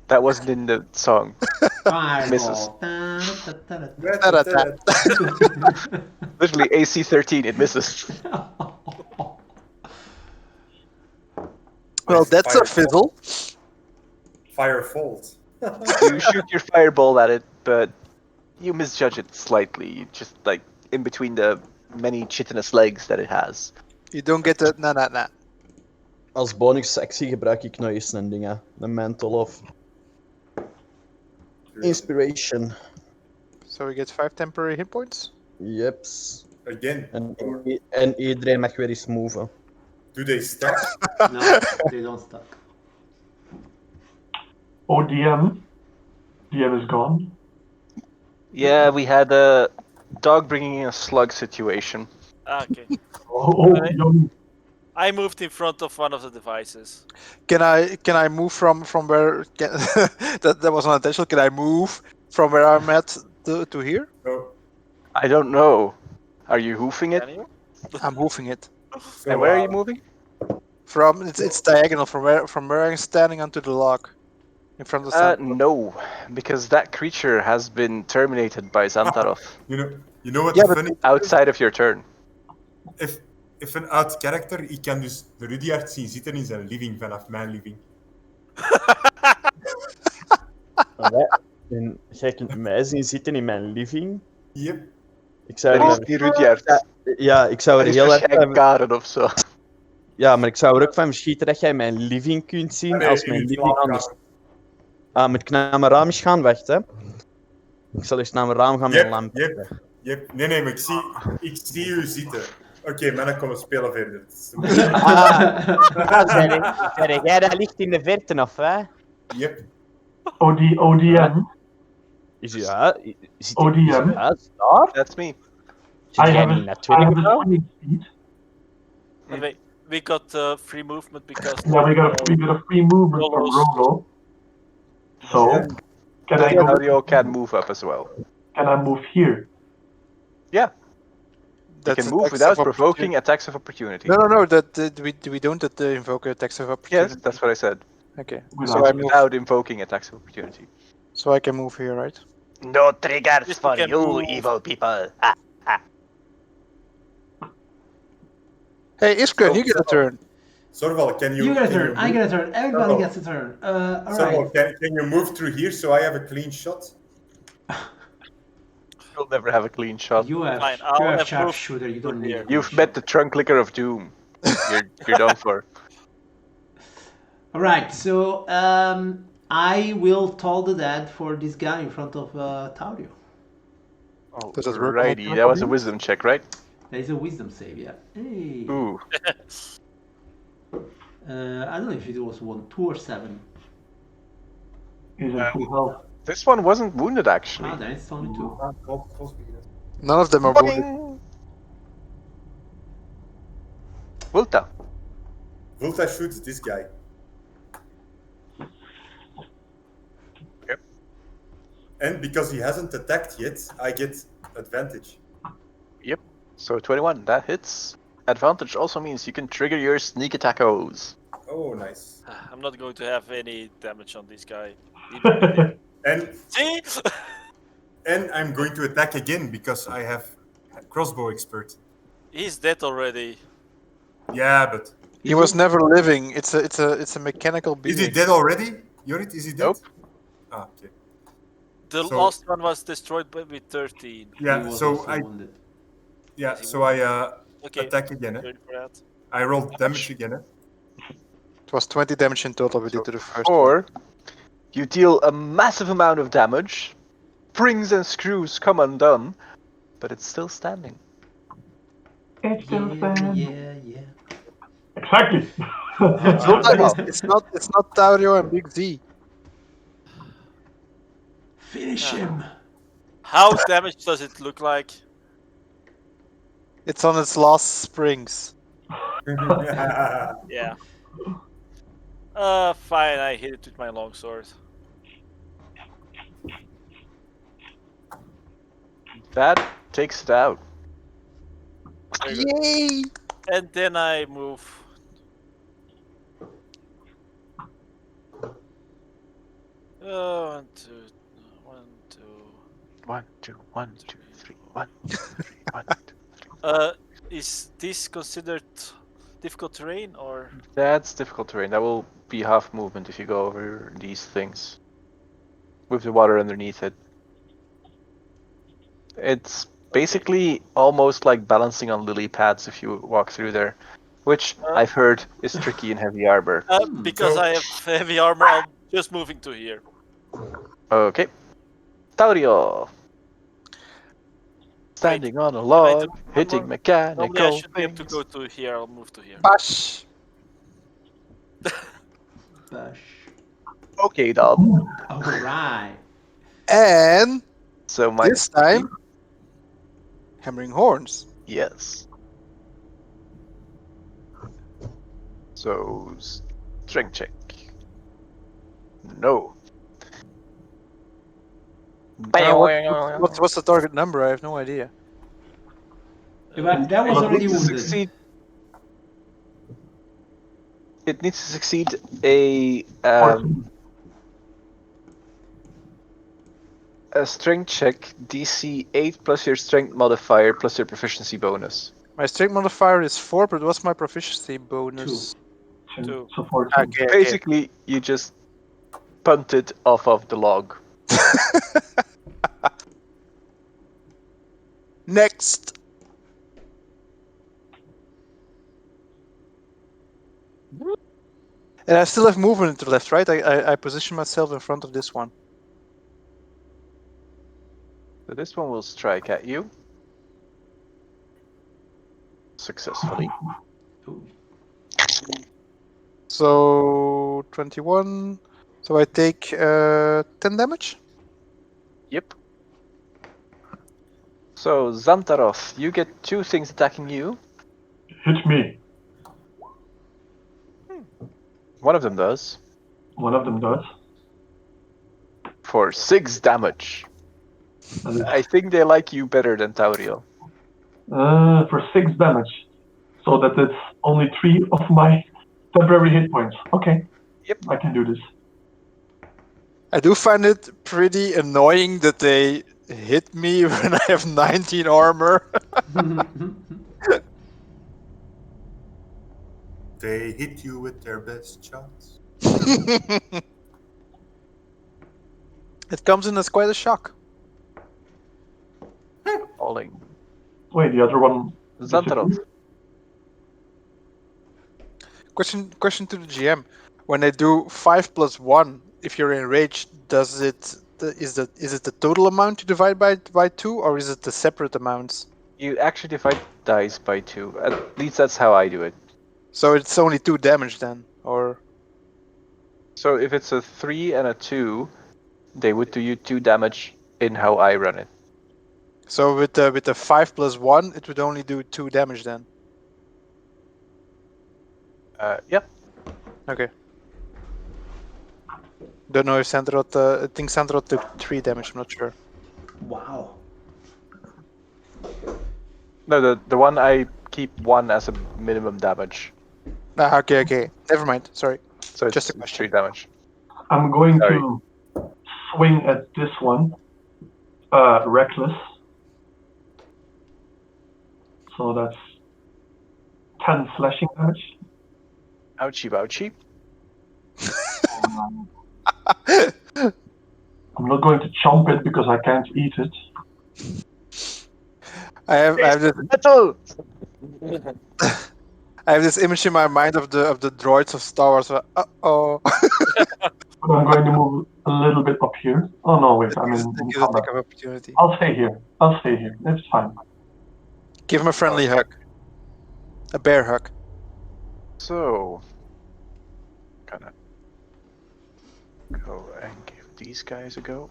That wasn't in the song. Misses. Fireball. Literally AC 13, it misses. Well, that's a fizzle. Firefold. You shoot your fireball at it, but you misjudge it slightly. Just like in between the many chitinous legs that it has. You don't get the nah. Als bonusactie gebruik ik nog eens een ding, hè. Een mantle of inspiration. So we get 5 temporary hit points. Yeps. Again. En iedereen mag weer eens moven. Do they stack? No, they don't stack. ODM. DM is gone. Yeah, we had a dog bringing in a slug situation. Okay. Oh, Right. yummy. I moved in front of one of the devices. Can I move from where that was unintentional? Can I move from where I'm at to here? No. I don't know. Are you hoofing it? Can you? I'm moving it So, And where are you moving? from it's diagonal from where I'm standing onto the log in front of the sun. No, because that creature has been terminated by Xantarov You know what Yeah, the but- funny outside of your turn. If een oud character, ik kan dus de Rudyard zien zitten in zijn living vanaf mijn living. En jij kunt mij zien zitten in mijn living. Yep. Ik zou Dat is er, die Rudyard. ja, ik zou Dat er is heel waarschijnlijk erg... Karen of zo. Ja, maar ik zou er ook van verschieten dat jij mijn living kunt zien Nee, als in mijn de living anders... slaapkamer. Moet ik naar mijn raam eens gaan? Wacht, hè. Ik zal eens naar mijn raam gaan met een lamp. Yep. Nee, maar ik zie u zitten. Oké, mannen, komen spelen verder. Zeg jij dat ligt in de verte, of hè? Yep. ODM. Is uw huis... Zit ODM. is uw huis daar? That's me. Zit I jij have niet naar a tweede gebouw? swinging speed. And we got free movement because. Yeah, we got a free movement from Rolo. So, can I go? Mario can move up as well. Can I move here? Yeah, you That's can move attacks without of provoking attacks of opportunity. No. That we don't invoke attacks of opportunity. Yes, that's what I said. Okay. Without- So I move. Without invoking attacks of opportunity. So I can move here, right? No triggers Yes, for you can you, move. evil people. Hey, Iskren, you get a turn. Sorval, can you... You get a can turn, I move- get a turn, everybody Sorval. gets a turn. Sorval, Alright. can you move through here so I have a clean shot? You'll never have a clean shot. You have Fine, you I'll have have moved sharpshooter. You don't to need here. a clean You've met the shot. trunk licker of doom. You're done for. All right, so I will toll the dead for this guy in front of Taurio. Does it work on Alrighty, all that was a of you? wisdom check, right? There is a wisdom save, yeah. Hey. Ooh. I don't know if it was 1, 2, or 7. He's in full health. This one wasn't wounded, actually. Ah, then it's only 2. None of them are wounded. Boing! Vulta. Volta shoots this guy. Yep. And because he hasn't attacked yet, I get advantage. Yep. So 21, that hits. Advantage also means you can trigger your sneak attackos. Oh, nice. I'm not going to have any damage on this guy. And See? and I'm going to attack again because I have crossbow expert. He's dead already. Yeah, but He was never living. It's a mechanical being. is he dead already? Yorit, is he dead? Nope. Ah, okay. The So- last one was destroyed with 13. He Yeah, was so also I wounded. Okay. attack again. Sorry for that. I roll damage again. It was 20 damage in total we did to the first one. Or you deal a massive amount of damage, springs and screws come undone, but it's still standing. It's still Yeah, standing. yeah. Exactly. It's not Taurio and Big Z. Finish Ah. him. How damaged does it look like? It's on its last springs. Yeah. Fine, I hit it with my longsword. That takes it out. Very good. Yay! And then I move. One, two, 1, 2, 1, 2, 3, 1, 2, 3, 1, 2. Is this considered difficult terrain or? That's difficult terrain. That will be half movement if you go over these things. With the water underneath it. It's basically almost like balancing on lily pads if you walk through there. Which I've heard is tricky in heavy armor. Because So- I have heavy armor, I'm just moving to here. Okay. Taurio. Standing on a log, one hitting more? Normally I mechanical should be able to things. go to here, I'll move to here. Bash! Bash. Okay, Dom. Alright. And So my this time, hammering horns. yes. So strength check. No. What's the target number? I have no idea. But that was It already needs to wounded. succeed. It needs to succeed a strength check DC 8 plus your strength modifier plus your proficiency bonus. My strength modifier is 4, but what's my proficiency bonus? Two. So 14. Okay. Basically, you just punt it off of the log. Next. And I still have movement to the left, right? I position myself in front of this one. So this one will strike at you. Successfully. Ooh. So 21. So I take 10 damage. Yep. So Xantaroth, you get 2 things attacking you. Hit me. One of them does. One of them does. For 6 damage. And it's, I think they like you better than Taurio. for 6 damage. So that it's only 3 of my temporary hit points. Okay. Yep. I can do this. I do find it pretty annoying that they hit me when I have 19 armor. They hit you with their best shots. It comes in as quite a shock. calling. Wait, the other one. Xantarov. disappeared? Question to the GM: when they do 5+1, if you're enraged, is it the total amount you divide by 2, or is it the separate amounts? You actually divide dice by 2. At least that's how I do it. So it's only 2 damage then, or So if it's a 3 and a 2, they would do you 2 damage in how I run it. so with the 5+1, it would only do 2 damage then. Yep. Okay. Don't know if Sandrot. I think Sandrot took 3 damage. I'm not sure. Wow. No, the one I keep 1 as a minimum damage. Ah, okay. Never mind. Sorry. So it's Just a it's question. 3 damage. I'm going Sorry. to swing at this one. Reckless. So that's 10 slashing damage. Ouchie ouchie. I'm not going to chomp it because I can't eat it. I have this Metal! I have this image in my mind of the droids of Star Wars. Uh-oh. But I'm going to move a little bit up here. Oh no, wait, I'm in Give combat. of opportunity. I'll stay here. It's fine. Give him a friendly hug. A bear hug. So, gonna go and give these guys a go.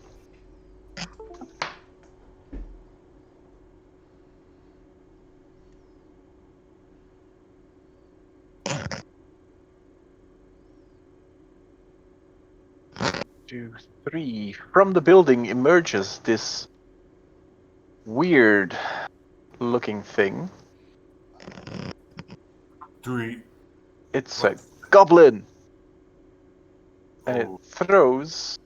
Two, three. From the building emerges this weird looking thing. Do we? It's What? a goblin! And it Oh. throws.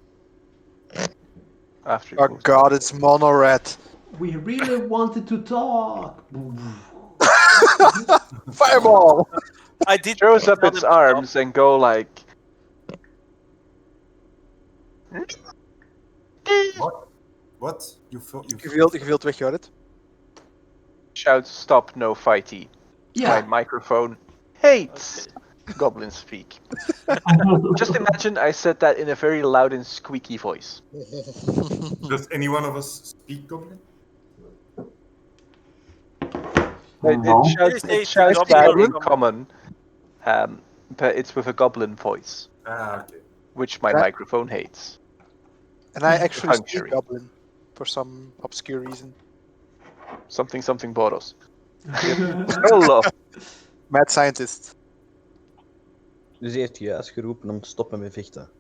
After it Oh moves god, it's Mono Rat. We really wanted to talk. Fireball! I did. throws up tell its them to stop. arms and go like. What? You Ik wilt weggehoord. Shouts, "Stop, no fighty." My Yeah. microphone hates goblin speak. Just imagine I said that in a very loud and squeaky voice. Does any one of us speak Goblin? No. It shouts Goblin loud or in common, but it's with a goblin voice, Ah, okay. which my Right. microphone hates. And I actually speak Puncturing. Goblin for some obscure reason. Something Boros. Hello. Mad scientist. Dus hij heeft juist geroepen om te stoppen met vechten.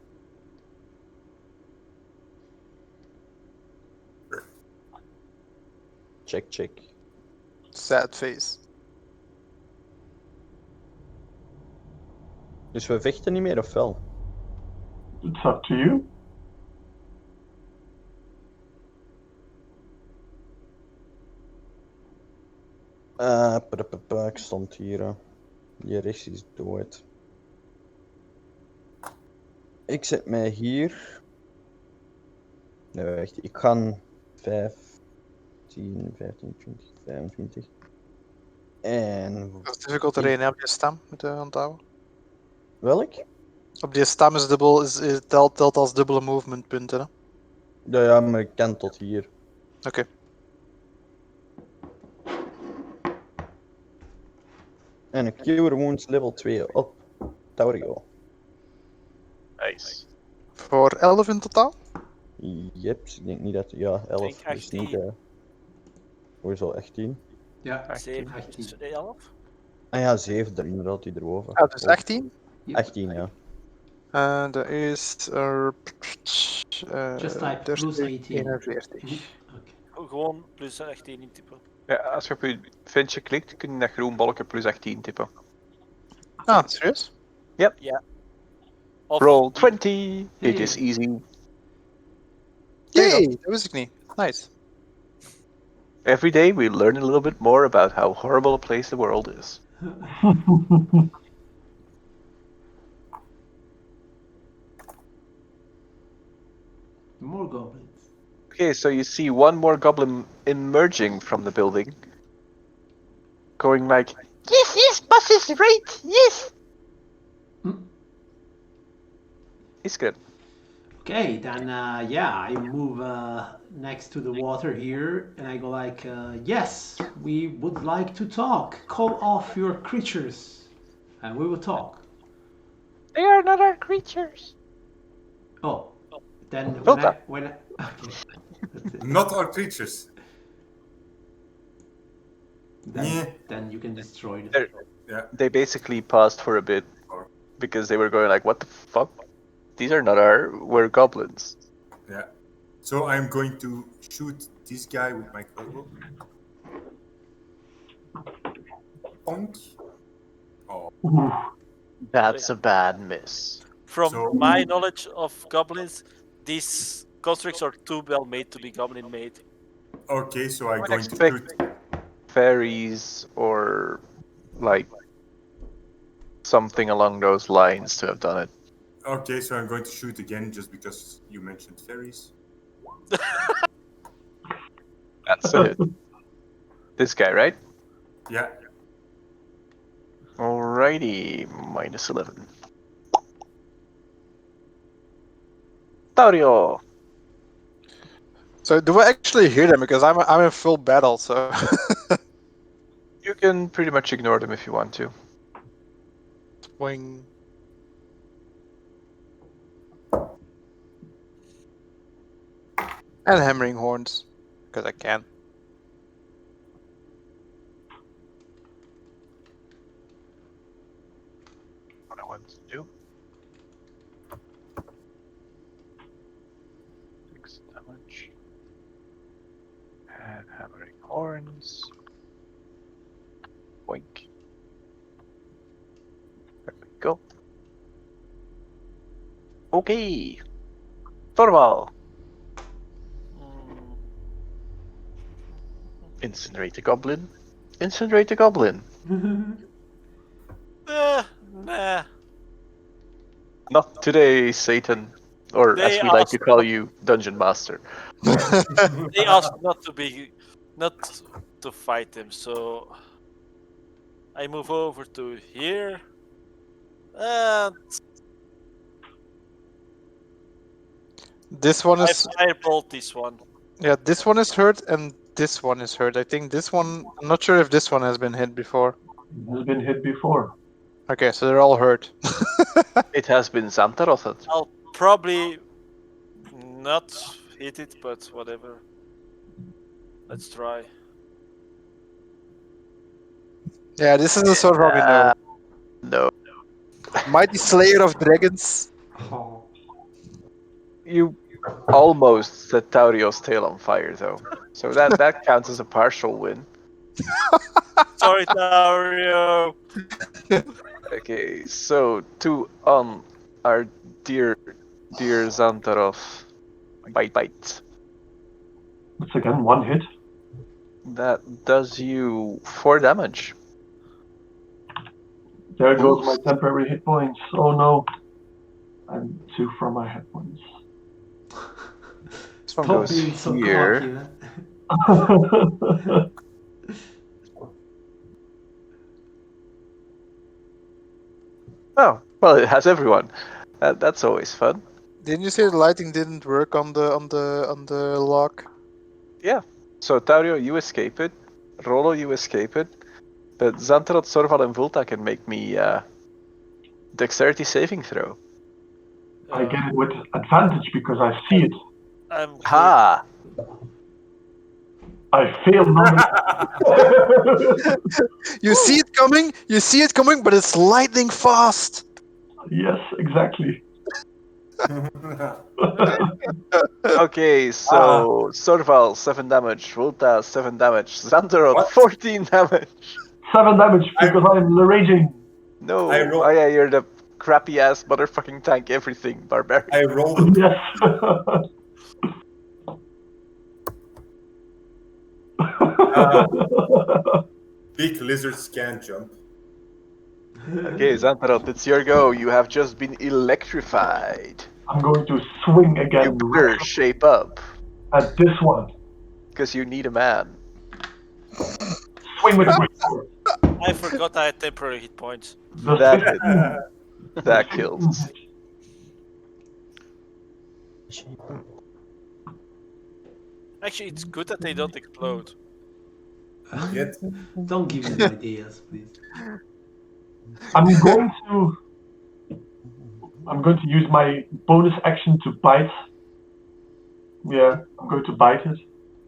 Check. Sad face. Dus we vechten niet meer, of wel? It's up to you. Ik stond hier. Die rechts is dood. Ik zet mij hier. Nee, wacht. Ik ga 5, 10, 15, 20, 25. En... Dat is difficult terrein hè, op je stam, moeten we onthouden. Welk? Op die stam is dubbel, telt als dubbele movement punten. Hè? Ja, maar ik kan tot hier. Oké. En een Cure Wounds level 2 op Taurio. Nice. Voor 11 in totaal? Yep, ik denk niet dat... Ja, 11 denk is 18. niet... Hoezo 18? Ja. 7, 18. 11? Ah ja, 7 er inderdaad, die erover. Ah, dus 18? 18, ja. Dat is... Just type plus 18. 41. Gewoon plus 18 intypen. Ja, als je op je ventje klikt, kun je dat groen balkje plus 18 typen. Ah, serieus? Of Roll 20. It is easy. Yay, dat wist ik niet. Nice. Every day we learn a little bit more about how horrible a place the world is. More goblins. Okay, so you see one more goblin emerging from the building, going like, yes, boss is right, yes. He's good. Okay, then I move next to the water here, and I go like, yes, we would like to talk. Call off your creatures, and we will talk. They are not our creatures. Oh, then Volta. okay, that's it. Not our creatures. Then, then you can destroy them. They're- Yeah. They basically paused for a bit because they were going like, what the fuck? These are not we're goblins. Yeah. So I'm going to shoot this guy with my crossbow. Bonk. Oh. Oof. That's a bad miss. From So- my knowledge of goblins, these constructs are too well made to be goblin made. Okay, so I'm would going to expect- shoot. Fairies or like something along those lines to have done it. Okay, so I'm going to shoot again just because you mentioned fairies. That's it. This guy, right? Yeah. Alrighty, minus 11. Taurio! So do I actually hear them? Because I'm in full battle, so You can pretty much ignore them if you want to. swing. And hammering horns, because I can. What I want to do. 6 damage. And hammering horns. Boink. There we go. Okay. Thorval. Incinerate a goblin. Incinerate a goblin. Nah. Not today, Satan. Or They as we like to asked call not- you, Dungeon Master. They asked not to fight them, so I move over to here. And This one I is firebolt this one. yeah. This one is hurt, and this one is hurt. I think this one. I'm not sure if this one has been hit before. Has been hit before. Okay, so they're all hurt. It has been Xantarothed. I'll probably not hit it, but whatever. Let's try. Yeah, this is the sort of we know. No. Mighty Slayer of Dragons. Oh. You almost set Taurio's tail on fire, though. So that counts as a partial win. Sorry, Dario. Okay, so to our dear Xantarov. Bite. It's again one hit. That does you 4 damage. There goes my temporary hit points. Oh no. I'm 2 from my hit points. This one Stop goes being so here. cocky, man. Oh, well, it has everyone. That's always fun. Didn't you say the lighting didn't work on the lock? So Taurio, you escape it. Rolo, you escape it. But Xantarot, Sorval, and Volta can make me dexterity saving throw. I get it with advantage because I see it. I'm good. Ha! I fail You see it coming, but it's lightning fast. Yes, exactly. Okay, so Sorval 7 damage, Volta 7 damage, Xantarot What? 14 damage. 7 damage because I'm raging. No, I roll- oh yeah, you're the crappy ass motherfucking tank everything barbarian. I rolled it. Yes. Big lizards can't jump. Okay, Xantarot, it's your go. You have just been electrified. I'm going to swing You again. better shape up. At this one. Because you need a man. Swing with the greatsword. I forgot I had temporary hit points. The That 15. That kills. Actually, it's good that they don't explode. Yet. Don't give him ideas, please. I'm going to use my bonus action to bite. Yeah, I'm going to bite it.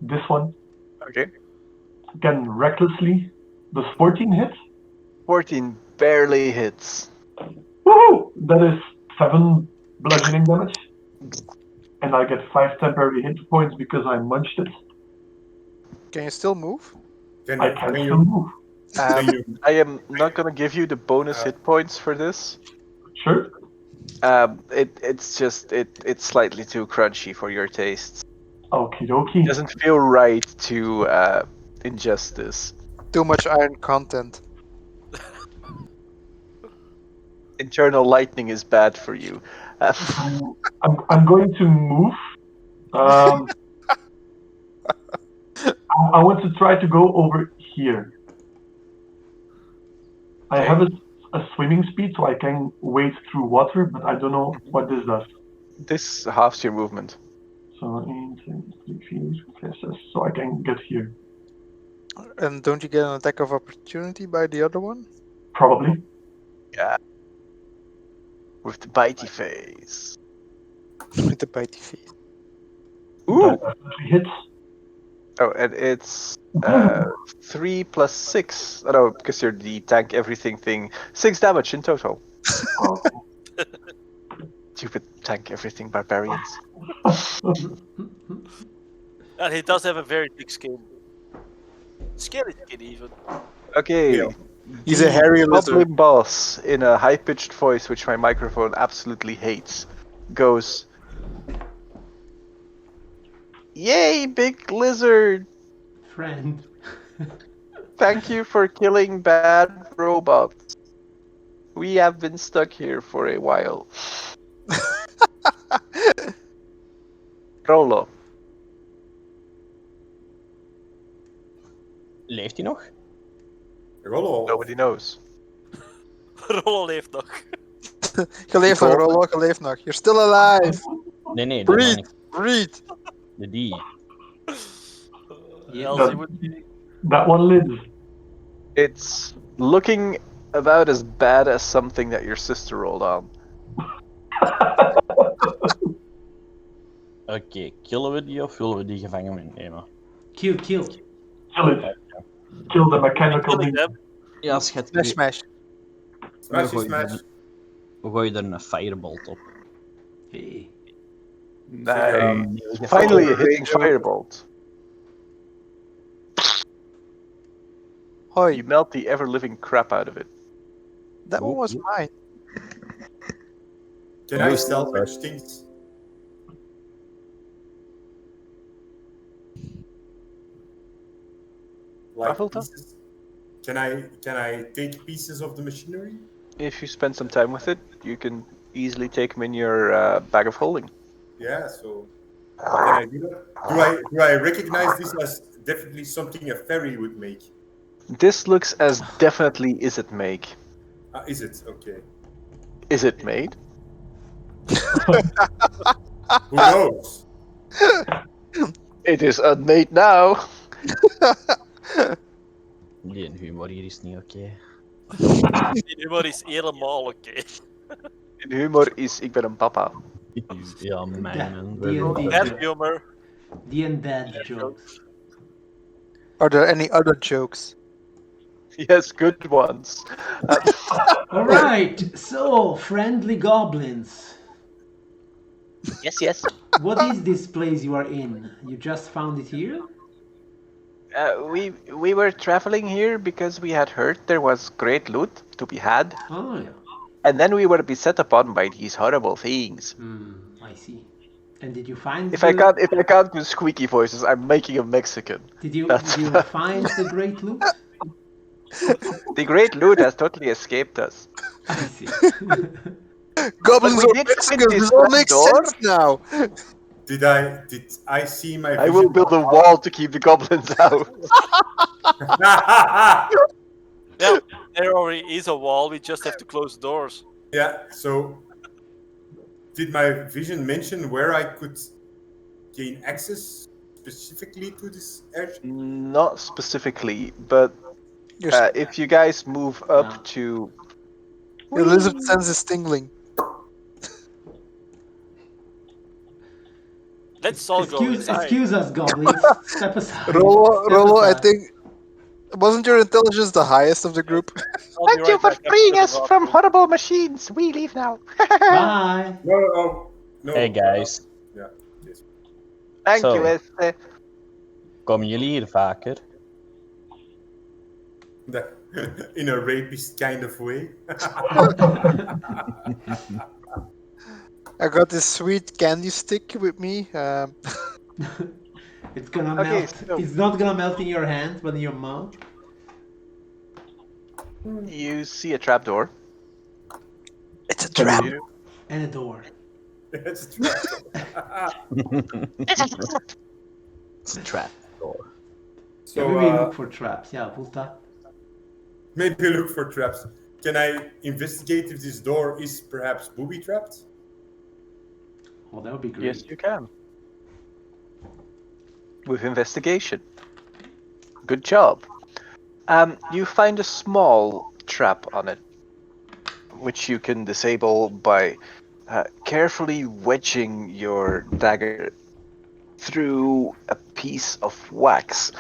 This one. Okay. Again, recklessly. Does 14 hit? 14 barely hits. Woohoo! That is 7 bludgeoning damage. And I get 5 temporary hit points because I munched it. Can you still move? I can still move. I am not gonna give you the bonus hit points for this. Sure. It's slightly too crunchy for your tastes. Okie dokie. Doesn't feel right to ingest this. Too much iron content. Internal lightning is bad for you. I'm going to move. I want to try to go over here. I have a swimming speed, so I can wade through water, but I don't know what this does. This halves your movement. So, so I can get here. And don't you get an attack of opportunity by the other one? Probably. Yeah. With the bitey face. With the bitey face. Ooh! That definitely hits. Oh, and it's 3 plus 6. Oh, no, because you're the tank everything thing. 6 damage in total. Oh. Stupid tank everything barbarians. And he does have a very thick skin. Scary skin, even. Okay. Yeah. He's a hairy Goblin lizard. boss, in a high-pitched voice, which my microphone absolutely hates, goes, "Yay, big lizard! Friend. Thank you for killing bad robots. We have been stuck here for a while." Rolo. Leeft hij nog? Rollo. Nobody knows. Rollo leeft nog. Je leeft nog, Rollo, je leeft nog. You're still alive. Nee, dat Breathe. niet. Breathe. Die. Elsie would be. That one lives. It's looking about as bad as something that your sister rolled on. Oké, killen we die of willen we die gevangen meenemen? Kill. Kill it. Kill the mechanical Killing being. them. Ja, schat. Smash, smash. Smashy smash. We gooien er een firebolt op. Hey. Nice. Finally a hitting firebolt. Hoi, You melt the ever-living crap out of it. that one was mine. Can I salvage things? Like Ravelta? pieces? Can I take pieces of the machinery? If you spend some time with it, you can easily take them in your bag of holding. Yeah, so can I do that? Do I recognize this as definitely something a fairy would make? This looks as definitely is it make. Is it? Okay. Is it made? Who knows? It is unmade now. Die humor hier is niet oké. Die humor is helemaal oké. In humor is ik ben een papa. Ja, man. Bad humor. The and bad jokes. Are there any other jokes? Yes, good ones. Alright, so friendly goblins. Yes. What is this place you are in? You just found it here? We were traveling here because we had heard there was great loot to be had, Oh yeah. and then we were beset upon by these horrible things. I see. And did you find If I can't do squeaky voices, I'm making a Mexican. Did you That's- find the great loot? The great loot has totally escaped us. I see. Goblins we are did find Mexicans, this this all front makes door. sense now. Did I see my I vision? will build a wall to keep the goblins out. Yeah, there already is a wall. We just have to close the doors. Yeah, so did my vision mention where I could gain access specifically to this edge? Not specifically, but Your, if you guys move up Yeah. to. your lizard sense is tingling. Let's all go inside. Excuse us, goblins. Step aside. Rolo, Step Rolo, I aside. think wasn't your intelligence the highest of the group? I'll be right back. I'm freeing gonna us go from up. horrible machines. We leave now. Bye. No. Hey guys, Yeah. Yes. Thank Zo. you, Esther. komen jullie hier vaker? In a rapist kind of way. I got this sweet candy stick with me. It's gonna Okay, melt. so- It's not gonna melt in your hand, but in your mouth. You see a trapdoor. It's a trap. And a door. It's true. It's a trap door. So Yeah, maybe look for traps. Yeah, Volta. maybe look for traps. Can I investigate if this door is perhaps booby trapped? Oh, that would be great. Yes, you can. With investigation. Good job. You find a small trap on it, which you can disable by carefully wedging your dagger through a piece of wax,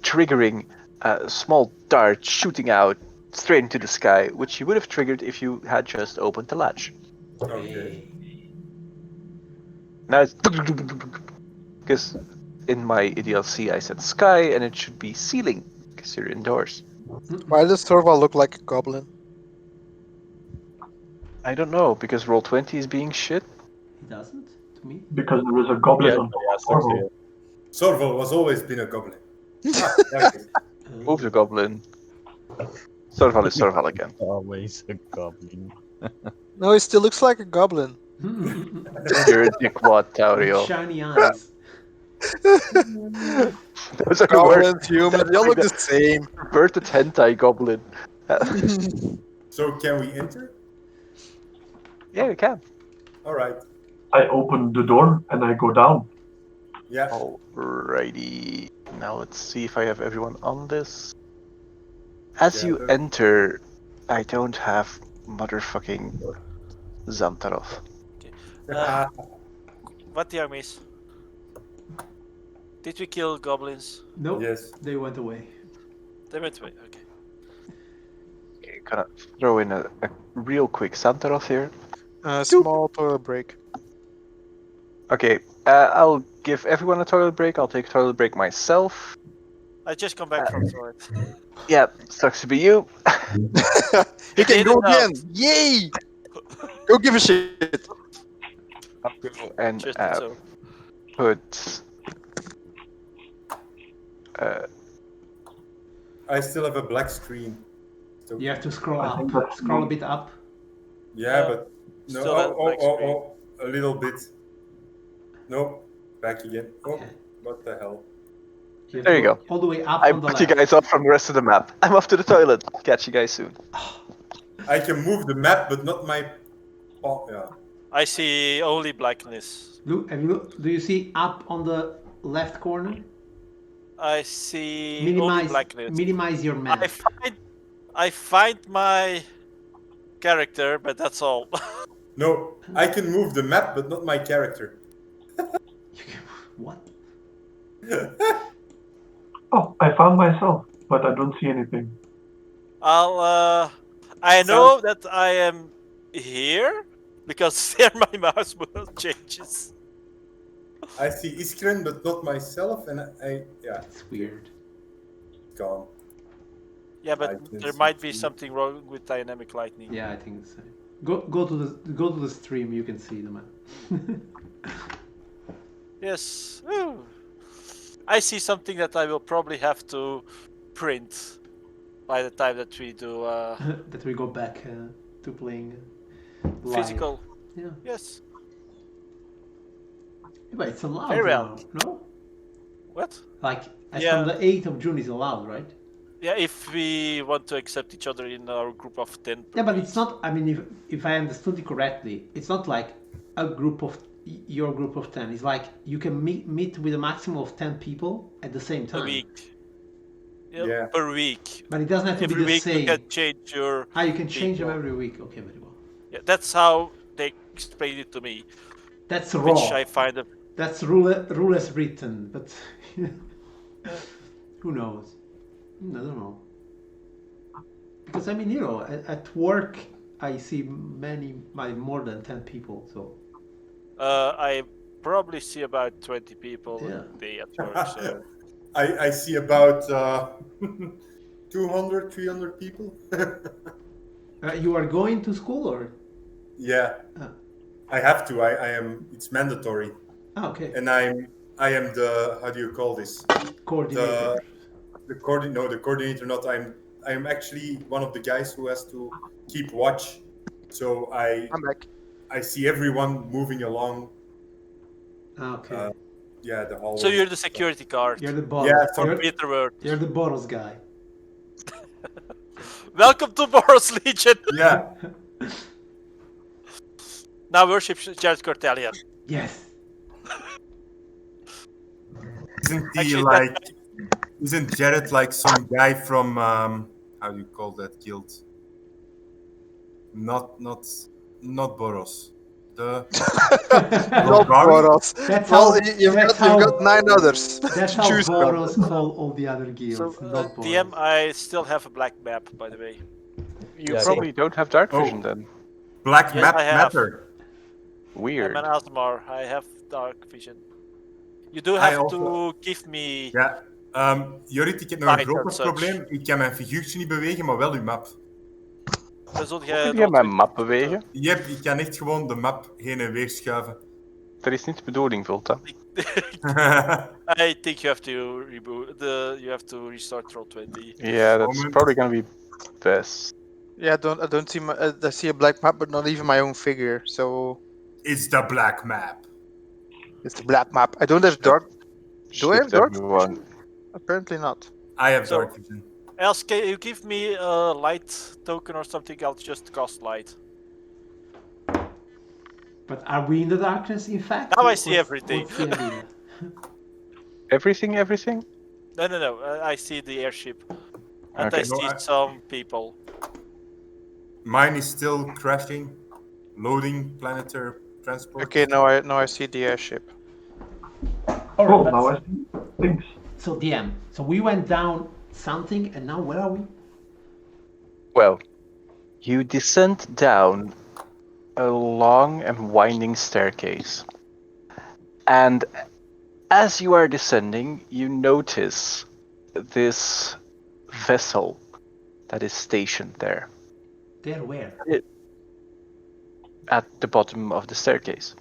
triggering a small dart shooting out straight into the sky, which you would have triggered if you had just opened the latch. Okay. Now it's because in my EDLC I said sky and it should be ceiling because you're indoors. Why does Thorvald look like a goblin? I don't know because Roll20 is being shit. He doesn't, to me. Because there is a goblin Ja, on ja, straks Orwell. weer. Sorval has always been a goblin. Okay. Move the goblin. Sorval is Sorval again. Always a goblin. No, he still looks like a goblin. You're a dickwad, Taurio. Shiny eyes. Those are the worst. Goblins, humans, they all look the same. Perverted hentai goblin. So can we enter? Yeah, you can. All right. I open the door and I go down. Yeah. Alrighty. Now let's see if I have everyone on this. As you Yeah. enter, I don't have motherfucking Xantarov. What do I miss? Did we kill goblins? Nope. Yes. They went away. They went away. Okay. Okay, gonna throw in a real quick Xantarov here. Small toilet break. Okay, I'll give everyone a toilet break. I'll take a toilet break myself. I just come back from toilet. Yeah, sucks to be you. He can Did go it out. again. Yay! Go give a shit. And Just so. put. I still have a black screen. So, You have to scroll I up. think that's Scroll a bit up. yeah, but no. Still have black screen. A little bit. No, back again. Oh, Okay. what the hell? have There to you go. All the way up I on the put you left. guys off from the rest of the map. I'm off to the toilet. Catch you guys soon. I can move the map, but not my. Oh, yeah. I see only blackness. Look, do you see up on the left corner? I see only blackness. Minimize your map. I find my character, but that's all. No, I can move the map, but not my character. What? Oh, I found myself, but I don't see anything. I know that I am here because there my mouse wheel changes. I see Iskren, but not myself, and yeah, It's weird. gone. Yeah, I but can there see might be too. something wrong with dynamic lightning. Yeah, I think so. Go to the stream. You can see the map. Yes. Ooh. I see something that I will probably have to print by the time that we do That we go back to playing live. physical. Yeah. Yes. But it's allowed Very well. now, no? What? Like, as Yeah. from the 8th of June is allowed, right? Yeah, if we want to accept each other in our group of 10 per Yeah, but week. it's not, I mean, if I understood it correctly, it's not like a group of, your group of 10. It's like you can meet with a maximum of 10 people at the same a time. week. Yeah. Per week. But it doesn't have to Every be the week same. you can change your You can change them people. every week. Okay, very well. Yeah, that's how they explained it to me. That's Which raw. I find That's rule as written, but who knows? I don't know. Because I mean, you know, at work I see more than 10 people. So I probably see about 20 people Yeah. a day at work. So I see about 200, 300 people. you are going to school or? Yeah, Ah. I have to. I am. It's mandatory, Okay. and I am the, how do you call this? Coordinator. The coordinator. Not I am actually one of the guys who has to keep watch. So I'm back. I see everyone moving along. Okay. Yeah, the hallway. so you're the security guard. You're the boss. Yeah, for you're, Peter Word. you're the Boros guy. Welcome to Boros Legion. Yeah. Now worship Jared Cortellian. Yes. Isn't he Actually, like? Isn't Jared like some guy from how do you call that guild? Not Boros. The Not Golgari? Boros. That's Well, how. you've got 9 others That's to how choose from. Boros call all the other guilds. So not Boros. DM, I still have a black map, by the way. You Yeah, probably don't have dark Oh. vision then. Black Yes, map I have. matter. Weird. I'm an Asmar. I have dark vision. You do I have also- to give me. Ja. Jorrit, ik heb nog een Light groter and such. probleem. Ik kan mijn figuurtje niet bewegen, maar wel uw map. Dan zul Kun je je mijn map bewegen? Yep, ik kan echt gewoon de map heen en weer schuiven. Dat is niet de bedoeling, Vulta. I think you have to reboot. You have to restart Roll20. Yeah, that's Moment. probably gonna be best. Yeah, I don't see I see a black map, but not even my own figure. So It's the black map. it's the black map. I don't have dark. Do I have Shift dark? everyone. Apparently not. I have So- dark vision. Else, can you give me a light token or something? I'll just cast light. But are we in the darkness, in fact? Now I see everything. What's the idea? Everything? No. I see the airship. And Okay. I see No, some people. Mine is still crashing. Loading planetary transport. Okay, now I see the airship. Oh, now I see things. So DM. So we went down something, and now where are we? Well, you descend down a long and winding staircase. And as you are descending, you notice this vessel that is stationed there There where? at the bottom of the staircase.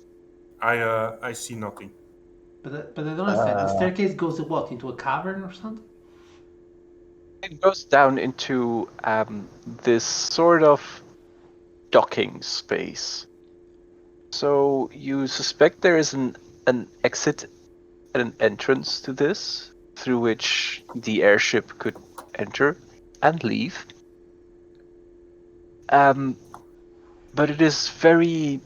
I see nothing. But I don't understand. The staircase goes to what? Into a cavern or something? It goes down into this sort of docking space. So you suspect there is an exit and an entrance to this through which the airship could enter and leave. But it is very,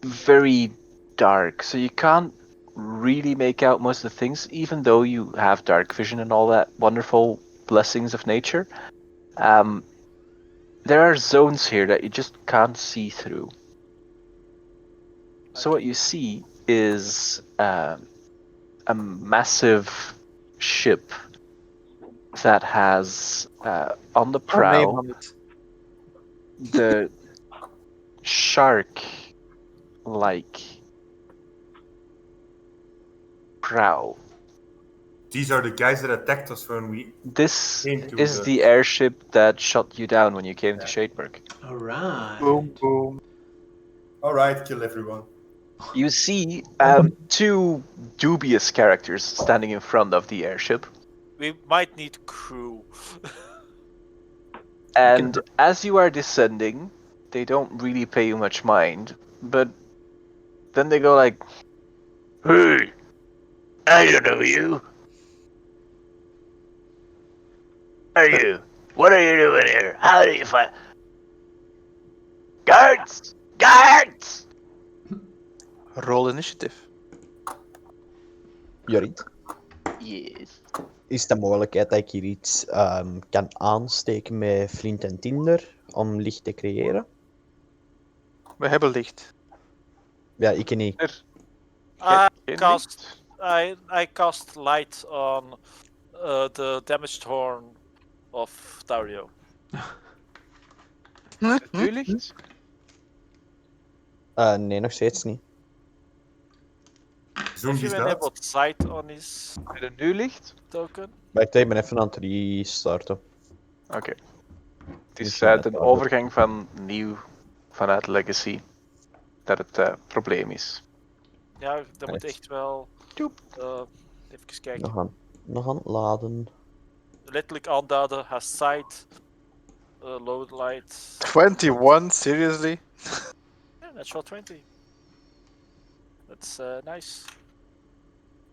very dark, so you can't really make out most of the things, even though you have dark vision and all that wonderful blessings of nature. There are zones here that you just can't see through. So what you see is a massive ship that has on the No name prow on it. the shark-like prow. These are the guys that attacked us when we. This Into is the- the airship that shot you down when you came to Shadeburg. Alright. Boom, boom. All right, kill everyone. You see two dubious characters standing in front of the airship. We might need crew. then they go like, "Hey, I don't know you. Are you? What are you doing here? How do you find guards? Guards!" Roll initiative. Jorrit, Yes. is de mogelijkheid dat ik hier iets kan aansteken met Flint en Tinder om licht te creëren? We hebben licht. Ja, ik niet. I cast light on the damaged horn of Dario. U licht? Nee, nog steeds niet. Zoom Have you is dat. enabled sight on his Met een nu licht? token? Maar ik ben even aan het restarten. Oké. Het is Misschien dat de wel. overgang van nieuw vanuit Legacy dat het probleem is. Ja, dat moet Right. echt wel. Joep. Even kijken. Nog aan het laden. Letterlijk aanduiden, has sight, load light. 21, seriously? Yeah, natural 20. That's nice.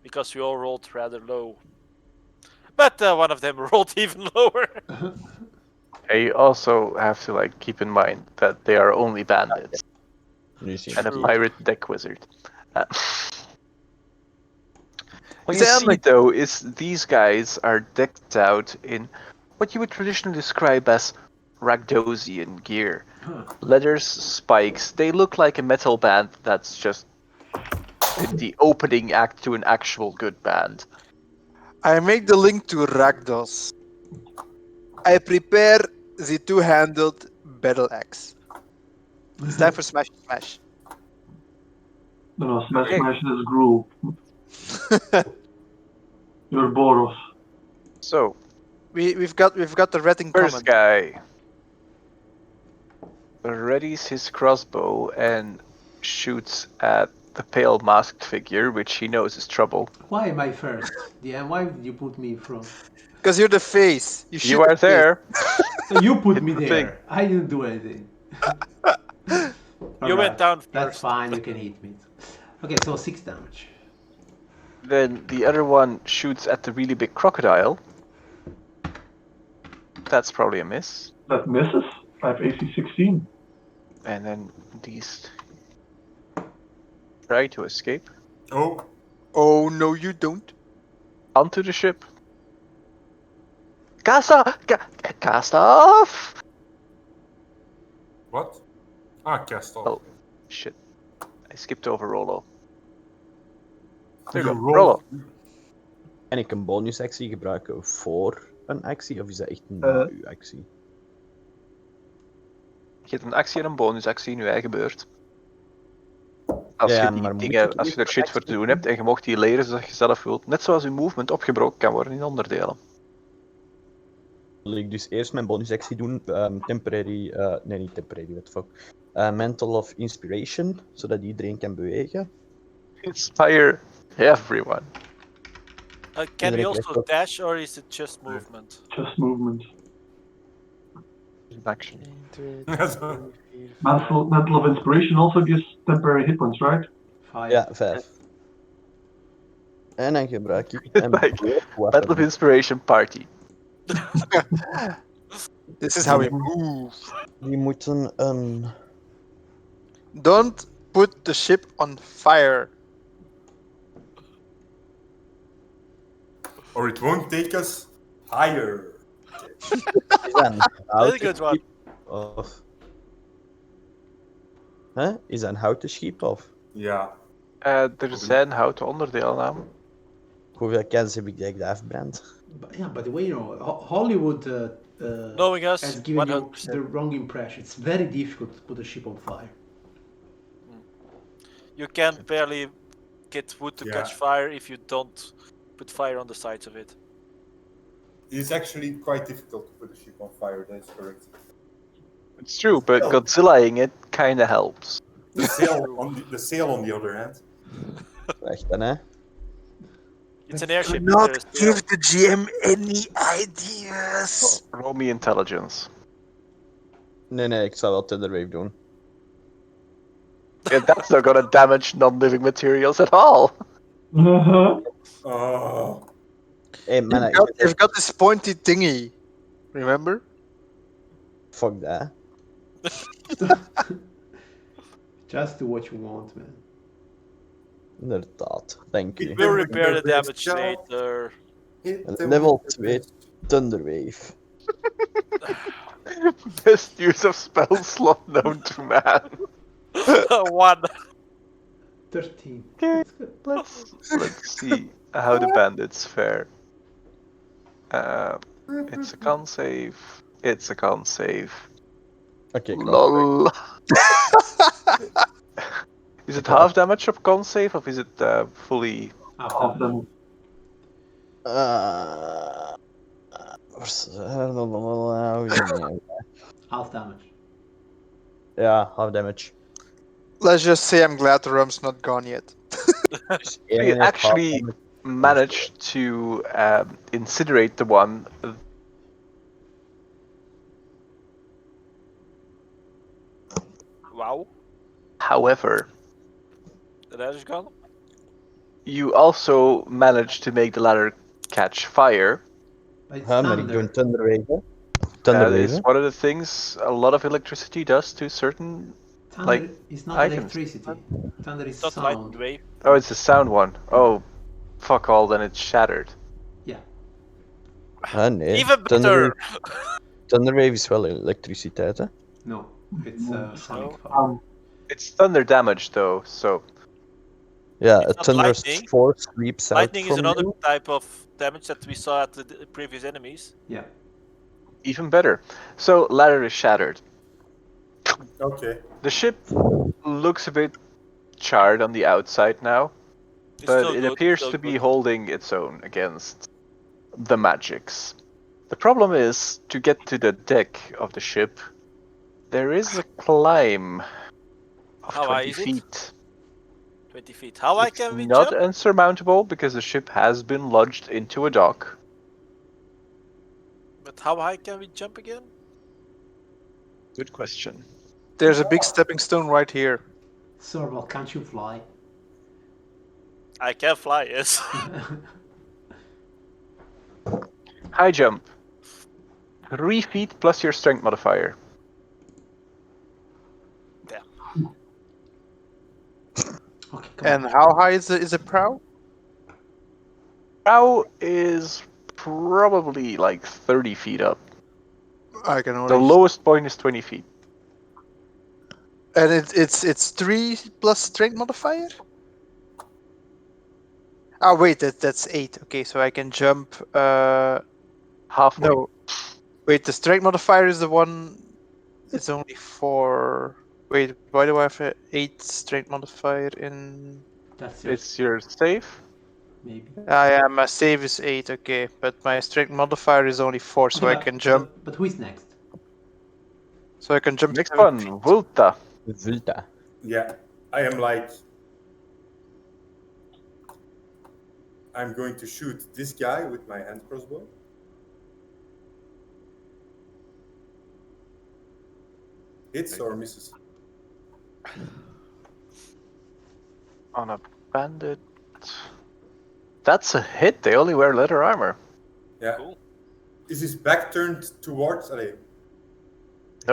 Because we all rolled rather low. But one of them rolled even lower. And you also have to keep in mind that they are only bandits Nu zie and a True. pirate deck wizard. What Is you that see like- though is these guys are decked out in what you would traditionally describe as Ragdosian gear. Leathers, spikes. They look like a metal band that's just the opening act to an actual good band. I make the link to Rakdos. I prepare the two-handled battle axe. It's time for smash smash. No, smash Okay. smash is gruel. You're Boros. So, we've got the red in first common. guy readies his crossbow and shoots at the pale masked figure, which he knows is trouble. Why am I first? DM, why did you put me in front? Because you're the face. You shoot You are the face. there. So you put me Hit the there. I didn't do anything. You went down That's first. fine, you can hit me. Okay, so 6 damage. Then the other one shoots at the really big crocodile. That's probably a miss. That misses. I have AC 16. And then these try to escape Oh, Oh no, you don't. onto the ship. Cast off! Cast off! what? Ah, cast off. Oh. Shit. I skipped over Rollo. There You you go. roll. Rollo. En ik een bonusactie gebruiken voor een actie, of is dat echt na uw actie? Je hebt een actie en een bonusactie in je eigen beurt. Als, Ja, je, die maar moet dingen, ik als je er echt shit voor te actie doen hebt en je mocht die leren zoals je zelf wilt, net zoals je movement opgebroken kan worden in onderdelen. Wil ik dus eerst mijn bonusactie doen, temporary, nee niet temporary, what the fuck. Mental of Inspiration, zodat iedereen kan bewegen. Inspire everyone. Can then we I also guess- dash or is it just movement? Just movement. Action. Mantle of Inspiration also gives temporary hit points, right? 5. Ja, 5. En dan gebruik ik een Like, weapon. Battle of Inspiration Party. This is how we move. Die moeten een... Don't put the ship on fire. Or it won't take us higher. Is dat een houten good one. schip of... Huh? Is dat een houten schip of... Ja. Er zijn houten onderdelen aan. Hoeveel kans heb ik dat ik dat afbrand? But, yeah, by the way, Hollywood Knowing us, has given you 100%. the wrong impression. It's very difficult to put a ship on fire. You can barely get wood to Yeah. catch fire if you don't put fire on the sides of it. It's actually quite difficult to put a ship on fire, that is correct. It's true, but Godzillaing it kinda helps. The sail on the other hand. Echt dan, hè? It's an airship. Not there's no- give the GM any ideas. Roll me intelligence. Nee, ik zal wel Tetherwave doen. Yeah, that's not gonna damage non-living materials at all. Uh-huh. Oh, Hey man, You've got this pointy thingy. Remember? fuck that. Just do what you want, man. Inderdaad, dank u. We'll repair the With this damage shot, later. hit them Level with 2 this. Thunderwave. Best use of spell slot known to man. 1. 13. Okay, That's good. let's see how the bandits fare. It's a con save. It's a con save. Oké, knap. Lol. Is it half damage of con save, or is it fully? Half them. Half damage. Ja, half damage. Let's just say I'm glad the rum's not gone yet. You actually managed to incinerate the one. Wow. However, The damage gone? you also managed to make the ladder catch fire. But it's Maar ik doe een Thunderwave. Hè. That Thunderwave. is Hè. one of the things a lot of electricity does to certain. Thunder like, is not items. electricity. Thunder is It's not sound. light wave. Oh, it's a sound one. Oh, fuck all, then it's shattered. Yeah. Ah, nee. Even better! Thunderwave is wel elektriciteit, hè? No, it's sonic No. fire. It's thunder damage though, so Ja, It's a not thunderous lightning. force sweeps out Lightning is from another you. type of damage that we saw at the previous enemies. Yeah. even better. So ladder is shattered. Okay. The ship looks a bit charred on the outside now, It's but still it good, appears still to be good. holding its own against the magics. The problem is, to get to the deck of the ship, there is a climb of How high 20 is it? feet. 20 feet. How high It's can we not jump? insurmountable because the ship has been lodged into a dock. But how high can we jump again? Good question. There's a big stepping stone right here. Sorval, can't you fly? I can fly, yes. High jump. 3 feet plus your strength modifier. Okay, come And on. how high is the prow? Prow is probably like 30 feet up. I can The only. lowest point is 20 feet. And it's 3 plus strength modifier. Oh wait, that's 8. Okay, so I can jump. Halfway. No, wait. The strength modifier is the one. It's only 4. Wait, why do I have a 8 strength modifier in? That's your It's your safe. maybe. Yeah, my save is 8. Okay, but my strength modifier is only 4, so I can jump. But who is next? So I can jump. Next 7 one, feet. Vulta. Vulta. Yeah, I am like. I'm going to shoot this guy with my hand crossbow. Hits or misses? On a bandit. That's a hit. They only wear leather armor. Yeah. Cool. Is his back turned towards? Nope.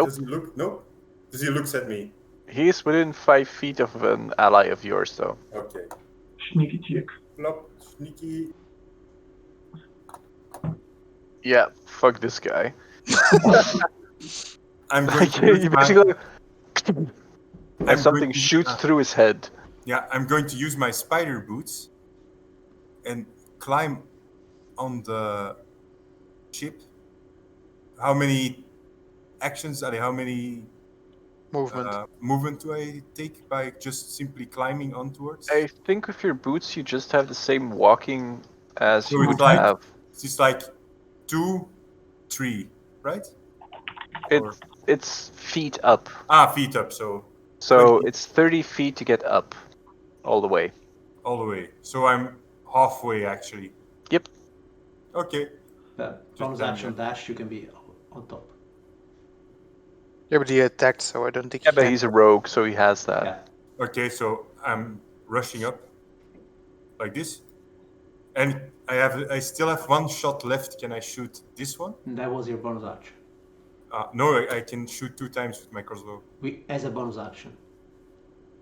Does he look? Nope. Does he looks at me? He is within 5 feet of an ally of yours, though. Okay. Sneaky check. Flop, sneaky. Yeah, fuck this guy. I'm going to You use my, basically I'm and something going to- shoots through his head. Yeah, I'm going to use my spider boots and climb on the ship. How many actions? How many Movement. movement do I take by just simply climbing onwards? I think with your boots, you just have the same walking as So you it's would like- have. It's like 2, 3, right? It's feet up. Feet up, so So 20. it's 30 feet to get up all the way. all the way. So I'm halfway actually. Yep. Okay. Bonus then, action dash, you can be on top. Yeah, but he attacked, so I don't think. Yeah, he but can. he's a rogue, so he has that. Yeah. Okay, so I'm rushing up like this, and I still have one shot left. Can I shoot this one? And that was your bonus action. No, I can shoot 2 times with my crossbow. As a bonus action.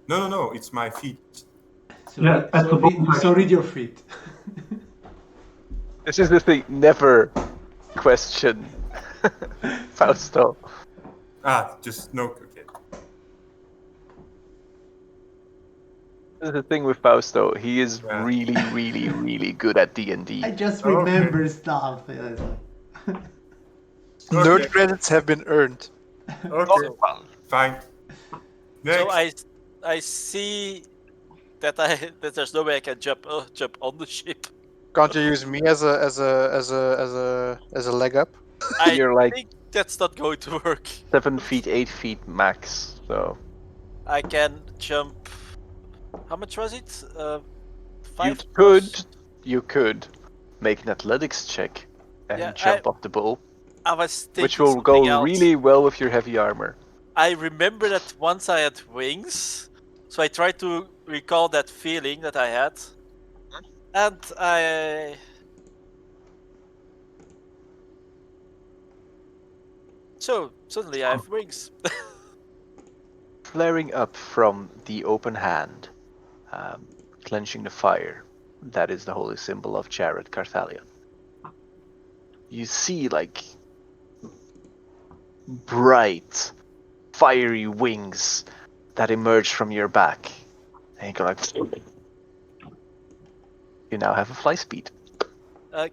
No, it's my feet. So, Yeah, that's a bonus so read your feet. This is the thing. Never question Fausto. Just no. Okay. This is the thing with Fausto. He is Yeah. really, really, really good at D&D. I just Okay. remember stuff. Nerd Okay. credits have been earned. Okay. Fine. Next. So I see that there's no way I can jump on the ship. Can't you use me as a leg up? I You're like think that's not going to work. 7 feet, 8 feet max. So I can jump. How much was it? you 5 you could make an athletics check and Yeah, jump off the bull, I was thinking which will something go else. really well with your heavy armor. I remember that once I had wings, so I tried to recall that feeling that I had, and so suddenly I have wings. Flaring up from the open hand, clenching the fire, that is the holy symbol of Jared Carthalion. You see, like, bright, fiery wings that emerge from your back. And you go like... You now have a fly speed.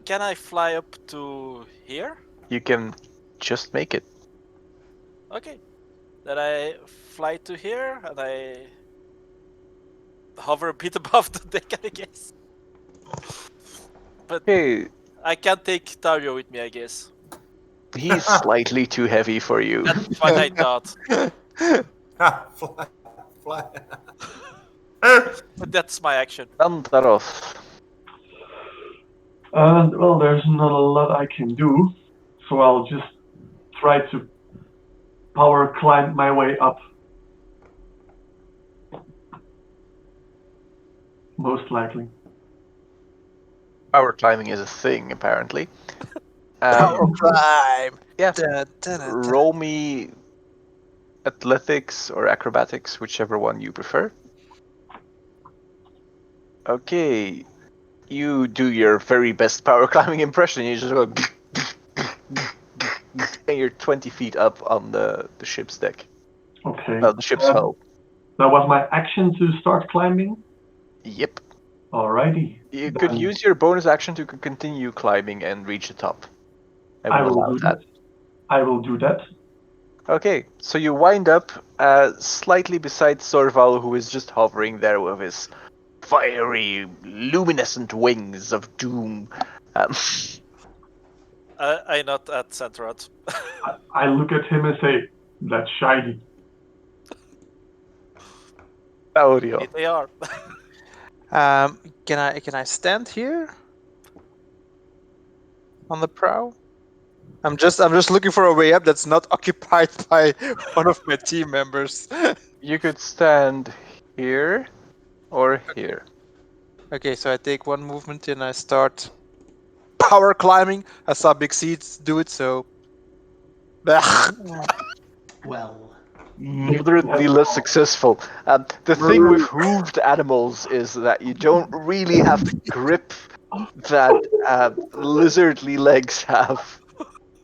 Can I fly up to here? You can just make it. Okay. Then I fly to here and I hover a bit above the deck, I guess. But Okay, I can't take Tario with me, I guess. he's slightly too heavy for you. That's what I thought. Fly. But that's my action. Antaros. Well, there's not a lot I can do, so I'll just try to power climb my way up. Most likely. Power climbing is a thing, apparently. Power climb. Yeah. Dun, dun, dun, dun. Roll me athletics or acrobatics, whichever one you prefer. Okay. You do your very best power climbing impression. You just go... and you're 20 feet up on the ship's deck. Okay. The ship's hull. That was my action to start climbing. Yep. Alrighty. You could Then use your bonus action to continue climbing and reach the top. I will do that. I will do that. Okay, so you wind up slightly beside Sorval, who is just hovering there with his fiery, luminescent wings of doom. I not at Centrot. I look at him and say, "That's shiny." Audio. They are. Can I stand here on the prow? I'm just looking for a way up that's not occupied by one of my team members. You could stand here or here. Okay, so I take one movement and I start power climbing. I saw Big Seeds do it, so. Well, Moderately less successful. The thing with hooved animals is that you don't really have the grip that lizardly legs have.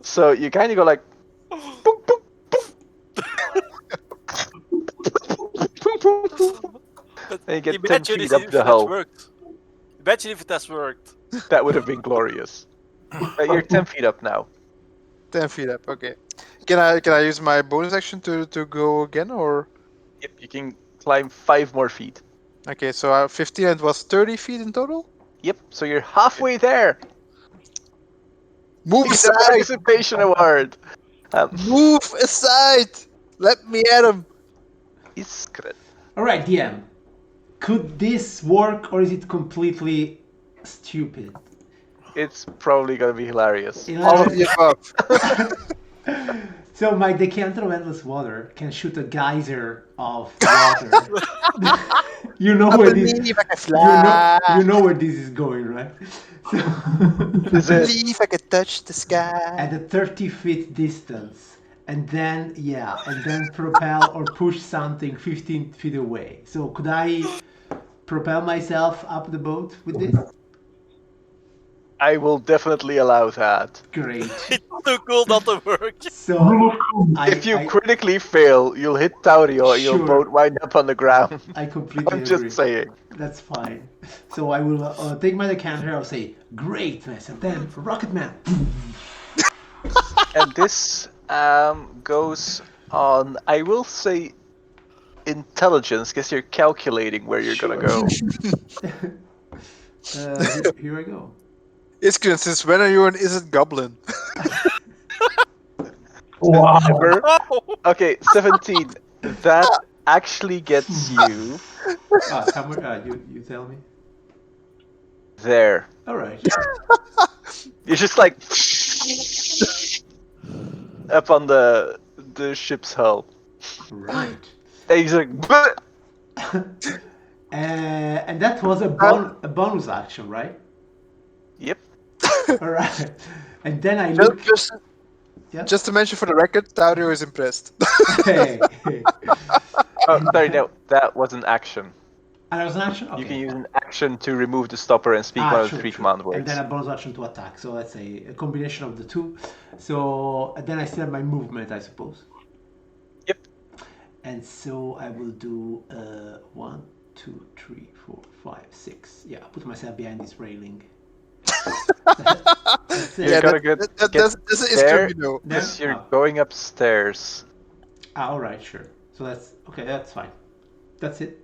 So you kind of go like... boop, boop, boop. And you get 10 Imagine feet if up the that hull. worked. Imagine if it has worked. That would have been glorious. You're 10 feet up now. 10 feet up. Okay. Can I use my bonus action to go again, or? Yep, you can climb 5 more feet. Okay, so 15 and it was 30 feet in total. Yep, so you're halfway there. Move It's a aside. participation award. Move aside. Let me at him. Iskret. alright, DM. Could this work or is it completely stupid? It's probably gonna be hilarious. All of the above. So my decanter of endless water can shoot a geyser of water. You know I where this. believe I can fly. You know where this is going, right? So I believe I can touch the sky. at a 30-foot distance, and then propel or push something 15 feet away. So could I propel myself up the boat with this? I will definitely allow that. Great. It's too cool not to work. So Rule of cool. If you critically fail, you'll hit Taurio and your Sure. boat wind up on the ground. I completely I'm agree. just saying. That's fine. So I will take my decanter. I'll say greatness, and then Rocket Man. And this goes on, I will say, intelligence, because you're calculating where you're gonna go. Here I go. Iskren, since when are you an Is It Goblin? Wow. Ever? Oh, Okay, 17. That actually gets you Somewhere. You tell me. there. All right. You're just like up on the ship's hull. Right. And he's like, "Bleh." And that was a bonus action, right? Yep. All right. And then I look. Just to mention for the record, Taurio is impressed. Hey. Oh, sorry, no, that was an action. And that was an action. Okay. You can use an action to remove the stopper and speak one of the three command words. And then a bonus action to attack. So let's say a combination of the two. So and then I still have my movement, I suppose. Yep. And so I will do 1, 2, 3, 4, 5, 6. Yeah, I'll put myself behind this railing. That's it. You gotta get That's there. Iskren, you know. Because you're Oh. going upstairs. All right, sure. So that's okay. That's fine. That's it.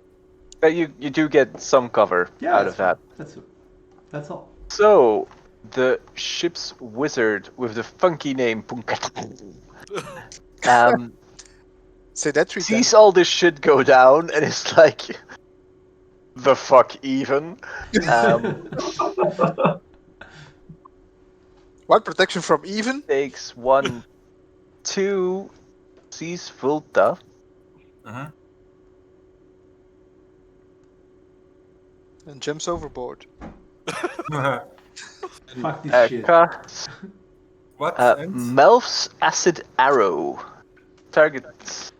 But you do get some cover Yeah, out of that. That's all. So, the ship's wizard with the funky name Punkat Say that 3 times. sees all this shit go down and is like, the fuck even. What protection from even? Takes 1, 2, sees Vulta. And jumps overboard. Fuck this shit. Casts What? Melf's acid arrow. Targets.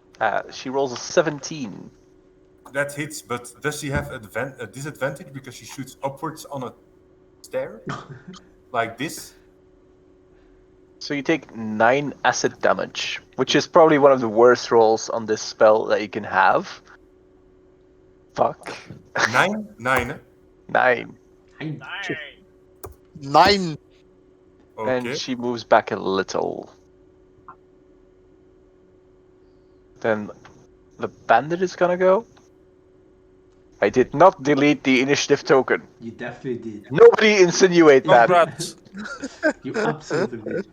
She rolls a 17. That hits, but does she have a disadvantage because she shoots upwards on a stair? Like this? So you take 9 acid damage, which is probably one of the worst rolls on this spell that you can have. Fuck. 9? 9. 9. 9. Okay. And she moves back a little. Then the bandit is gonna go. I did not delete the initiative token. You definitely did. Nobody insinuate that. congrats. You absolutely did.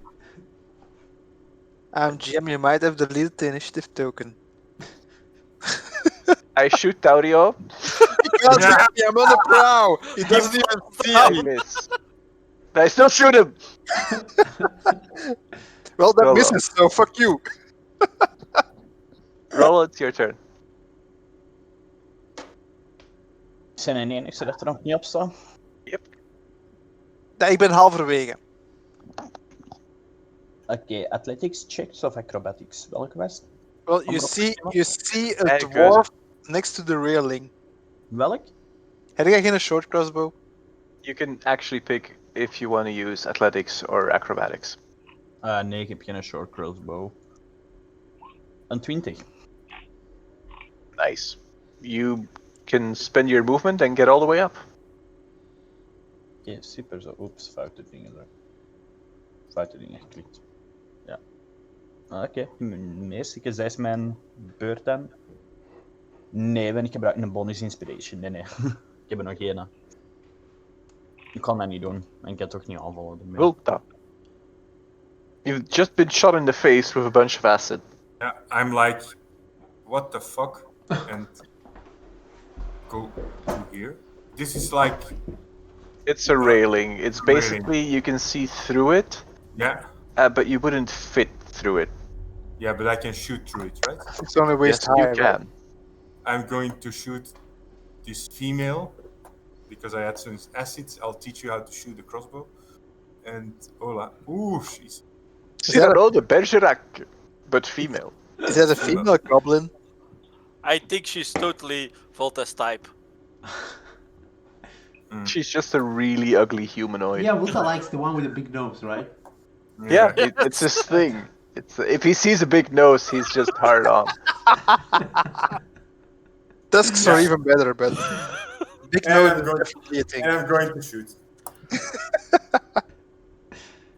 GM, you might have deleted the initiative token. I shoot Taurio. He can't see me, I'm on the prow! He doesn't even see I me! miss. But I still shoot him. Well, that Roll misses, so fuck you! Roll, it's your turn. Zijn er enigste dat er nog niet op staat? Nee, ik ben halverwege. Oké, athletics checks of acrobatics? Welke was het? Well, you see a Hey, dwarf next to the railing. Welk? Heb jij geen short crossbow? You can actually pick if you want to use athletics or acrobatics. Nee, ik heb geen short crossbow. Een 20. Nice. You can spend your movement and get all the way up. Oké, super zo. Oeps, foute dingen er. Foute dingen geklikt. Ja. Oké, meest. Dat is mijn beurt dan. Nee, ik gebruik een bonus inspiration. Nee. Ik heb er nog geen. Ik kan dat niet doen. En ik kan toch niet aanvallen. ermee. Vulta. You've just been shot in the face with a bunch of acid. Yeah, I'm like, what the fuck? And go to here. This is like, It's a railing. It's Railing. basically, you can see through it, yeah. but you wouldn't fit through it. Yeah, but I can shoot through it, right? It's only waist Yes, high. you right? can. I'm going to shoot this female because I had some acids. I'll teach you how to shoot a crossbow. And hola. Ooh, she's. Cyrano de Bergerac, but female. Is that a female goblin? I think she's totally Volta's type. She's just a really ugly humanoid. Yeah, Wuta likes the one with the big nose, right? Yeah, it's his thing. It's if he sees a big nose, he's just hard on. Tusks are even better, but big And nose I'm is going- definitely a thing. And I'm going to shoot.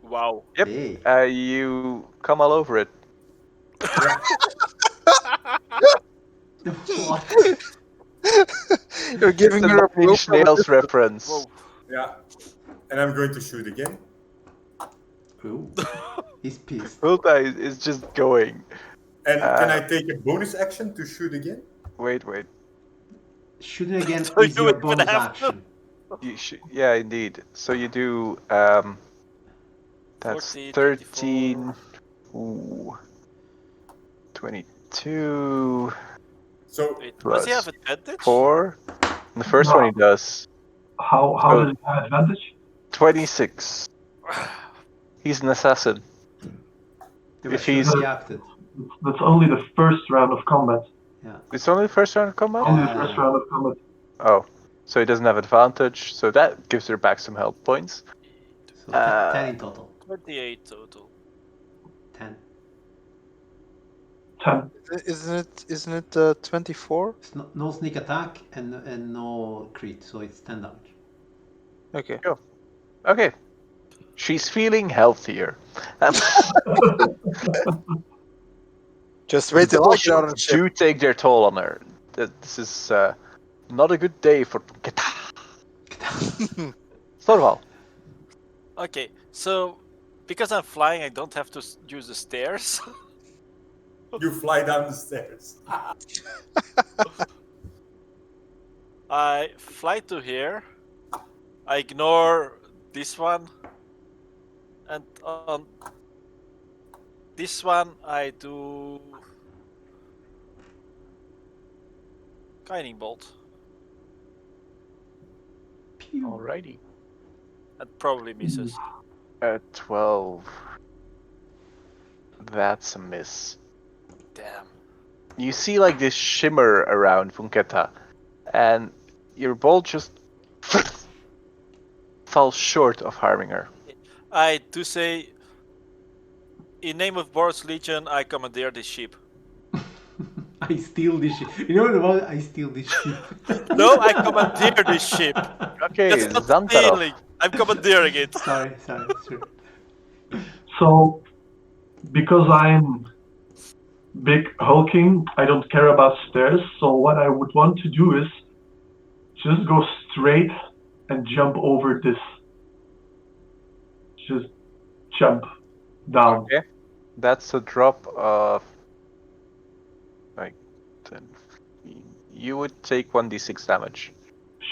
Wow. Yep. Hey. You come all over it. What? You're giving It's a her a Nine blow Inch from a Nails distance. reference. Whoa. Yeah. And I'm going to shoot again. Ooh. He's pissed. Hulta is just going. And can I take a bonus action to shoot again? Wait. Shooting again So is you your even bonus have action. Yeah, indeed. So you do. That's 40, 13. Ooh. 22. So Wait, does he Plus have advantage? 4. And the first No. one he does. How Oh. does he have advantage? 26. He's an assassin. They If were he's- reacted. That's only the first round of combat. It's only the first round of combat? Only the first round of combat. Oh. So he doesn't have advantage, so that gives her back some health points. So 10, 10 in Uh, total. 28 total. 10. 10. Isn't it 24? It's no sneak attack and no crit, so it's 10 damage. Okay. Okay. She's feeling healthier. Just wait till I get out of the ship. Do take their toll on her. This is not a good day for Thorvald. Okay, so because I'm flying, I don't have to use the stairs. you fly down the stairs. I fly to here. I ignore this one. And on this one, I do Guiding Bolt. Alrighty. That probably misses. 12. That's a miss. Damn. You see like this shimmer around Funketa, and your bolt just falls short of harming her. I do say, in name of Boris Legion, I commandeer this ship. I steal this ship. You know what? I steal this ship. No, I commandeer this ship. Okay, That's not Xantarov. stealing. I'm commandeering it. sorry, sure. So, because I'm big hulking, I don't care about stairs. So what I would want to do is just go straight and jump over this. Just jump down. Okay. That's a drop of like 10. You would take 1d6 damage.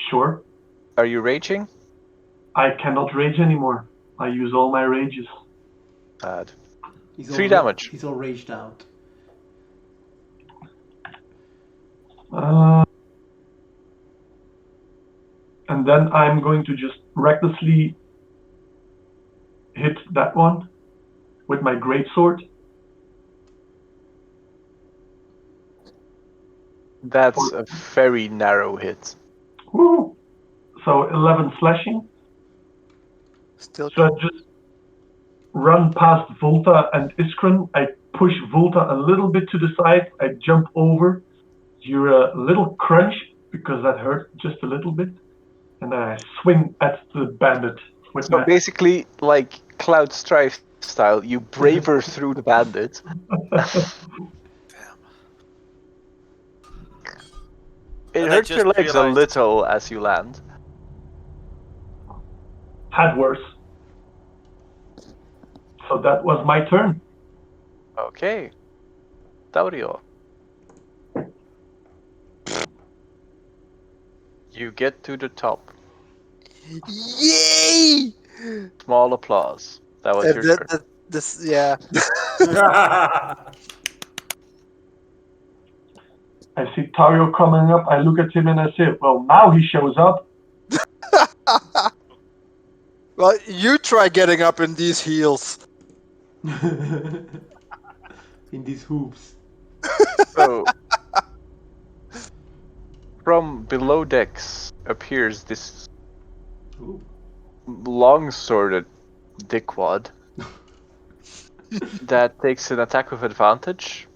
Sure. Are you raging? I cannot rage anymore. I use all my rages. Bad. He's 3 all, damage. He's all raged out. And then I'm going to just recklessly hit that one with my greatsword. That's a very narrow hit. Woo! So 11 slashing. Still. So I just run past Volta and Iskren. I push Volta a little bit to the side. I jump over. You're a little crunch because that hurt just a little bit. And then I swing at the bandit with So my... basically, like Cloud Strife style, you braver through the bandit. It And I hurts your just legs a realized- little as you land. Had worse. So that was my turn. Okay. Taurio. You get to the top. Yay! Small applause. That was your turn. This, yeah. I see Tario coming up. I look at him and I say, well, now he shows up. Well, you try getting up in these heels. In these hoops. So, from below decks appears this Ooh. long-sworded dickwad that takes an attack with advantage,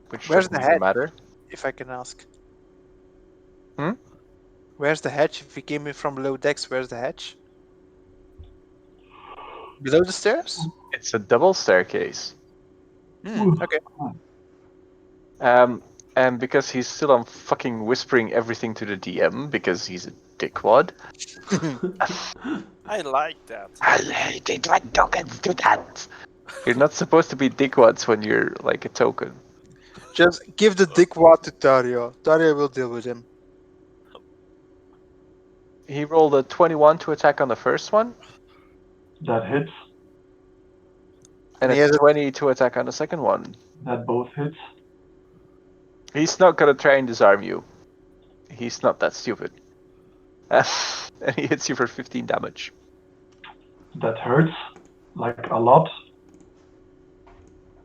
which Where's the doesn't head? matter. If I can ask. Hmm? Where's the hatch? If we came in from below decks, where's the hatch? Below the stairs? It's a double staircase. Okay. And because he's still on fucking whispering everything to the DM because he's a dickwad. I like that. Dickwad tokens do that. You're not supposed to be dickwads when you're like a token. Just give the dickwad to Tario. Tario will deal with him. He rolled a 21 to attack on the first one, That hits. and And he a has a 20 to attack on the second one. That both hits. He's not gonna try and disarm you. He's not that stupid. And he hits you for 15 damage. That hurts. Like a lot.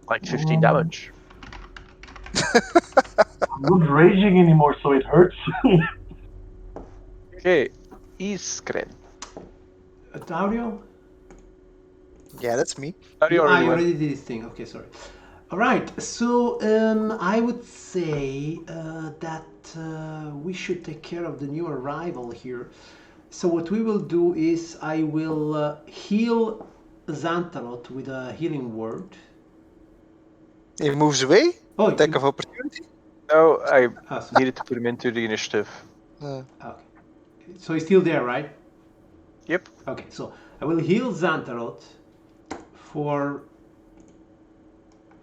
Like 15 damage. I'm not raging anymore, so it hurts. Okay, Iskren. Dario? Yeah, that's me. You You already went. already did this thing. Okay, sorry. All right. So I would say that we should take care of the new arrival here. So what we will do is I will heal Xantarot with a healing word. He moves away. Oh, Attack you- of opportunity. No, I ah, so- needed to put him into the initiative. okay. So he's still there, right? Yep. Okay. So I will heal Xantarot for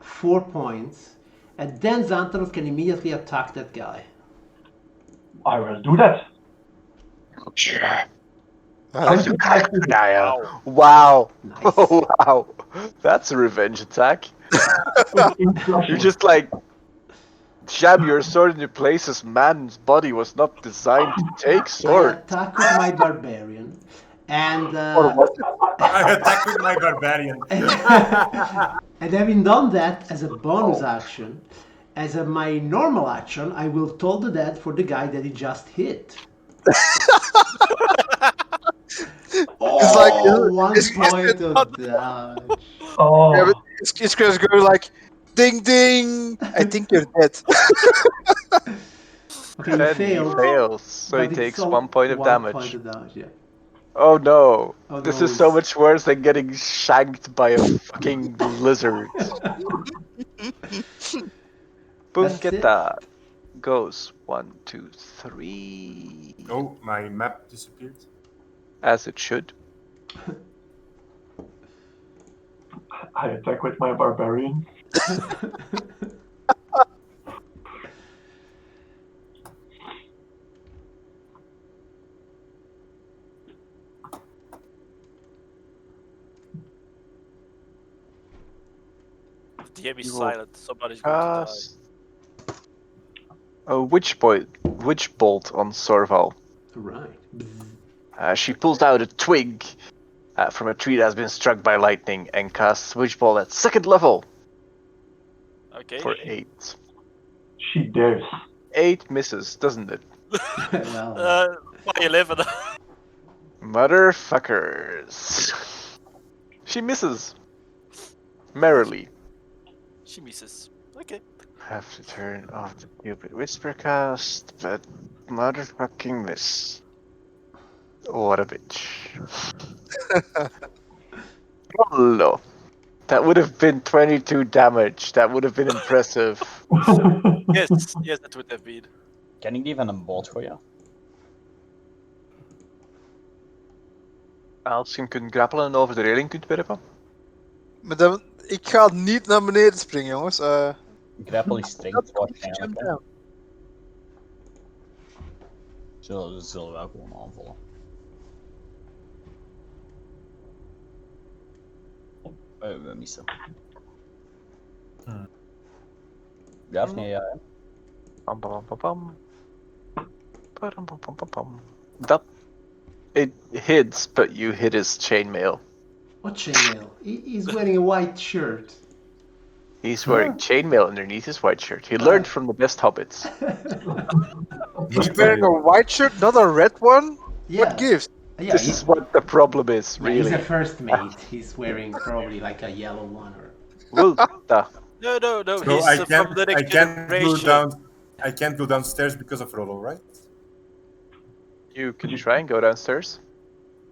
4 points, and then Xantarot can immediately attack that guy. I will do that. Wow. Nice. Wow. That's a revenge attack. You just like jab your sword into places man's body was not designed to take I sword. attack with my barbarian, and I attack with my barbarian. and having done that as a bonus action, as my normal action, I will toll the dead for the guy that he just hit. It's like One it's point of damage. Oh, yeah, but it's just going like ding ding. I think you're dead. Okay, he Then he failed. fails, so he but it's takes all 1 point of 1 damage. point of damage, yeah. Oh no. Oh, This no, is so it's- much worse than getting shanked by a fucking lizard. Boom, That's get it. that. Goes 1, 2, 3. Oh, my map disappeared. As it should. I attack with my barbarian. DM is You will silent. Somebody's going to die. Cast a witch bolt on Sorval. Right. She pulls out a twig from a tree that has been struck by lightning and casts witch bolt at 2nd level Okay. for 8. She dares. 8 misses, doesn't it? Well, By 11. Motherfuckers. She misses. Merrily. She misses. Okay. Have to turn off the stupid whisper cast, but motherfucking miss. What a bitch. Hello. That would have been 22 damage. That would have been impressive. Yes, yes, that would have been. Kan ik die van een boot gooien? Als je hem kunt grappelen en over de reling kunt werpen. Maar dan, ik ga niet naar beneden springen, jongens. Grapple is strength Jump waarschijnlijk. Hè. down. Zullen we wel gewoon aanvallen. We missen. Ja of nee, ja. Hè? Bum, bum, bum, bum. Ba-dum, bum, bum, bum, bum. That it hits, but you hit his chainmail. What chainmail? He's wearing a white shirt. He's wearing Huh? chainmail underneath his white shirt. He learned from the best hobbits. He's wearing a white shirt, not a red one. Yeah. What gives? Yeah, This is what the problem is, yeah, he's really. a first mate. He's wearing probably like a yellow one or. Well, No, So he's I can't. from the I next can't go generation. down. I can't go downstairs because of Rollo, right? you can try and go downstairs.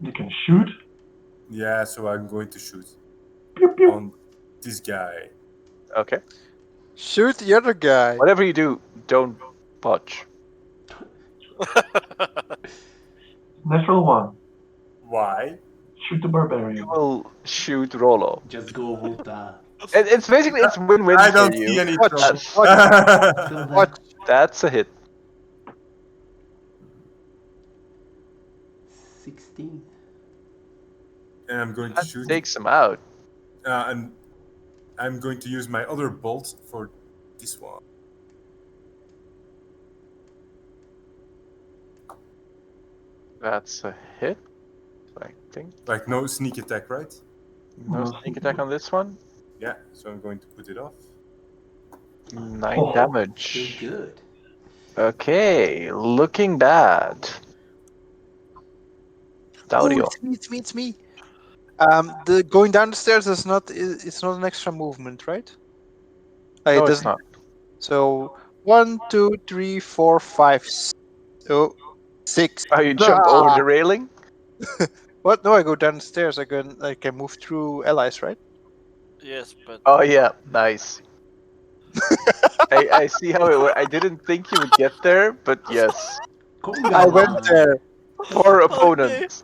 You can shoot. Yeah. So I'm going to shoot Pew pew. on this guy. Okay. Shoot the other guy. Whatever you do, don't budge. Natural one. Why? Shoot the You barbarian. will shoot Rollo. Just go with the. It's basically it's win-win I for don't you. see any Watch, trouble. Kill the Watch. That's a hit. 16. And I'm going to That shoot. takes him out. And I'm going to use my other bolt for this one. That's a hit. I think. Like no sneak attack, right? No sneak attack on this one. Yeah. So I'm going to put it off. 9 Oh. damage. Still good. Okay, looking bad. Daurio. It's me. The going down the stairs is not. It's not an extra movement, right? No, It it's doesn't. not. So 1, 2, 3, 4, 5. Oh, 6. Oh, you jump over the railing? What? No, I go down the stairs. I can move through allies, right? Yes, but Oh yeah, nice. I see how it works. I didn't think you would get there, but yes. I went there. For opponents.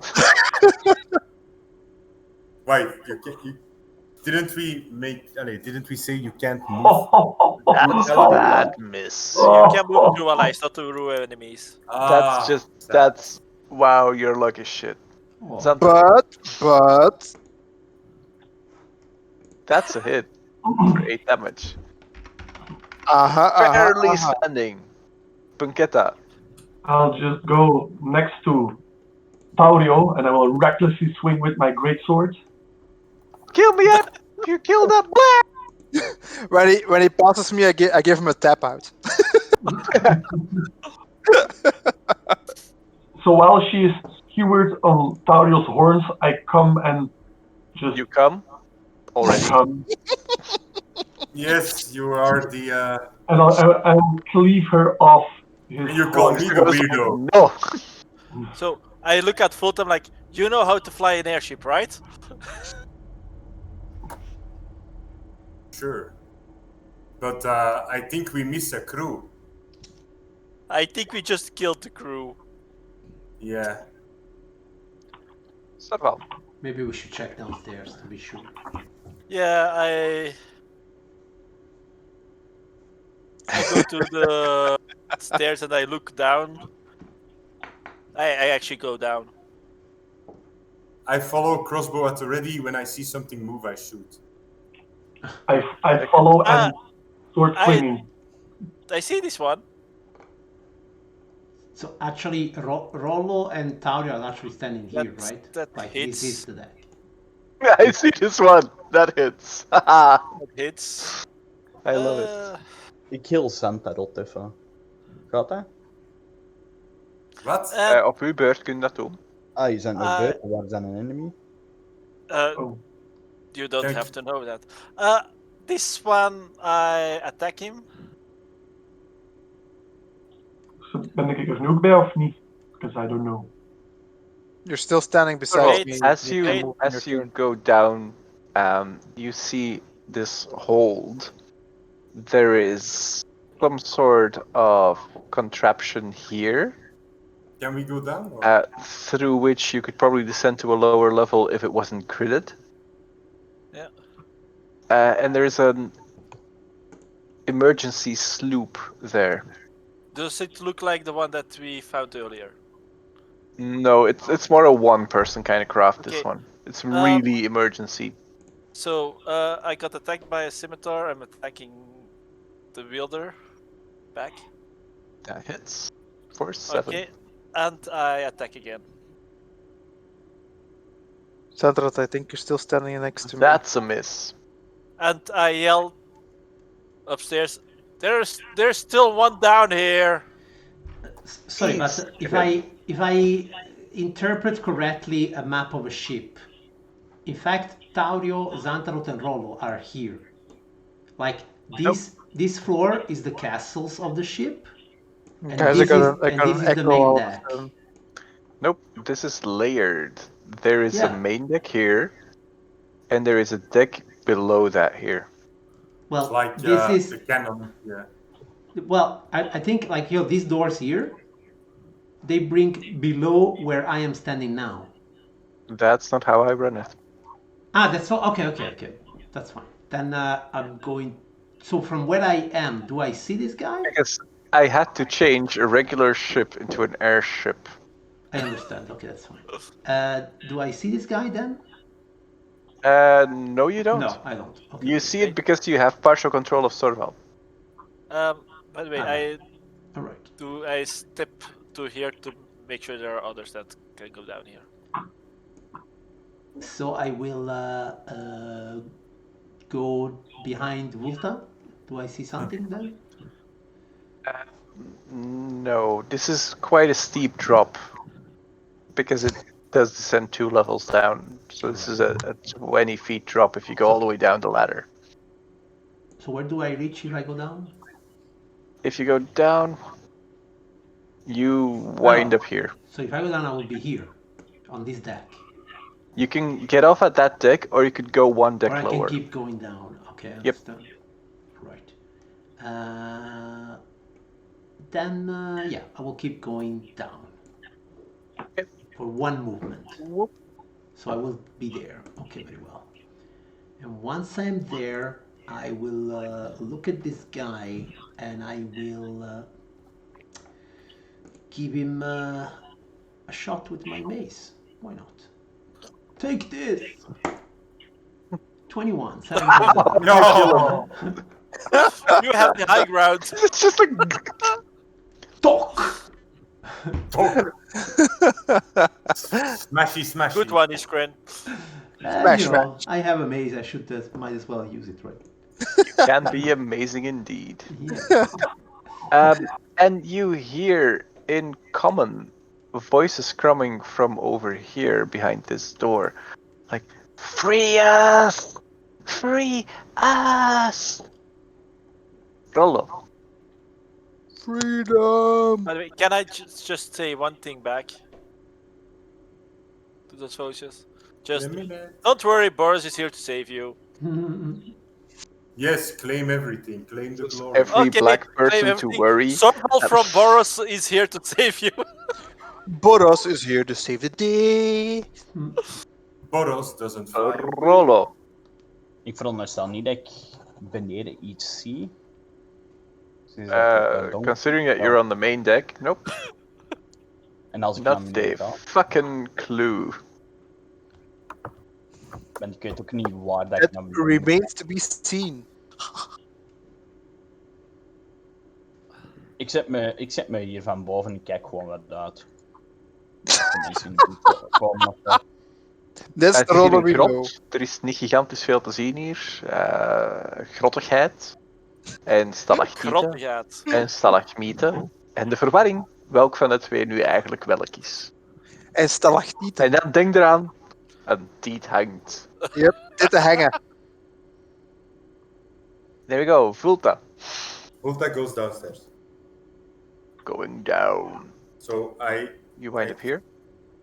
Why? Didn't we make? Didn't we say you can't move? That's a bad miss. you can move through allies, not through enemies. That's just that's wow, you're lucky shit. Oh, Zant- But That's a hit for 8 damage. uh-huh. Barely standing. Punketa. I'll just go next to Taurio and I will recklessly swing with my greatsword. Kill me up! You killed that black! When he passes me, I give him a tap out. So while she is skewered on Taurio's horns, I come and just You come? Already. come Yes, you are the. and I'll cleave her off his You call horns. me the weirdo. No. So I look at Fulton like, you know how to fly an airship, right? Sure. But I think we miss a crew. I think we just killed the crew. Yeah. Serval. maybe we should check downstairs to be sure. Yeah, I go to the stairs and I look down. I actually go down. I follow crossbow at the ready. When I see something move, I shoot. I follow and sword I- swinging. I see this one. So actually, Rollo and Taurio are actually standing here, That's- right? that Like hits. this is the deck. I see this one. That hits. Haha. That hits. I love it. Ik kill Santa rot even. Gaat dat? Wat? Op uw beurt kun je dat doen. Ah, je bent nog Ah. buiten. Waar is dan een enemy? Oh. You don't Kijk. have to know that. This one, I attack him. Ben ik er nu ook bij of niet? Because I don't know. You're still standing beside Wait, me. As You you can move in as your you turn. go down, you see this hold. There is some sort of contraption here, Can we go down? Or? through which you could probably descend to a lower level if it wasn't critted. Yeah. And there's an emergency sloop there. Does it look like the one that we found earlier? No, it's more a one-person kind of craft. This Okay. one, it's really emergency. So I got attacked by a scimitar. I'm attacking the wielder back. That hits for 7. Okay, and I attack again. Sandrat, I think you're still standing next to me. That's a miss. And I yell upstairs, there's still one down here. Sorry, Please, but Kevin. if I interpret correctly a map of a ship, in fact, Taurio, Xantarot, and Rollo are here. Like this floor is the castles of the ship, and Guys, this is I got an the echo main all of deck. a sudden. Nope, this is layered. There is a Yeah. main deck here, and there is a deck below that here. Well, It's like this is the cannon. Yeah. well. I think like these doors here, they bring below where I am standing now. That's not how I run it. Ah, that's all. Okay. That's fine. Then I'm going. So from where I am, do I see this guy? Because I had to change a regular ship into an airship. I understand. Okay, that's fine. Do I see this guy then? No, you don't. No, I don't. Okay. You see it because you have partial control of Sorval. By the way, All right. I step to here to make sure there are others that can go down here. So I will go behind Vulta. Do I see something then? No, this is quite a steep drop. Because it does descend 2 levels down. So this is a 20 feet drop if you go all the way down the ladder. So where do I reach if I go down? If you go down, you wind up here. So if I go down, I will be here, on this deck. You can get off at that deck, or you could go one deck Or I can lower. keep going down. Okay, I Yep. understand. Right. Then, yeah, I will keep going down. Okay. For one movement. Whoop. So I will be there. Okay, very well. And once I'm there, I will look at this guy and I will give him a shot with my mace. Why not? Take this! 21, 7. No. You have the high ground. It's just like Talk! Smashy. Good one, Iskren. Smash. I have a mace. I should might as well use it, right? can be amazing indeed. Yeah. And you hear in common voices coming from over here behind this door, like "Free us! Free us!" Rollo. Freedom! By the way, can I just say one thing back to those voices? Just don't worry, Boris is here to save you. Yes, claim everything. Claim the glory. Every black claim person to everything. worry. Sorval from Boris is here to save you. Boros is here to save the day. Boros doesn't fly. Rollo. Ik veronderstel niet dat ik beneden iets zie. Dus dat het wel donker Considering that is. you're on the main deck, nope. En als ik naar Not beneden a ga, fucking clue. ben ik weet ook niet waar dat ik That naar beneden remains to be seen. Ik zet me hier van boven en ik kijk gewoon wat uit. De mensen die komen of zo. That's Het the is hier role een we know. grot. Er is niet gigantisch veel te zien hier. Grottigheid. En stalactieten. Grottigheid. En stalagmieten. En de verwarring. Welk van de twee nu eigenlijk welk is. En stalactieten. En dan denk eraan. Een tiet hangt. Yep, dit te hangen. There we go. Vulta. Ulta goes downstairs. Going down. So You wind up here.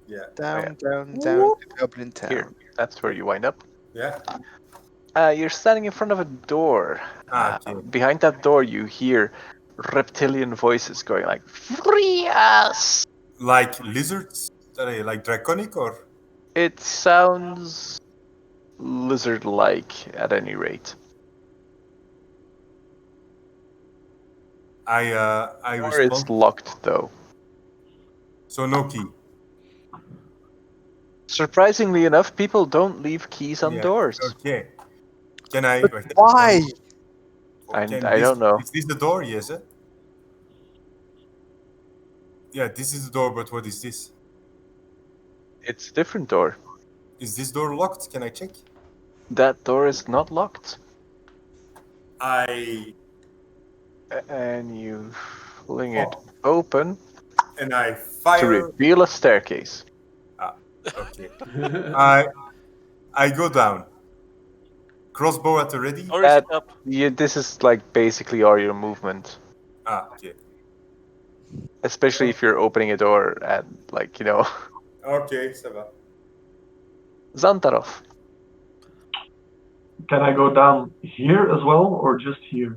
yeah. Down to Dublin town. Here. That's where you wind up. Yeah. You're standing in front of a door. Okay. Behind that door, you hear reptilian voices going like, "Free us!" Like lizards? Like draconic or? It sounds lizard-like at any rate. I Or it's respond. locked though. So no key. Surprisingly enough, people don't leave keys on Yeah, doors. Okay. Can I? But why? I don't know. Is this the door? Yes. Yeah, this is the door, but what is this? It's a different door. Is this door locked? Can I check? That door is not locked. I And you fling it open to fire. reveal a staircase. Okay. I go down. Crossbow at the ready. Or is it up? This is like basically all your movement. Okay. Especially if you're opening a door and like, Okay, ça va. Zantarov. Can I go down here as well, or just here?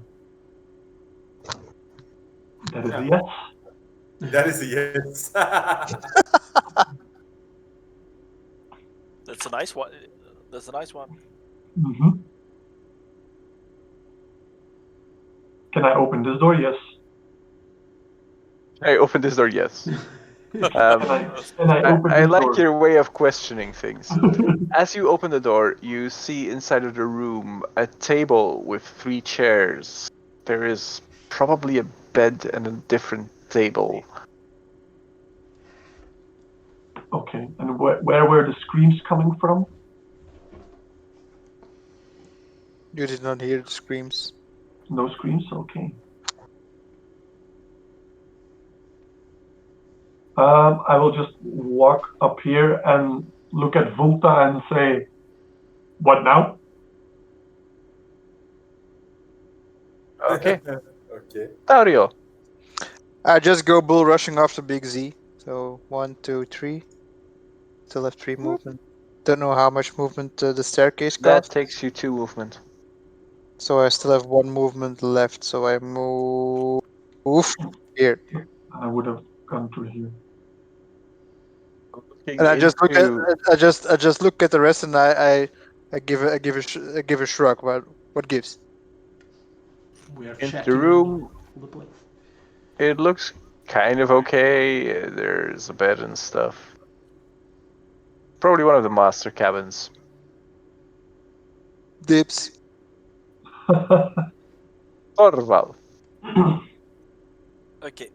That is a yes. That is a yes. That's a nice one. That's a nice one. Mm-hmm. Can I open this door? Yes. I open this door, yes. Can I open I this like door? your way of questioning things. As you open the door, you see inside of the room a table with 3 chairs. There is probably a bed and a different table. Okay, and where were the screams coming from? You did not hear the screams. No screams? Okay. I will just walk up here and look at Volta and say, what now? Okay. Okay. Dario. I just go bull rushing after Big Z. So 1, 2, 3. Still have 3 movement. Don't know how much movement the staircase That costs. takes you 2 movement. So I still have 1 movement left. So I move here. I would have gone through here. Looking And I just look at into- I just look at the rest, and I give a shrug. What gives? We are into checking the room. all the place. It looks kind of okay. There's a bed and stuff. Probably one of the master cabins. Dips. Orval. Okay.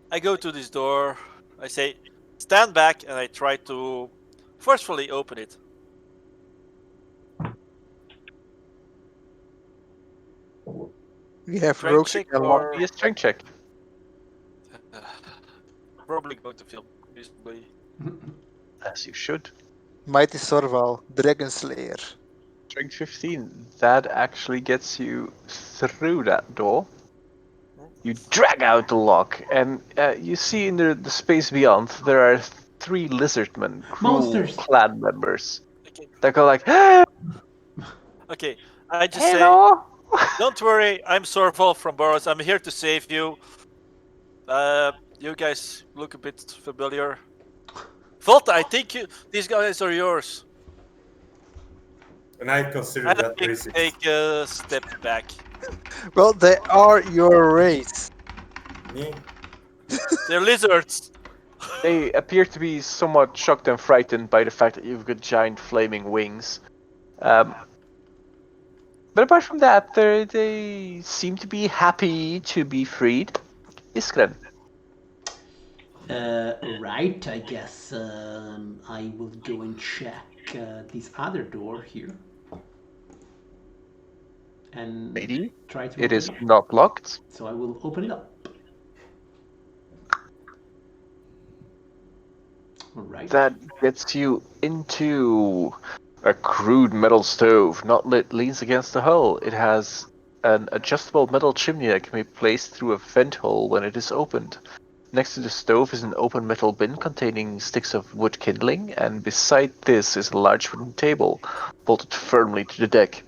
I go to this door. I say, stand back, and I try to forcefully open it. We have Strength rogues check again. or Be a strength check. probably going to feel reasonably. As you should. Mighty Sorval, Dragon Slayer. Strength 15. That actually gets you through that door. You drag out the lock, and you see in the space beyond there are 3 lizardmen, Monsters! clan members. Okay. That go like, "Ah, Okay. I just say, hello. don't worry. I'm Sorval from Boros. I'm here to save you. You guys look a bit familiar. Volta, I think these guys are yours. And I consider And that I racist. take a step back. Well, they are your race. Me? They're lizards. They appear to be somewhat shocked and frightened by the fact that you've got giant flaming wings. But apart from that, they seem to be happy to be freed. Iskren. Right, I guess I will go and check this other door here. And Lady, try to it open is it up. not locked. So I will open it up. Alright. That gets you into a crude metal stove, not lit, leans against the hull. It has an adjustable metal chimney that can be placed through a vent hole when it is opened. Next to the stove is an open metal bin containing sticks of wood kindling, and beside this is a large wooden table, bolted firmly to the deck,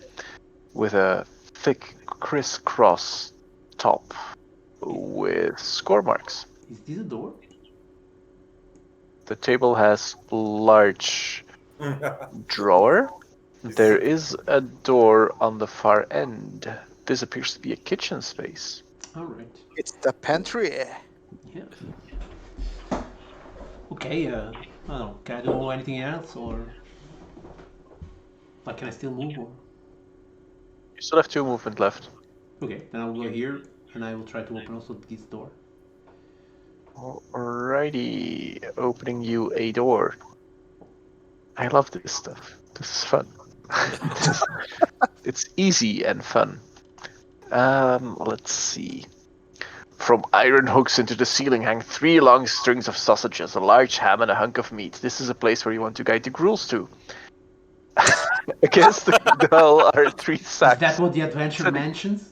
with a thick crisscross top with score marks. Is this a door? The table has large drawer. There is a door on the far end. This appears to be a kitchen space. Alright. It's the pantry. Yeah. Okay, I don't know. Can I do anything else, or like, can I still move? Or You still have 2 movement left. okay, then I'll go here, and I will try to open also this door. Alrighty, opening you a door. I love this stuff. This is fun. It's easy and fun. Let's see. From iron hooks into the ceiling hang 3 long strings of sausages, a large ham, and a hunk of meat. This is a place where you want to guide the ghouls to. Against the hull are 3 sacks. Is that what the adventure Sitting- mentions?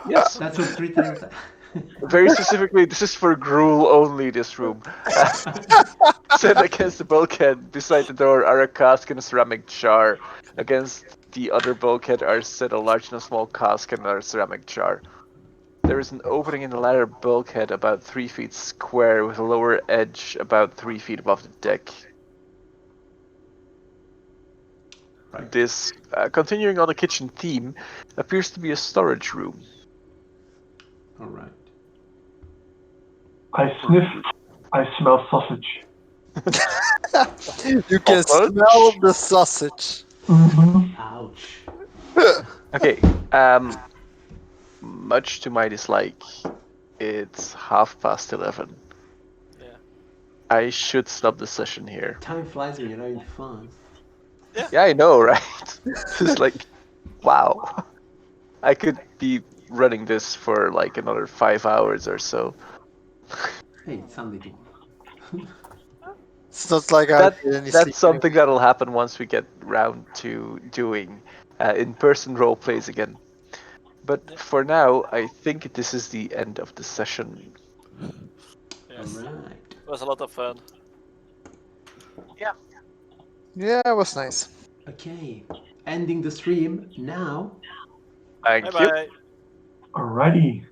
Yes. That's what 3 times. Very specifically, this is for gruel only, this room. Set against the bulkhead beside the door are a cask and a ceramic jar. Against the other bulkhead are set a large and a small cask and a ceramic jar. There is an opening in the latter bulkhead about 3 feet square with a lower edge about 3 feet above the deck. Right. This, continuing on the kitchen theme, appears to be a storage room. All right. I sniff. I smell sausage. You can Sausage? smell the sausage. Mm-hmm. Ouch. Okay, much to my dislike, it's 11:30. Yeah. I should stop the session here. Time flies when you're having fun. Yeah, I know, right? It's like, wow. I could be running this for like another 5 hours or so. Hey, it's Sunday too. It's not like I That, did any that's sleep. something that'll happen once we get round to doing in-person role plays again. But for now, I think this is the end of the session. Yes. All right. It was a lot of fun. Yeah, it was nice. Okay. Ending the stream now. Thank Bye you. bye. Alrighty.